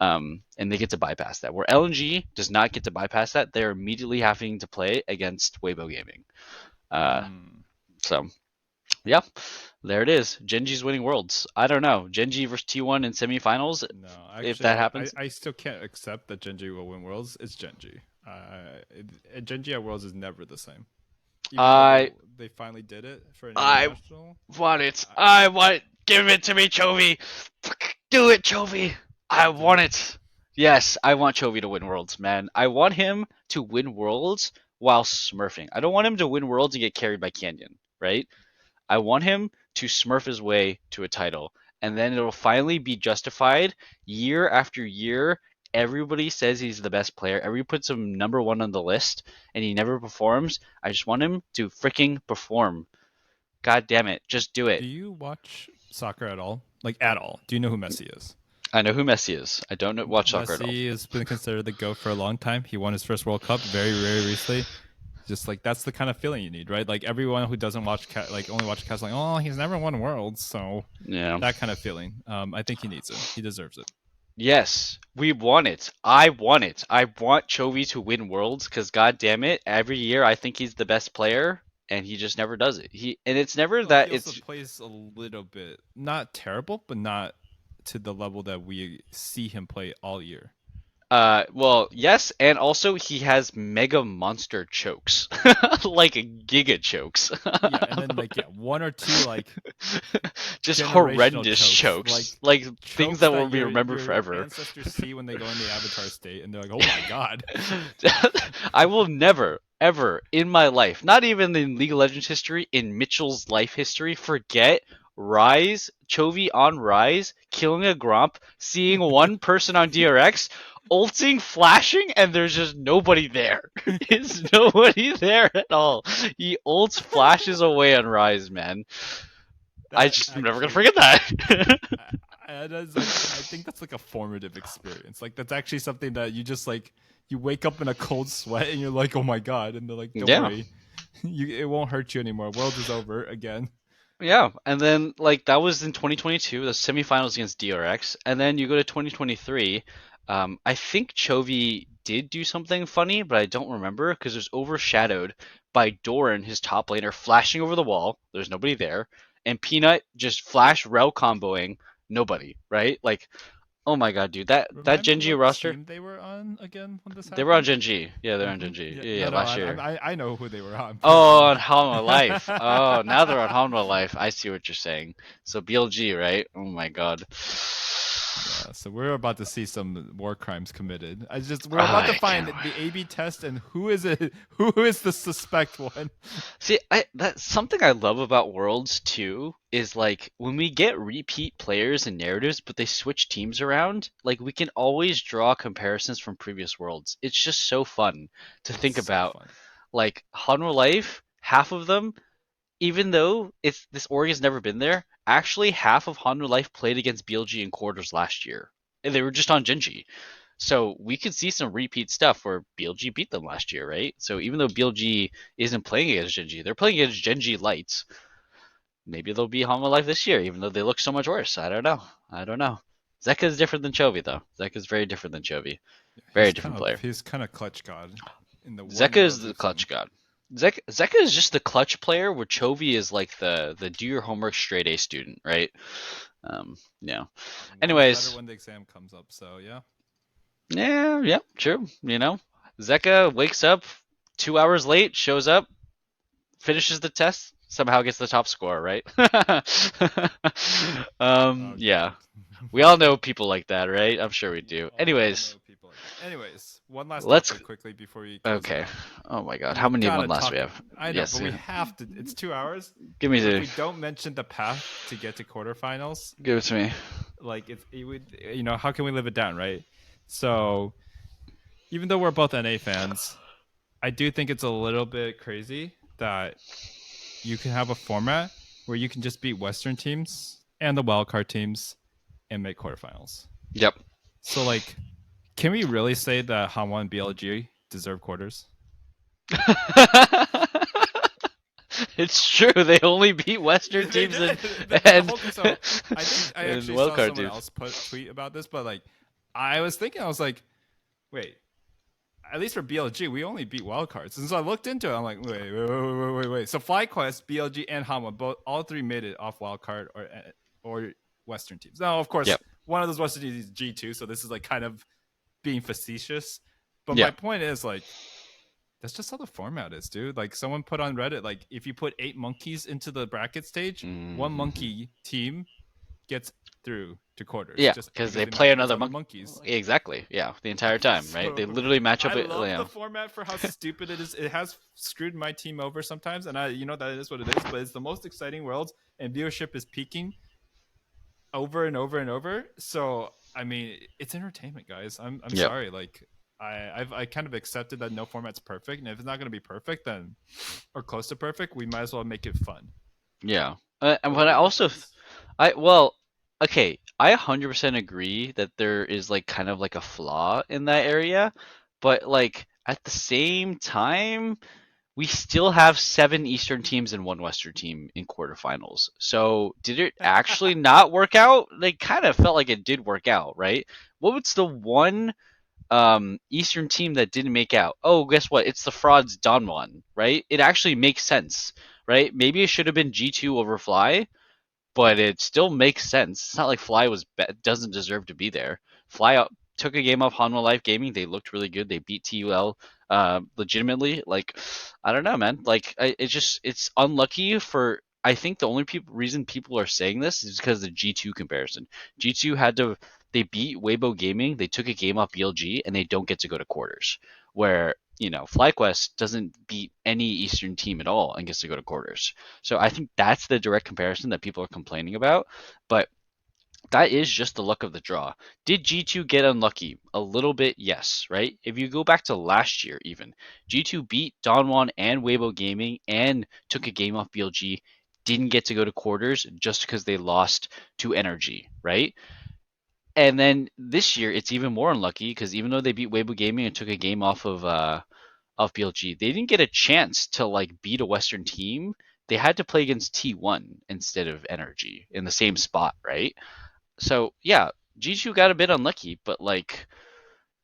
And they get to bypass that. Where LNG does not get to bypass that, they're immediately having to play against Weibo Gaming. Uh, Mm. so yeah, there it is. Genji's winning worlds. I don't know. Genji versus T1 in semifinals. No, If actually, that I happens, I still can't accept that Genji will win worlds. It's Genji. Genji at worlds is never the same. Even though I they finally did it for an I international. want it. I, I want it. Give it to me, Chovy. Do it, Chovy. I do want it. it. Yes, I want Chovy to win Worlds, man. I want him to win Worlds while smurfing. I don't want him to win Worlds and get carried by Canyon, right? I want him to smurf his way to a title, and then it'll finally be justified year after year. Everybody says he's the best player. Everybody puts him number one on the list, and he never performs. I just want him to freaking perform. God damn it, just do Do it. you watch soccer at all? Like at all? Do you know who Messi is? I know who Messi is. I don't know, watch soccer at all. Messi has been considered the GOAT for a long time. He won his first World Cup very recently. Just like that's the kind of feeling you need, right? Like everyone who doesn't watch like only watch cast like, oh, he's never won Worlds, so Yeah. that kind of feeling. I think he needs it. He deserves it. Yes, we want it. I want it. I want Chovy to win Worlds because god damn it, every year I think he's the best player and he just never does it. It's never Well, he that also it's plays a little bit not terrible, but not to the level that we see him play all year. well, yes, and also he has mega monster chokes. Like giga chokes. Yeah, and then like one or two like Just generational horrendous chokes, chokes. Like things chokes that will that be remembered your forever. ancestors see when they go in the Avatar state, and they're like, "Oh my god!" I will never, ever in my life, not even in League of Legends history, in Mitchell's life history, forget Rise, Chovy on Rise, killing a Gromp, seeing one person on DRX, ulting, flashing, and there's just nobody there. It's nobody there at all. He ults, flashes away on Rise, man. I That just am never gonna actually, forget that. that's like, I think that's like a formative experience. Like that's actually something that you just like, you wake up in a cold sweat and you're like, "Oh my god!" And they're like, "Don't Yeah. worry, it won't hurt you anymore. World is over again." Yeah, and then like that was in 2022, the semifinals against DRX, and then you go to 2023. I think Chovy did do something funny, but I don't remember because it was overshadowed by Doran, his top laner, flashing over the wall. There's nobody there, and Peanut just flash rel comboing nobody, right? Like Oh my god, dude, that Remind me Genji what roster, team they were on again when this they were on happened. Genji. Yeah, they're on Genji. Yeah, Yeah, yeah, no, no, last year. I know who they were on, but Oh, like, on Hanwha Life. Oh, now they're on Hanwha Life. I see what you're saying. So BLG, right? Oh my god. yeah. So we're about to see some war crimes committed. We're about Ah, to I find can't. the A/B test and who is it? Who is the suspect one? See, that's something I love about Worlds too, is like when we get repeat players and narratives, but they switch teams around, like we can always draw comparisons from previous Worlds. It's just so fun to It's think so about. fun. Like Hanwha Life, half of them, even though it's this org has never been there, actually half of Hanwha Life played against BLG in quarters last year. And they were just on Genji. So we could see some repeat stuff where BLG beat them last year, right? So even though BLG isn't playing against Genji, they're playing against Genji Lights. Maybe they'll be Hanwha Life this year, even though they look so much worse. I don't know. I don't know. Zeka is different than Chovy, though. Zeka is very different than Chovy. Very different player. He's kind of clutch god in the one Zeka is worlds the we've seen. clutch god. Zeka is just the clutch player, where Chovy is like the do your homework straight A student, right? Yeah. One's better Anyways, when the exam comes up. So yeah. yeah, yeah, true. Zeka wakes up 2 hours late, shows up, finishes the test, somehow gets the top score, right? Oh Yeah. god. We all know people like that, right? I'm sure we do. We all Anyways, know people like that. Anyways, one last let's. topic quickly before we close it Okay. out. Oh my God, how We many one gotta last we talk. have? I know, but Yes. we have to. It's 2 hours. Give me But if the. we don't mention the path to get to quarterfinals, Give it to me. like it would, how can we live it down, right? So even though we're both NA fans, I do think it's a little bit crazy that you can have a format where you can just beat Western teams and the wildcard teams and make quarterfinals. Yep. So like, can we really say that Hanwha and BLG deserve quarters? It's true. They only beat Western They teams did. and The and whole so I think I and actually saw wildcard someone teams. else tweet about this, but like I was thinking, I was like, wait, at least for BLG, we only beat wildcards. And so I looked into it. I'm like, wait. So FlyQuest, BLG, and Hanwha, all three made it off wildcard or Western teams. Now, of course, Yep. one of those Western teams is G2, so this is like kind of being facetious. But Yeah. my point is like, that's just how the format is, dude. Like someone put on Reddit, like if you put 8 monkeys into the bracket stage, one Mhm. monkey team gets through to quarters Yeah, just because because they they play match up against another other monkey. monkeys. Exactly. Yeah, the entire time, right? They So literally match up. I love the Yeah. format for how stupid it is. It has screwed my team over sometimes, and that is what it is. But it's the most exciting worlds, and viewership is peaking over and over and over. So I mean, it's entertainment, guys. I'm Yep. sorry. Like I kind of accepted that no format's perfect, and if it's not going to be perfect, then or close to perfect, we might as well make it fun. Yeah. And But what what I do you think, also, guys? well, okay, I 100% agree that there is like kind of like a flaw in that area, but like at the same time, we still have 7 Eastern teams and 1 Western team in quarterfinals. So did it actually not work out? They kind of felt like it did work out, right? What was the one Eastern team that didn't make out? Oh, guess what? It's the frauds Donwon, right? It actually makes sense, right? Maybe it should have been G2 over Fly, but it still makes sense. It's not like Fly doesn't deserve to be there. Fly took a game off Hanwha Life Gaming. They looked really good. They beat TUL legitimately. Like, I don't know, man. Like, it's unlucky for. I think the only reason people are saying this is because of the G2 comparison. G2 had to. They beat Weibo Gaming. They took a game off BLG, and they don't get to go to quarters. Where FlyQuest doesn't beat any Eastern team at all and gets to go to quarters. So I think that's the direct comparison that people are complaining about. But that is just the luck of the draw. Did G2 get unlucky? A little bit, yes, right? If you go back to last year, even, G2 beat Donwon and Weibo Gaming and took a game off BLG, didn't get to go to quarters just because they lost to Energy, right? And then this year, it's even more unlucky because even though they beat Weibo Gaming and took a game off BLG, they didn't get a chance to like beat a Western team. They had to play against T1 instead of Energy in the same spot, right? So yeah, G2 got a bit unlucky, but like,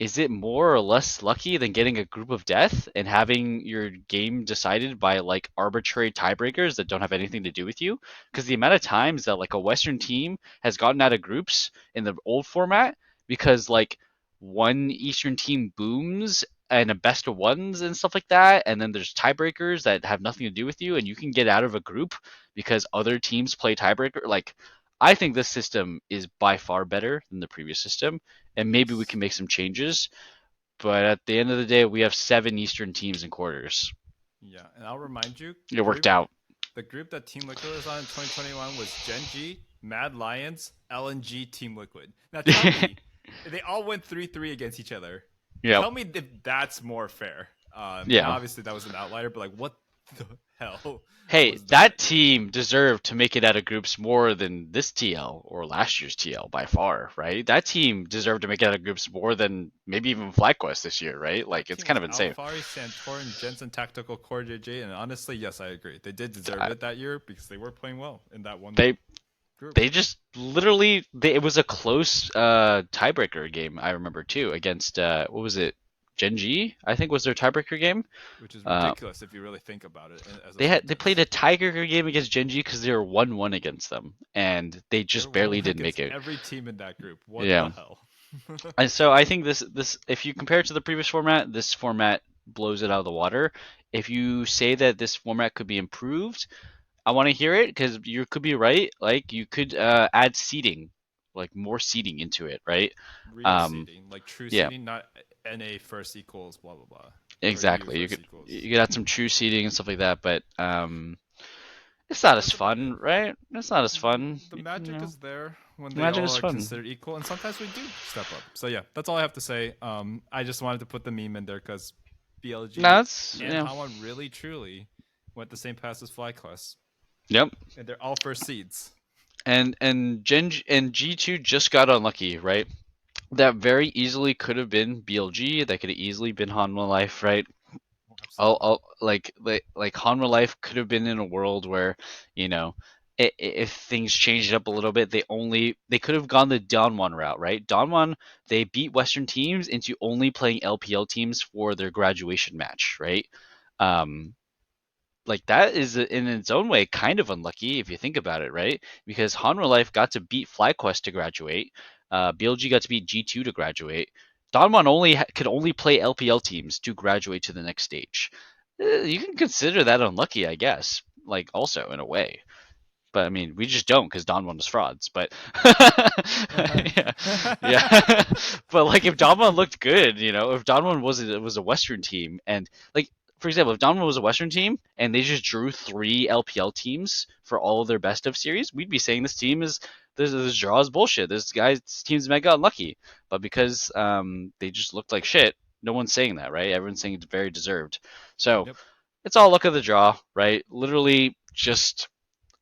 is it more or less lucky than getting a group of death and having your game decided by like arbitrary tiebreakers that don't have anything to do with you? Because the amount of times that like a Western team has gotten out of groups in the old format because like one Eastern team booms and a best of ones and stuff like that, and then there's tiebreakers that have nothing to do with you, and you can get out of a group because other teams play tiebreaker. Like, I think this system is by far better than the previous system, and maybe we Yes. can make some changes. But at the end of the day, we have 7 Eastern teams in quarters. Yeah, and I'll remind you, It worked out. the group that Team Liquid was on in 2021 was Gen G, Mad Lions, LNG, Team Liquid. Now tell me, they all went 3-3 against each other. Yep. Tell me if that's more fair. And Yeah. obviously that was an outlier, but like, what the hell Hey, was that? that team deserved to make it out of groups more than this TL or last year's TL by far, right? That team deserved to make it out of groups more than maybe even FlyQuest this year, right? That Like, it's team kind was of insane. Alfari, Santorin, Jensen, Tactical Core JJ, and honestly, yes, I agree. They did deserve I- it that year because they were playing well in that one They group. they just literally it was a close tiebreaker game. I remember too against what was it? Gen G, I think was their tiebreaker game. Which is Uh, ridiculous if you really think about it as a they split played test. a tiebreaker game against Gen G because they were 1-1 against them, and they They were just barely 1-1 didn't against make it. every team in that group. What the Yeah. hell? And so I think this if you compare it to the previous format, this format blows it out of the water. If you say that this format could be improved, I want to hear it because you could be right. Like you could add seating, like more seating into it, right? Real Um, seeding, like true yeah, seeding, not NA first equals blah blah blah, or EU exactly. first equals. You could add some true seating and stuff like that, but it's not as That's about it. fun, right? It's not as fun. The You magic know, is there when they Magic all is are fun. considered equal, and sometimes we do step up. So yeah, that's all I have to say. I just wanted to put the meme in there because No, BLG that's and Hanwha really truly went the same path as FlyQuest, yep. and they're all first seeds. And G2 just got unlucky, right? That very easily could have been BLG. That could have easily been Hanwha Life, right? Oh, absolutely. Like Hanwha Life could have been in a world where, you know, if things changed up a little bit, they could have gone the Donwon route, right? Donwon, they beat Western teams into only playing LPL teams for their graduation match, right? Um, like that is in its own way kind of unlucky if you think about it, right? Because Hanwha Life got to beat FlyQuest to graduate, BLG got to beat G2 to graduate. Donmon could only play LPL teams to graduate to the next stage. You can consider that unlucky, I guess. Like also in a way, but I mean, we just don't because Donmon was frauds. But yeah, yeah. But like, if Donmon looked good, if Donmon was a Western team, and like, for example, if Donmon was a Western team and they just drew 3 LPL teams for all of their best of series, we'd be saying this draw is bullshit. This guy's team's mega unlucky. But because they just looked like shit, no one's saying that, right? Everyone's saying it's very deserved. So Yep. it's all luck of the draw, right? Literally just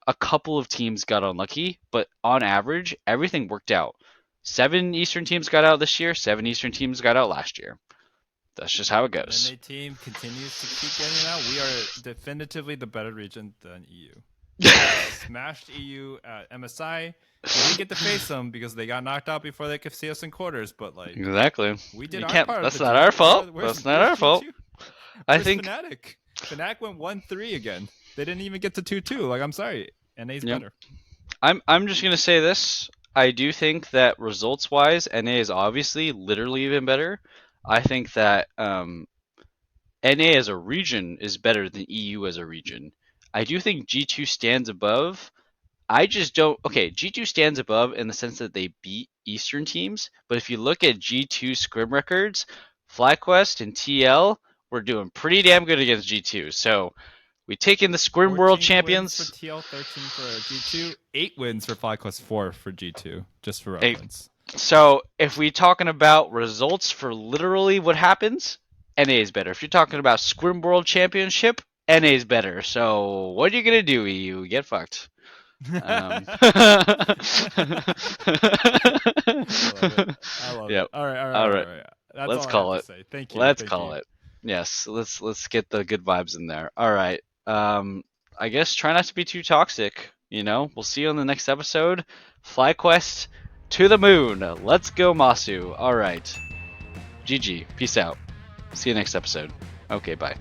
a couple of teams got unlucky, but on average, everything worked out. 7 Eastern teams got out this year, 7 Eastern teams got out last year. That's just how it That goes. NA team continues to keep getting out. We are definitively the better region than EU. Smashed EU at MSI. We didn't get to face them because they got knocked out before they could see us in quarters. But like, Exactly. we did You our can't. part of the That's not deal. our fault. Where's That's not our fault. G2? I Where's think. Fnatic? Fnatic went 1-3 again. They didn't even get to 2-2. Like, I'm sorry. NA's Yeah. better. I'm just gonna say this. I do think that results wise, NA is obviously literally even better. I think that NA as a region is better than EU as a region. I do think G2 stands above. I just don't. Okay, G2 stands above in the sense that they beat Eastern teams, but if you look at G2 scrim records, FlyQuest and TL were doing pretty damn good against G2. So we take in the scrim world 14 wins for champions. TL, 13 for G2, 8 wins for FlyQuest, 4 for G2, just for Hey, reference. so if we're talking about results for literally what happens, NA is better. If you're talking about scrim world championship, NA is better. So what are you gonna do, EU? Get fucked. I love it. I love Yep. it. All right, all right, All all right. right, all right. That's Let's all I have call to it. say. Thank you. Let's Thank call you. it. Yes. Let's get the good vibes in there. All right. I guess try not to be too toxic. We'll see you on the next episode. FlyQuest to the moon. Let's go, Masu. All right. GG. Peace out. See you next episode. Okay. Bye.